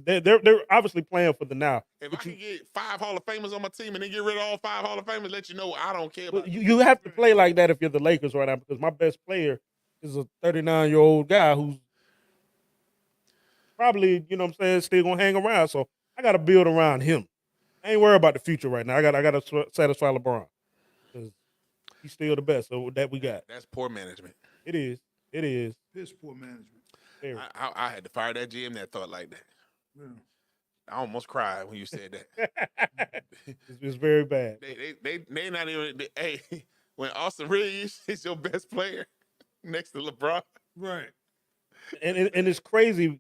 They're obviously playing for the now. If I can get 5 Hall of Famers on my team and then get rid of all 5 Hall of Famers, let you know I don't care about You have to play like that if you're the Lakers right now, because my best player is a 39-year-old guy who's probably, you know what I'm saying, still gonna hang around. So I gotta build around him. I ain't worried about the future right now. I gotta satisfy LeBron. Because he's still the best, so that we got. That's poor management. It is. Piss poor management. I had to fire that GM that thought like that. Yeah. I almost cried when you said that. It's very bad. They not even. Hey, when Austin Reeves is your best player next to LeBron, right? And it's crazy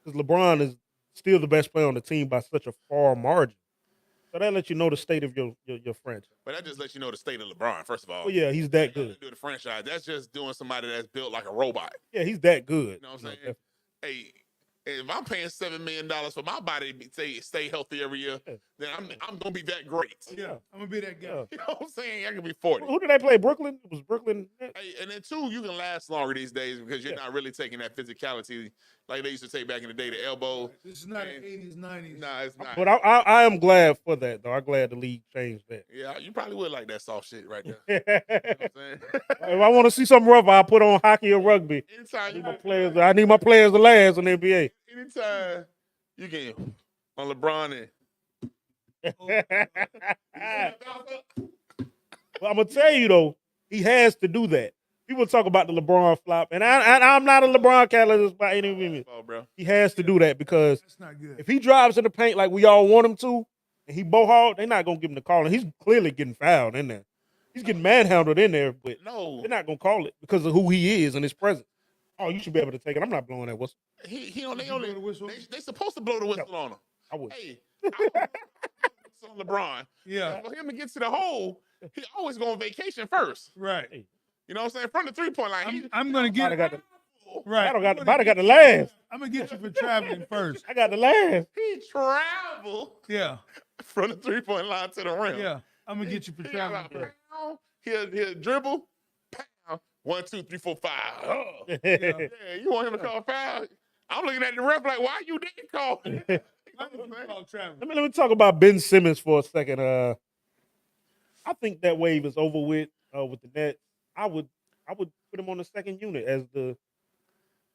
because LeBron is still the best player on the team by such a far margin. So that lets you know the state of your franchise. But that just lets you know the state of LeBron. First of all, Well, yeah, he's that good. Do the franchise. That's just doing somebody that's built like a robot. Yeah, he's that good. You know what I'm saying? Hey, if I'm paying $7 million for my body to stay healthy every year, then I'm gonna be that great. Yeah, I'm gonna be that guy. You know what I'm saying? I can be 40. Who did they play? Brooklyn? It was Brooklyn. Hey, and then 2, you can last longer these days because you're not really taking that physicality like they used to take back in the day, the elbow. This is not an 80s, 90s. Nah, it's not. But I am glad for that, though. I'm glad the league changed that. Yeah, you probably would like that soft shit right there. You know what I'm saying? If I want to see something rough, I'll put on hockey or rugby. Anytime I need my players to last in the NBA. Anytime you get on LeBron and Well, I'm gonna tell you though, he has to do that. People talk about the LeBron flop, and I'm not a LeBron catalyst by any means. He has to do that because That's not good. if he drives in the paint like we all want him to, and he bohawk, they're not gonna give him the call. And he's clearly getting fouled in there. He's getting manhandled in there, but they're not gonna call it because of who he is and his presence. Oh, you should be able to take it. I'm not blowing that whistle. They supposed to blow the whistle on him. I would. Hey, on LeBron. Yeah. For him to get to the hole, he always go on vacation first. Right. You know what I'm saying? From the 3-point line. I'm gonna get right. Bada got the last. I'm gonna get you for traveling first. I got the last. He traveled. Yeah. From the 3-point line to the rim. Yeah. I'm gonna get you for traveling first. He'll dribble. Pow. 1, 2, 3, 4, 5. Oh. Yeah. You want him to call foul? I'm looking at the ref like, why you didn't call? Let me talk about Ben Simmons for a second. I think that wave is over with the Nets. I would put him on the second unit as the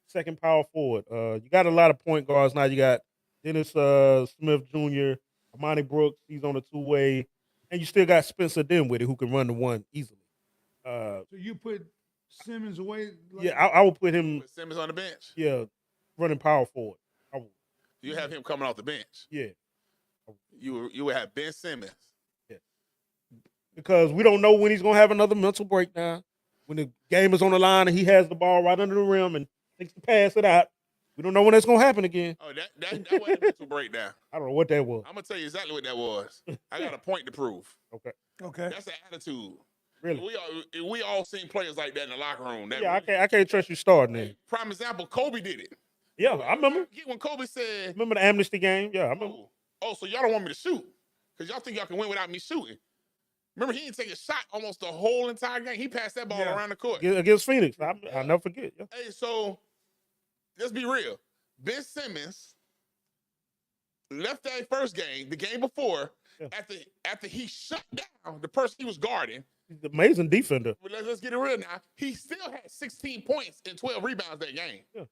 second power forward. You got a lot of point guards now. You got Dennis Smith Jr., Amani Brooks. He's on a 2-way, and you still got Spencer Dinwiddie who can run the one easily. So you put Simmons away? Yeah, I would put him. Put Simmons on the bench. Yeah, running power forward. I would. You have him coming off the bench. Yeah. You would have Ben Simmons. Yeah. Because we don't know when he's gonna have another mental breakdown. When the game is on the line and he has the ball right under the rim and thinks to pass it out. We don't know when that's gonna happen again. Oh, that wasn't a mental breakdown. I don't know what that was. I'm gonna tell you exactly what that was. I got a point to prove. Okay. That's an attitude. Really? We all seen players like that in the locker room. I can't trust you starting there. Prime example, Kobe did it. Yeah, I remember. When Kobe said, remember the amnesty game? Yeah, I remember. Oh, so y'all don't want me to shoot because y'all think y'all can win without me shooting. Remember, he didn't take a shot almost the whole entire game. He passed that ball around the court. Against Phoenix. I'll never forget. Yeah. Hey, so let's be real. Ben Simmons left that first game, the game before, after he shut down the person he was guarding. He's an amazing defender. Let's get it real now. He still had 16 points and 12 rebounds that game. Yeah.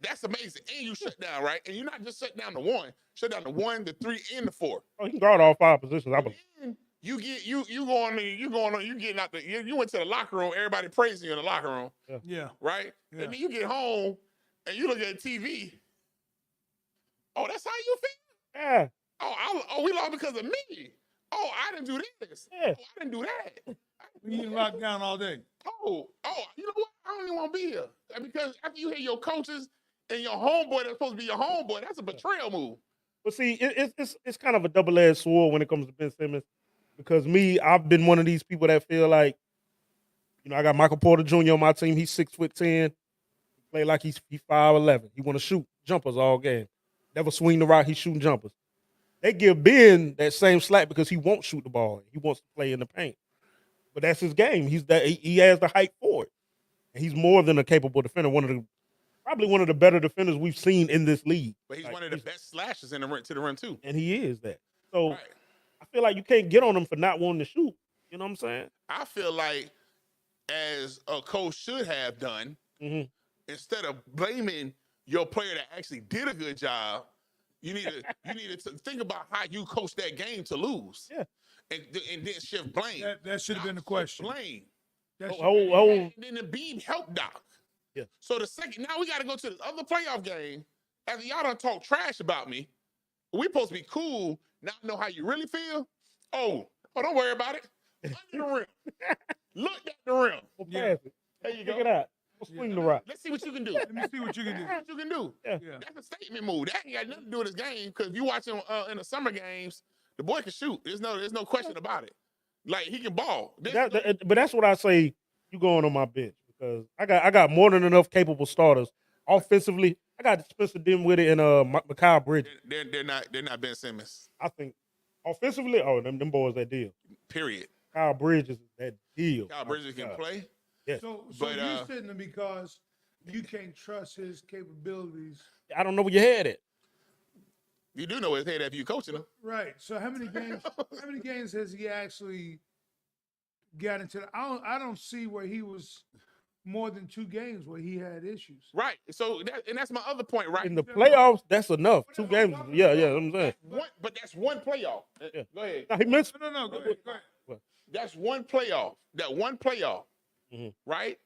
That's amazing. And you shut down, right? And you're not just shut down the 1. Shut down the 1, the 3, and the 4. Oh, he can guard all 5 positions, I believe. You getting out you went to the locker room, everybody praising you in the locker room. Yeah. Right? Yeah. And then you get home and you look at TV. Oh, that's how you feel? Yeah. Oh, we lost because of me. Oh, I didn't do this. Yeah. Oh, I didn't do that. We getting locked down all day. Oh, you know what? I don't even want to be here. Because after you hear your coaches and your homeboy that's supposed to be your homeboy, that's a betrayal move. But see, it's kind of a double-edged sword when it comes to Ben Simmons. Because I've been one of these people that feel like, I got Michael Porter Jr. on my team. He's 6'10", play like he's 5'11". He want to shoot jumpers all game. Never swing the rock. He's shooting jumpers. They give Ben that same slack because he won't shoot the ball. He wants to play in the paint. But that's his game. He has the height for it. And he's more than a capable defender. Probably probably one of the better defenders we've seen in this league. But he's one of the best slashers in the rim, to the rim too. And he is that. So I feel like you can't get on him for not wanting to shoot. You know what I'm saying? I feel like, as a coach should have done, instead of blaming your player that actually did a good job, you needed to think about how you coached that game to lose. Yeah. And then shift blame. That should have been the question. Blame. Oh. And then the Beeb helped Doc. Yeah. So now we got to go to the other playoff game. After y'all done talk trash about me, we supposed to be cool, not know how you really feel. Oh, don't worry about it. Under the rim. Look at the rim. Yeah. There you go. Check it out. Swing the rock. Let's see what you can do. Let me see what you can do. What you can do. Yeah. That's a statement move. That ain't got nothing to do with this game, because if you watch him in the summer games, the boy can shoot. There's no question about it. Like, he can ball. But that's what I say. You going on my bench because I got more than enough capable starters offensively. I got Spencer Dinwiddie and Mikal Bridges. They're not Ben Simmons. I think offensively, them boys that deal. Period. Kyle Bridges is that deal. Kyle Bridges can play. Yes. So But, you're sitting there because you can't trust his capabilities. I don't know where you had it. You do know where his head at if you coaching him. Right. So how many games has he actually got into? I don't see where he was more than 2 games where he had issues. Right. So that's my other point, right? In the playoffs, that's enough. 2 games. Yeah. I'm saying. But that's one playoff. Yeah. Go ahead. No, he missed. No. Go ahead. That's one playoff. That one playoff. Right?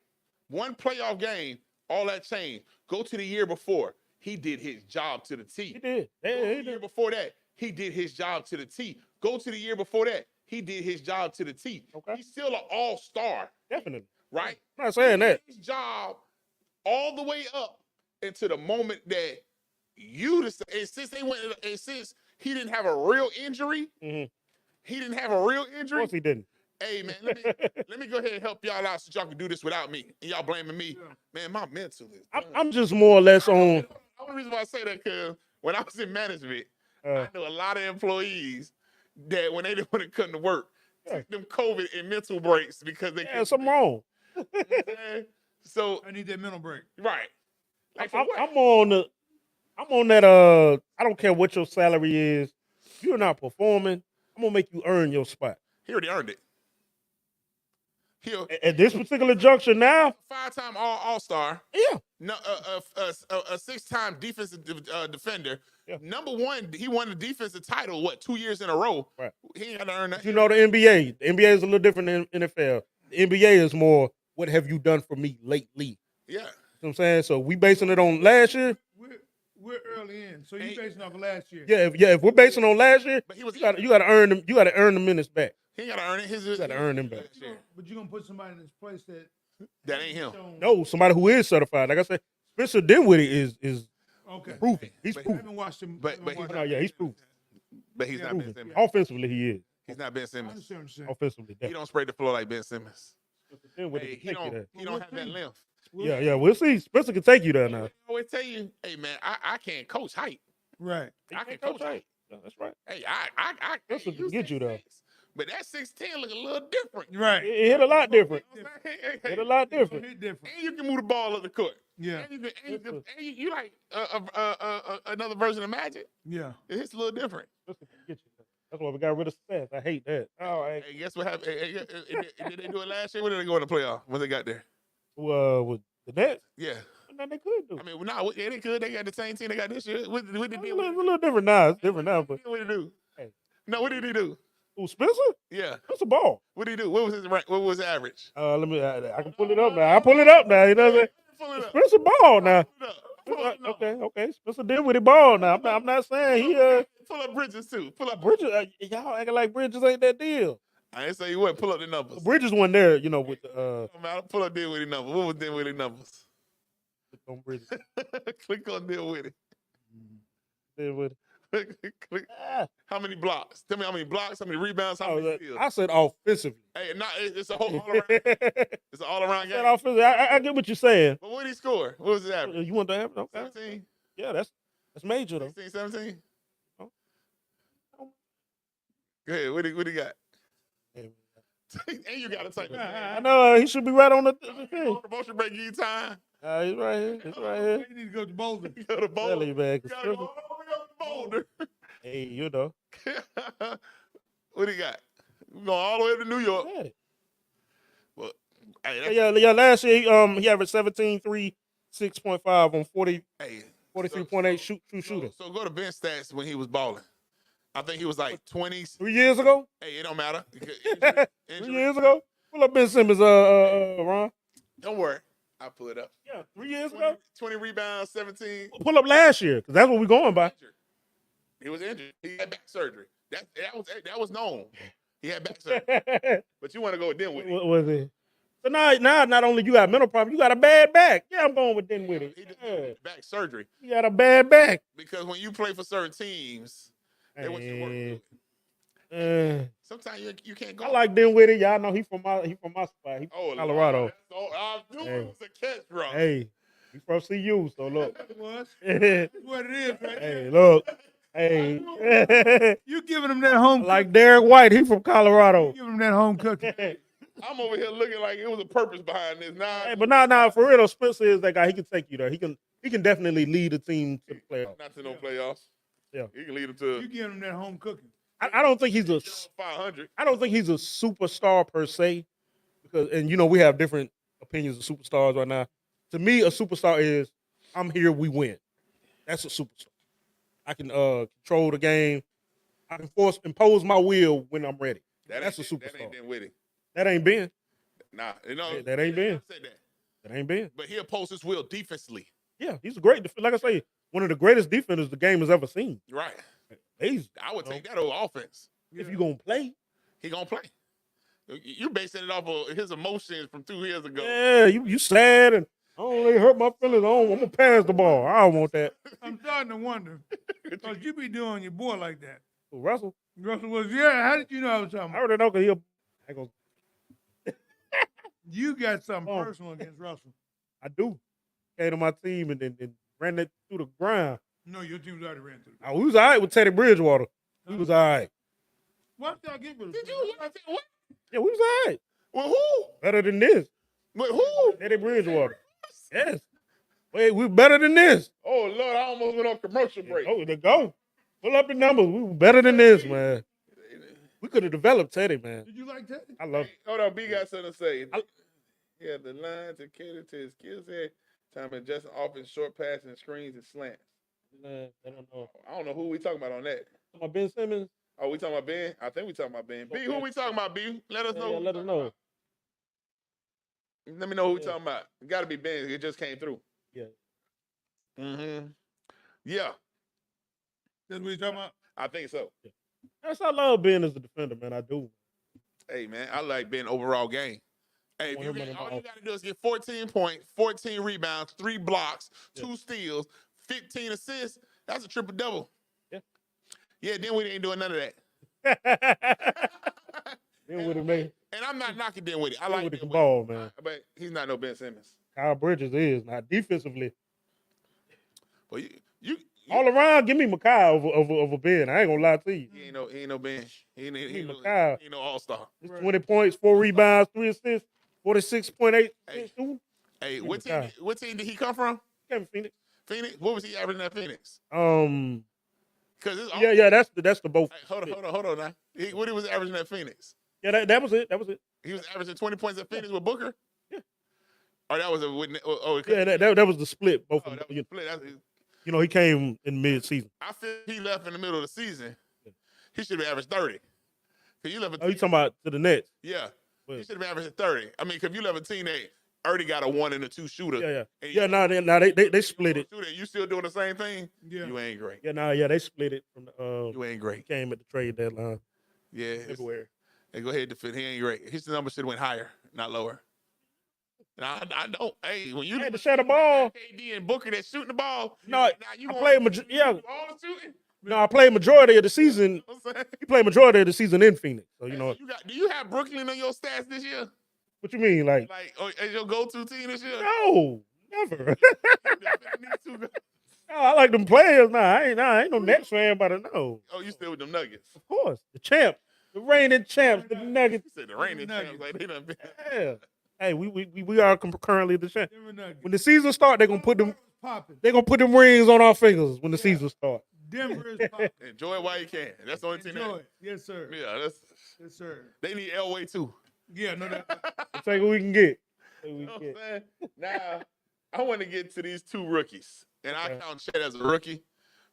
One playoff game. All that changed. Go to the year before. He did his job to the T. He did. The year before that, he did his job to the T. Go to the year before that, he did his job to the T. Okay. He's still an all-star. Definitely. Right? I'm not saying that. His job all the way up into the moment that you decided, and since he didn't have a real injury, Of course he didn't. Hey, man, let me go ahead and help y'all out so y'all can do this without me. And y'all blaming me. Yeah. Man, my mental is... I'm just more or less on... The only reason why I say that, because when I was in management, I know a lot of employees that when they didn't want to come to work, took them COVID and mental breaks because they... Yeah, something wrong. So... I need that mental break. Right. Like, I'm on that, I don't care what your salary is. If you're not performing, I'm going to make you earn your spot. He already earned it. At this particular junction now, 5-time All-Star. Yeah. No, a 6-time defensive defender. Yeah. Number 1, he won the defensive title, 2 years in a row. Right. He ain't got to earn that. You know the NBA. The NBA is a little different than NFL. The NBA is more, what have you done for me lately? Yeah. You know what I'm saying? So we basing it on last year. We're early in, so you're basing off of last year. Yeah, if we're basing on last year, but you got to earn them. You got to earn the minutes back. He ain't got to earn it. You got to earn them back. But you're gonna put somebody in this place that ain't him. No, somebody who is certified. Like I said, Spencer Dinwiddie is okay. Proven. He's proven. I haven't watched him. But he's proven. But he's not Ben Simmons. Offensively, he is. He's not Ben Simmons. Offensively, definitely. He don't spray the floor like Ben Simmons. Hey, he don't have that length. Yeah, we'll see. Spencer can take you there now. I always tell you, hey man, I can't coach height. Right. I can coach height. Yeah, that's right. Hey, I Spencer can get you there. But that 6'10" look a little different. Right. It hit a lot different. Hit a lot different. different. And you can move the ball up the court. Yeah. And you like another version of Magic. Yeah. It hits a little different. That's why we got rid of Seth. I hate that. Oh, hey, guess what happened? Did they do it last year? When did they go in the playoff? When they got there? With the Nets? Yeah. No, they could do. I mean, no, yeah, they could. They got the same team they got this year. What did they do? It's a little different now. It's different now. But what did he do? Hey. No, what did he do? Who, Spencer? Yeah. That's a ball. What did he do? What was his rank? What was his average? Let me. I can pull it up now. I pull it up now. You know what I'm saying? Pull it up. Spencer ball now. Pull it up. Okay. Spencer Dinwiddie ball now. I'm not saying he. Pull up Bridges too. Pull up Bridges. Y'all acting like Bridges ain't that deal. I ain't say you wouldn't. Pull up the numbers. Bridges wasn't there, you know, with the. Pull up Dinwiddie numbers. What was Dinwiddie numbers? Click on Bridges. Click on Dinwiddie. Dinwiddie. Click. How many blocks? Tell me how many blocks, how many rebounds, how many steals. I said offensively. Hey, it's a whole all around. It's an all around game. Offensively. I get what you're saying. But what did he score? What was his average? You want to have it? Okay. 17? Yeah, that's major though. 16, 17? Oh. Go ahead. What do you got? And you got to take I know he should be right on the thing. Promotion break, give you time. He's right here. He's right here. You need to go to Boulder. Go to Boulder. Tell you, man. You gotta go all the way up to Boulder. Hey, you know. What do you got? We going all the way up to New York. Got it. Well, hey, Yeah. Last year, he averaged 17, 3, 6.5 on 43.8 shooting. So go to bench stats when he was balling. I think he was like 20s. 3 years ago? Hey, it don't matter. 3 years ago? Pull up Ben Simmons, Ron. Don't worry. I'll pull it up. Yeah, 3 years ago. 20 rebounds, 17. Pull up last year, because that's what we're going by. He was injured. He had back surgery. That was known. He had back surgery. But you want to go with Dinwiddie. What was it? So now not only you got mental problem, you got a bad back. Yeah, I'm going with Dinwiddie. He just had back surgery. You got a bad back. Because when you play for certain teams, they want you to work with it. Sometimes you can't go. I like Dinwiddie. Y'all know he from my spot. He from Colorado. Lord. So I knew it was a catch, bro. Hey, he from CU, so look. It was. That's what it is, right? Hey, look. Hey. You giving him that home like Derek White, he from Colorado. You giving him that home cooking. I'm over here looking like it was a purpose behind this. Hey, but nah, for real, Spencer is that guy. He can take you there. He can definitely lead the team to the playoffs. Not to no playoffs. Yeah. He can lead them to. You giving him that home cooking. I don't think he's a 500. I don't think he's a superstar per se, because we have different opinions of superstars right now. To me, a superstar is I'm here, we win. That's a superstar. I can control the game. I can impose my will when I'm ready. That's a superstar. That ain't Dinwiddie. That ain't Ben. Nah, that ain't Ben. Say that. That ain't Ben. But he opposes his will defensively. Yeah, he's a great. Like I say, one of the greatest defenders the game has ever seen. Right. I would take that over offense. If you gonna play, he gonna play. You basing it off of his emotions from 2 years ago. Yeah, you sad and I don't really hurt my feelings. I'm gonna pass the ball. I don't want that. I'm starting to wonder because you be doing your boy like that. Who, Russell? Russell was How did you know I was talking I about? already know because I go. You got something personal against Russell. I do. Came to my team and ran that through the ground. No, your team was already ran through. We was all right with Teddy Bridgewater. We was all right. Why did y'all get rid of Did you? What? Yeah, we was all right. Well, who? Better than this. But who? Teddy Bridgewater. Yes. Wait, we better than this. Oh, Lord, I almost went on commercial break. Oh, there go. Pull up the numbers. We were better than this, man. We could have developed Teddy, man. Did you like Teddy? I love it. Hold on, B got something to say. He had the line to cater to his skill set, time adjusting offense, short passes, and screens and slants. I don't know. I don't know who we talking about on that. Talking about Ben Simmons? Oh, we talking about Ben? I think we talking about Ben. B, who we talking about, B? Let us know. Yeah, let us know. Let me know who we talking about. It got to be Ben. It just came through. Yeah. Mm-hmm. Yeah. That's what you talking about? I think so. Yeah. Yes, I love Ben as a defender, man. I do. Hey, man, I like Ben overall game. Hey, all you got to do is get 14 points, 14 rebounds, 3 blocks, 2 steals, 15 assists. That's a triple-double. Yeah. Yeah, then we ain't doing none of that. Dinwiddie, man. And I'm not knocking Dinwiddie. I like Dinwiddie Dinwiddie. ball, man. But he's not no Ben Simmons. Kyle Bridges is. Now, defensively. But you all around, give me Makai over Ben. I ain't going to lie to you. He ain't no Ben. He ain't no all-star. 20 points, 4 rebounds, 3 assists, 46.8. Hey, what team did he come from? Kevin Phoenix. Phoenix? What was he averaging at Phoenix? Yeah, that's the both. Hey, hold on now. What he was averaging at Phoenix? Yeah, that was it. He was averaging 20 points at Phoenix with Booker? Yeah. Or that was that was the split. Both of them. That was the split. He came in mid-season. I feel he left in the middle of the season. He should have averaged 30. You left you talking about to the Nets? Yeah. He should have averaged 30. I mean, because you left a team that already got a 1 and a 2 shooter. Yeah. They split it. You still doing the same thing? Yeah. You ain't great. Yeah, they split it from the you ain't great. Came at the trade deadline. Yeah. February. Hey, go ahead, defend. He ain't great. His number should have went higher, not lower. Now, I don't. Hey, when you had to share the ball, KD and Booker that shooting the ball. No, I played all the shooting. No, I played majority of the season. He played majority of the season in Phoenix. So you know. Do you have Brooklyn on your stats this year? What you mean, like as your go-to team this year? No, never. No, I like them players. I ain't no Nets fan, but I know. Oh, you still with them Nuggets? Of course, the champs, the reigning champs, the Nuggets. You said the reigning champs, like they done been. Yeah. Hey, we are currently the champ. Denver Nuggets. When the season start, they're gonna put them. Popping. They're gonna put them rings on our fingers when the season start. Denver is popping. Enjoy it while you can. That's the only thing. Enjoy it. Yes, sir. Yeah, that's. Yes, sir. They need Elway too. Yeah, no doubt. Take what we can get. You know what I'm saying? Now, I want to get to these two rookies, and I count Chet as a rookie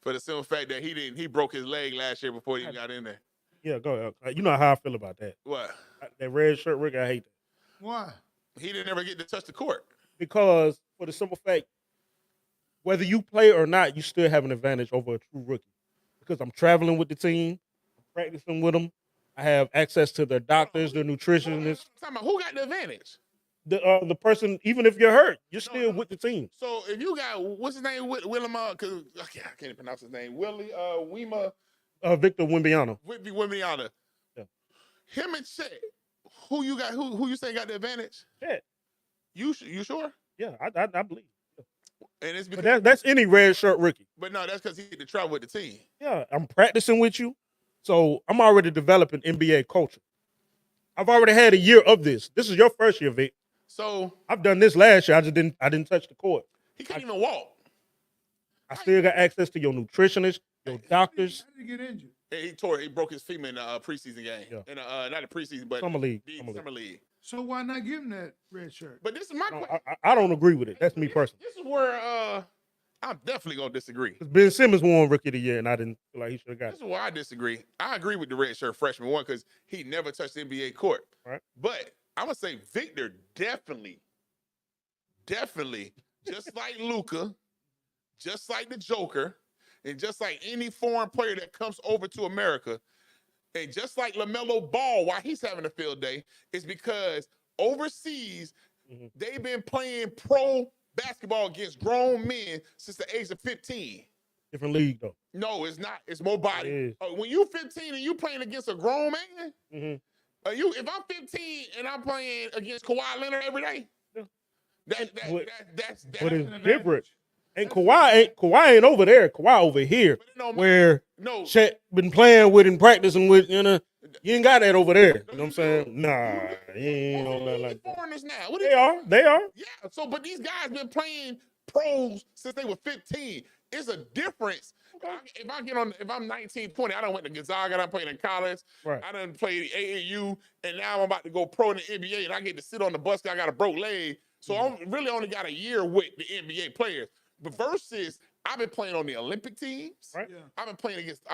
for the simple fact that he broke his leg last year before he got in there. Yeah, go ahead. You know how I feel about that. What? That red shirt rookie, I hate that. Why? He didn't ever get to touch the court. Because for the simple fact, whether you play or not, you still have an advantage over a true rookie. Because I'm traveling with the team, I'm practicing with them, I have access to their doctors, their nutritionists. Who got the advantage? The person, even if you're hurt, you're still with the team. So if you got, what's his name, Willem, because I can't even pronounce his name, Wima. Victor Wembanyama. Wembanyama. Yeah. Him and Chet, who you got? Who you say got the advantage? Chet. You sure? Yeah, I believe. And it's because but that's any red shirt rookie. But no, that's because he had to travel with the team. Yeah, I'm practicing with you, so I'm already developing NBA culture. I've already had a year of this. This is your first year, Vic. So I've done this last year. I didn't touch the court. He couldn't even walk. I still got access to your nutritionist, your doctors. How did he get injured? He broke his femur in a preseason game. Yeah. In not a preseason, but Summer league. Summer league. So why not give him that red shirt? But this is my question. I don't agree with it. That's me personally. This is where I'm definitely gonna disagree. Because Ben Simmons won Rookie of the Year, and I didn't feel like he should have got it. This is where I disagree. I agree with the red shirt freshman one because he never touched the NBA court. Right. But I'm gonna say Victor definitely, just like Luka, just like the Joker, and just like any foreign player that comes over to America, and just like LaMelo Ball, why he's having a field day, is because overseas, they've been playing pro basketball against grown men since the age of 15. Different league, though. No, it's not. It's more body. It is. When you 15 and you playing against a grown man, if I'm 15 and I'm playing against Kawhi Leonard every day, that's but it's different. And Kawhi ain't over there. Kawhi over here, where Chet been playing with and practicing with. You ain't got that over there. You know what I'm saying? Nah, he ain't on that like that. Foreigners now. They are. Yeah. So, but these guys been playing pros since they were 15. It's a difference. If I'm 19, 20, I done went to Gonzaga, I done played in college. Right. I done played AAU, and now I'm about to go pro in the NBA, and I get to sit on the bus because I got a broke leg. So I really only got a year with the NBA players. But versus, I've been playing on the Olympic teams. Right. Yeah. I've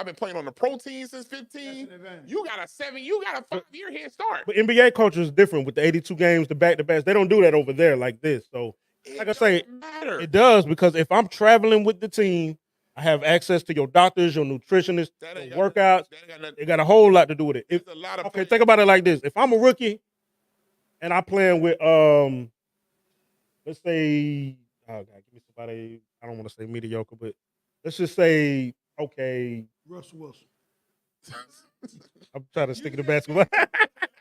been playing on the pro teams since 15. You got a 5-year head start. But NBA culture is different with the 82 games, the back-to-backs. They don't do that over there like this. So, like I say, it does because if I'm traveling with the team, I have access to your doctors, your nutritionists, your workouts. It got a whole lot to do with it. Think about it like this. If I'm a rookie and I'm playing with, let's say, oh God, give me somebody, I don't want to say mediocre, but let's just say, okay. Russell Wilson. I'm trying to stick to basketball.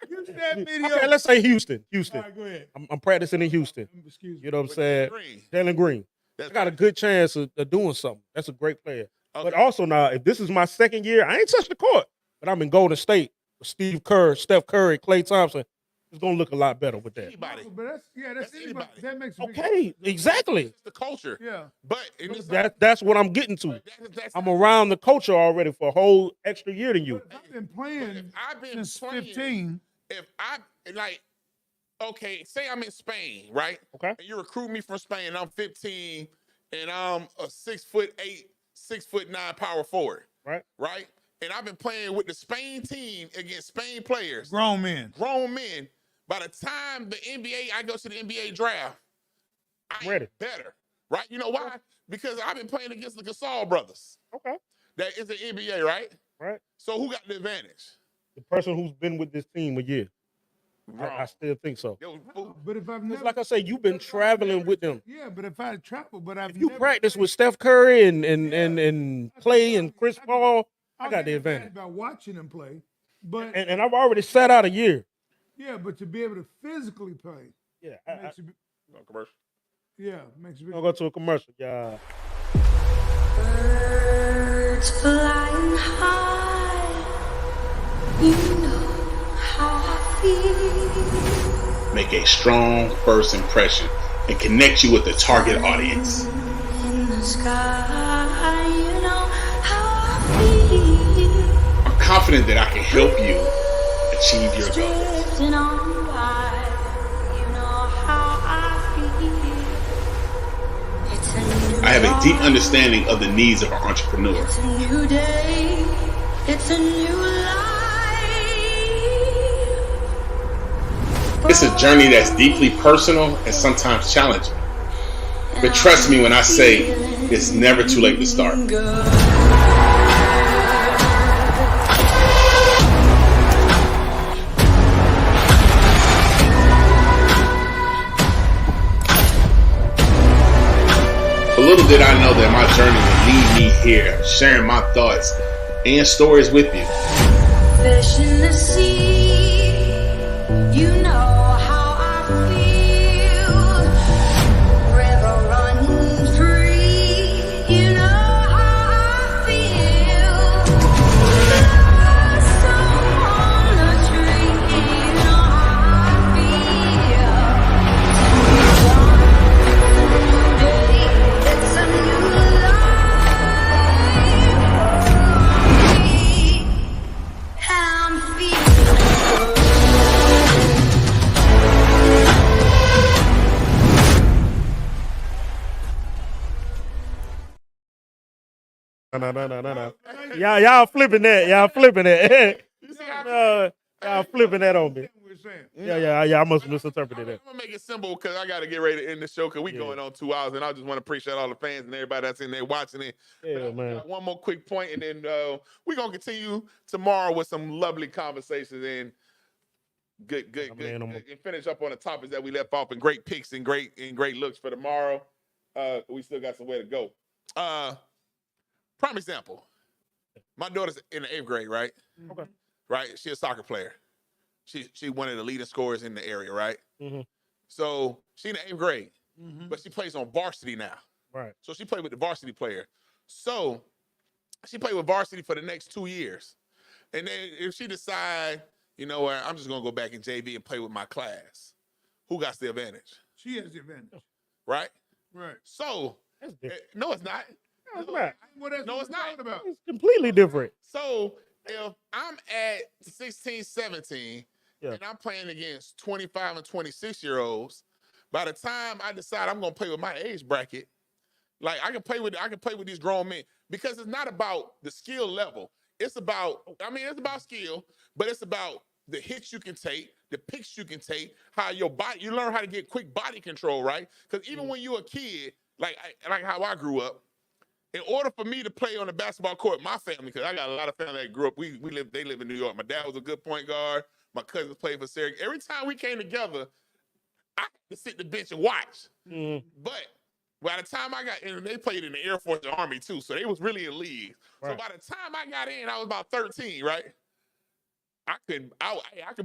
You said mediocre. Okay, let's say Houston. All right, go ahead. I'm practicing in Houston. Excuse me. You know what I'm saying? Jalen Green. I got a good chance of doing something. That's a great player. Okay. But also now, if this is my second year, I ain't touched the court. But I'm in Golden State with Steve Kerr, Steph Curry, Klay Thompson. It's gonna look a lot better with that. Anybody. But that's anybody. That makes okay, exactly. It's the culture. Yeah. But that's what I'm getting to. I'm around the culture already for a whole extra year than you. I've been playing since 15. If I okay, say I'm in Spain, right? Okay. And you recruit me from Spain, and I'm 15, and I'm a 6'8", 6'9" power forward. Right. Right? And I've been playing with the Spain team against Spain players. Grown men. By the time the NBA, I go to the NBA draft, I'm ready. Better. Right? You know why? Because I've been playing against the Gasol brothers. Okay. That is the NBA, right? Right. So who got the advantage? The person who's been with this team a year. I still think so. But if I've never, like I say, you've been traveling with them. Yeah, but if I travel, but I've you practice with Steph Curry and Klay and Chris Paul, I got the advantage. About watching them play, but and I've already sat out a year. Yeah, but to be able to physically play, yeah, commercial. Yeah, makes you. I'll go to a commercial. Yeah. Birds flying high, you know how I feel. make a strong first impression and connect you with the target audience. In the sky, you know how I feel. I'm confident that I can help you achieve your goals. Drifting on by, you know how I feel. It's a new I have a deep understanding of the needs of an entrepreneur. It's a new day. It's a new life. It's a journey that's deeply personal and sometimes challenging. But trust me when I say it's never too late to start. But little did I know that my journey would lead me here, sharing my thoughts and stories with you. Fish in the sea, you know how I feel. River running free, you know how I feel. Blossom on the tree, you know how I feel. It's a new I'm feeling No. Y'all flipping that. Y'all flipping that. Y'all flipping that on me. Yeah. I must have misinterpreted that. I'm gonna make it simple because I got to get ready to end the show because we going on 2 hours, and I just want to appreciate all the fans and everybody that's in there watching it. Yeah, man. One more quick point, and then we're gonna continue tomorrow with some lovely conversations and good, and finish up on the topics that we left off and great picks and great looks for tomorrow. We still got some way to go. Prime example. My daughter's in the 8th grade, right? Okay. Right? She's a soccer player. She one of the leading scorers in the area, right? Mm-hmm. So she in the 8th grade, but she plays on varsity now. Right. So she played with the varsity player. So she played with varsity for the next 2 years. And then if she decide, you know what, I'm just gonna go back in JV and play with my class, who got the advantage? She has the advantage. Right? Right. So no, it's not. No, it's not. No, it's not. About. It's completely different. So if I'm at 16, 17, and I'm playing against 25 and 26-year-olds, by the time I decide I'm gonna play with my age bracket, like I can play with these grown men because it's not about the skill level. It's about skill, but it's about the hits you can take, the picks you can take, how your body, you learn how to get quick body control, right? Because even when you're a kid, like how I grew up, in order for me to play on the basketball court, my family, because I got a lot of family that grew up, they live in New York. My dad was a good point guard. My cousins played for Syracuse. Every time we came together, I had to sit the bench and watch. But by the time I got in, they played in the Air Force and Army too, so they was really in league. Right. So by the time I got in, I was about 13, right? I could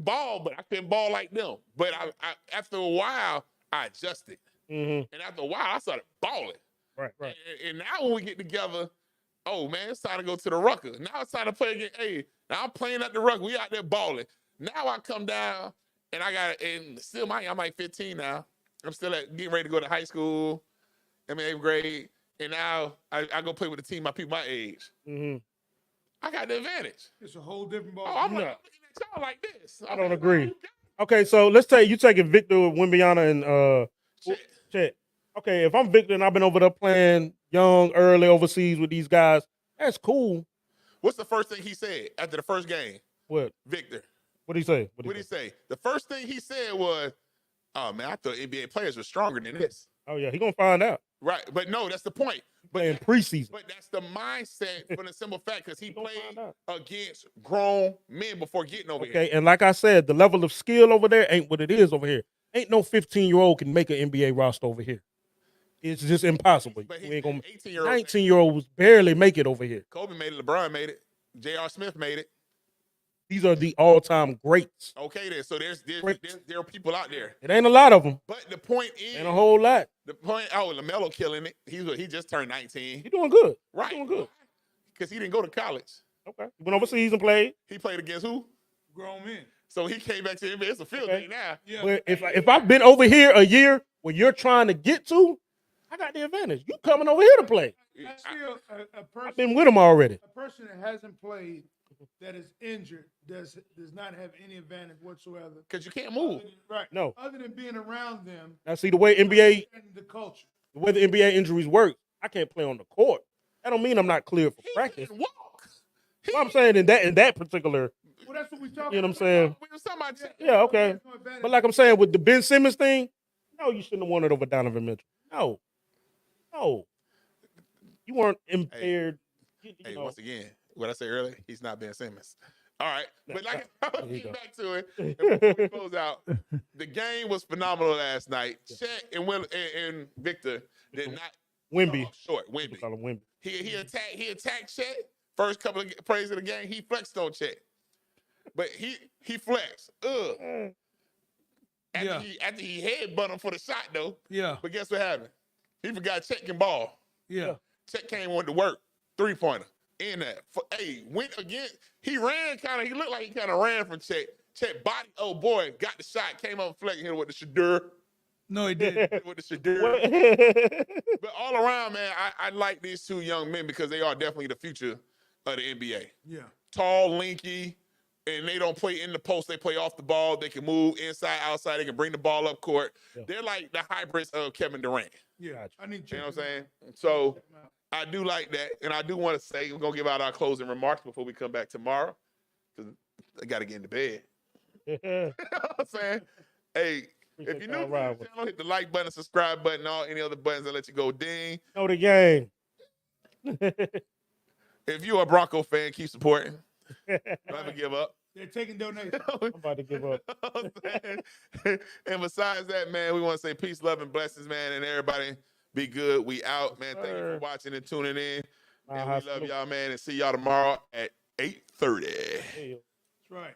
ball, but I couldn't ball like them. But I after a while, I adjusted. And after a while, I started balling. Right. And now when we get together, oh man, it's time to go to the Rucker. Now it's time to play again. Hey, now I'm playing at the Rucker. We out there balling. Now I come down and I'm like 15 now. I'm still getting ready to go to high school. I'm in 8th grade. And now I go play with the team, my people my age. I got the advantage. It's a whole different ball. Oh, I'm looking at y'all like this. I don't agree. Okay, so let's say you taking Victor Wimbiana and Chet. Okay, if I'm Victor and I've been over there playing young, early overseas with these guys, that's cool. What's the first thing he said after the first game? What? Victor. What'd he say? What'd he say? The first thing he said was, oh man, I thought NBA players were stronger than this. Oh yeah, he gonna find out. Right, but no, that's the point. Playing preseason. But that's the mindset for the simple fact because he played against grown men before getting over here. Okay, and like I said, the level of skill over there ain't what it is over here. Ain't no 15-year-old can make an NBA roster over here. It's just impossible. But we ain't gonna. 19-year-olds barely make it over here. Kobe made it. LeBron made it. J.R. Smith made it. These are the all-time greats. Okay, then. So there are people out there. It ain't a lot of them. But the point is, ain't a whole lot. The point. Oh, LaMelo killing it. He just turned 19. He doing good. Right. He doing good. Because he didn't go to college. Okay. He went overseas and played. He played against who? Grown men. So he came back to the NBA. It's a field day now. Yeah. But if I've been over here a year when you're trying to get to, I got the advantage. You coming over here to play. Actually, a person, I've been with him already. a person that hasn't played, that is injured, does not have any advantage whatsoever. Because you can't move. Right. No. Other than being around them. Now, see, the way NBA, And the culture. the way the NBA injuries work, I can't play on the court. That don't mean I'm not clear for practice. Walk. Well, I'm saying in that particular, Well, that's what we talking you know what I'm about. saying? We was talking about Yeah, okay. But like I'm saying with the Ben Simmons thing, no, you shouldn't have won it over Donovan Mitchell. No. You weren't impaired. Hey, once again, what I said earlier, he's not Ben Simmons. All right. But like, I'll get back to it. And before we close out, the game was phenomenal last night. Chet and Victor did not Wemby. fall short. Wemby. Call him Wemby. He attacked Chet. First couple of plays of the game, he flexed on Chet. But he flexed. After he headbutt him for the shot, though. Yeah. But guess what happened? He forgot Chet can ball. Yeah. Chet came on to work. 3-pointer. In that. Went again. He ran he looked like he kind of ran from Chet. Chet body, oh boy, got the shot, came up flexing him with the shadur. No, he didn't. With the shadur. But all around, man, I like these two young men because they are definitely the future of the NBA. Yeah. Tall, lanky, and they don't play in the post. They play off the ball. They can move inside, outside. They can bring the ball up court. Yeah. They're like the hybrids of Kevin Durant. Yeah. I need you know what I'm saying? So I do like that. And I do want to say, we're going to give out our closing remarks before we come back tomorrow because I got to get into bed. You know what I'm saying? Hey, if you're new to the channel, hit the like button, subscribe button, all any other buttons that let you go ding. Know the game. If you're a Bronco fan, keep supporting. Don't ever give up. They're taking donations. I'm about to give up. And besides that, man, we want to say peace, love, and blessings, man, and everybody be good. We out, man. Thank you for watching and tuning in. And we love y'all, man, and see y'all tomorrow at 8:30. That's right.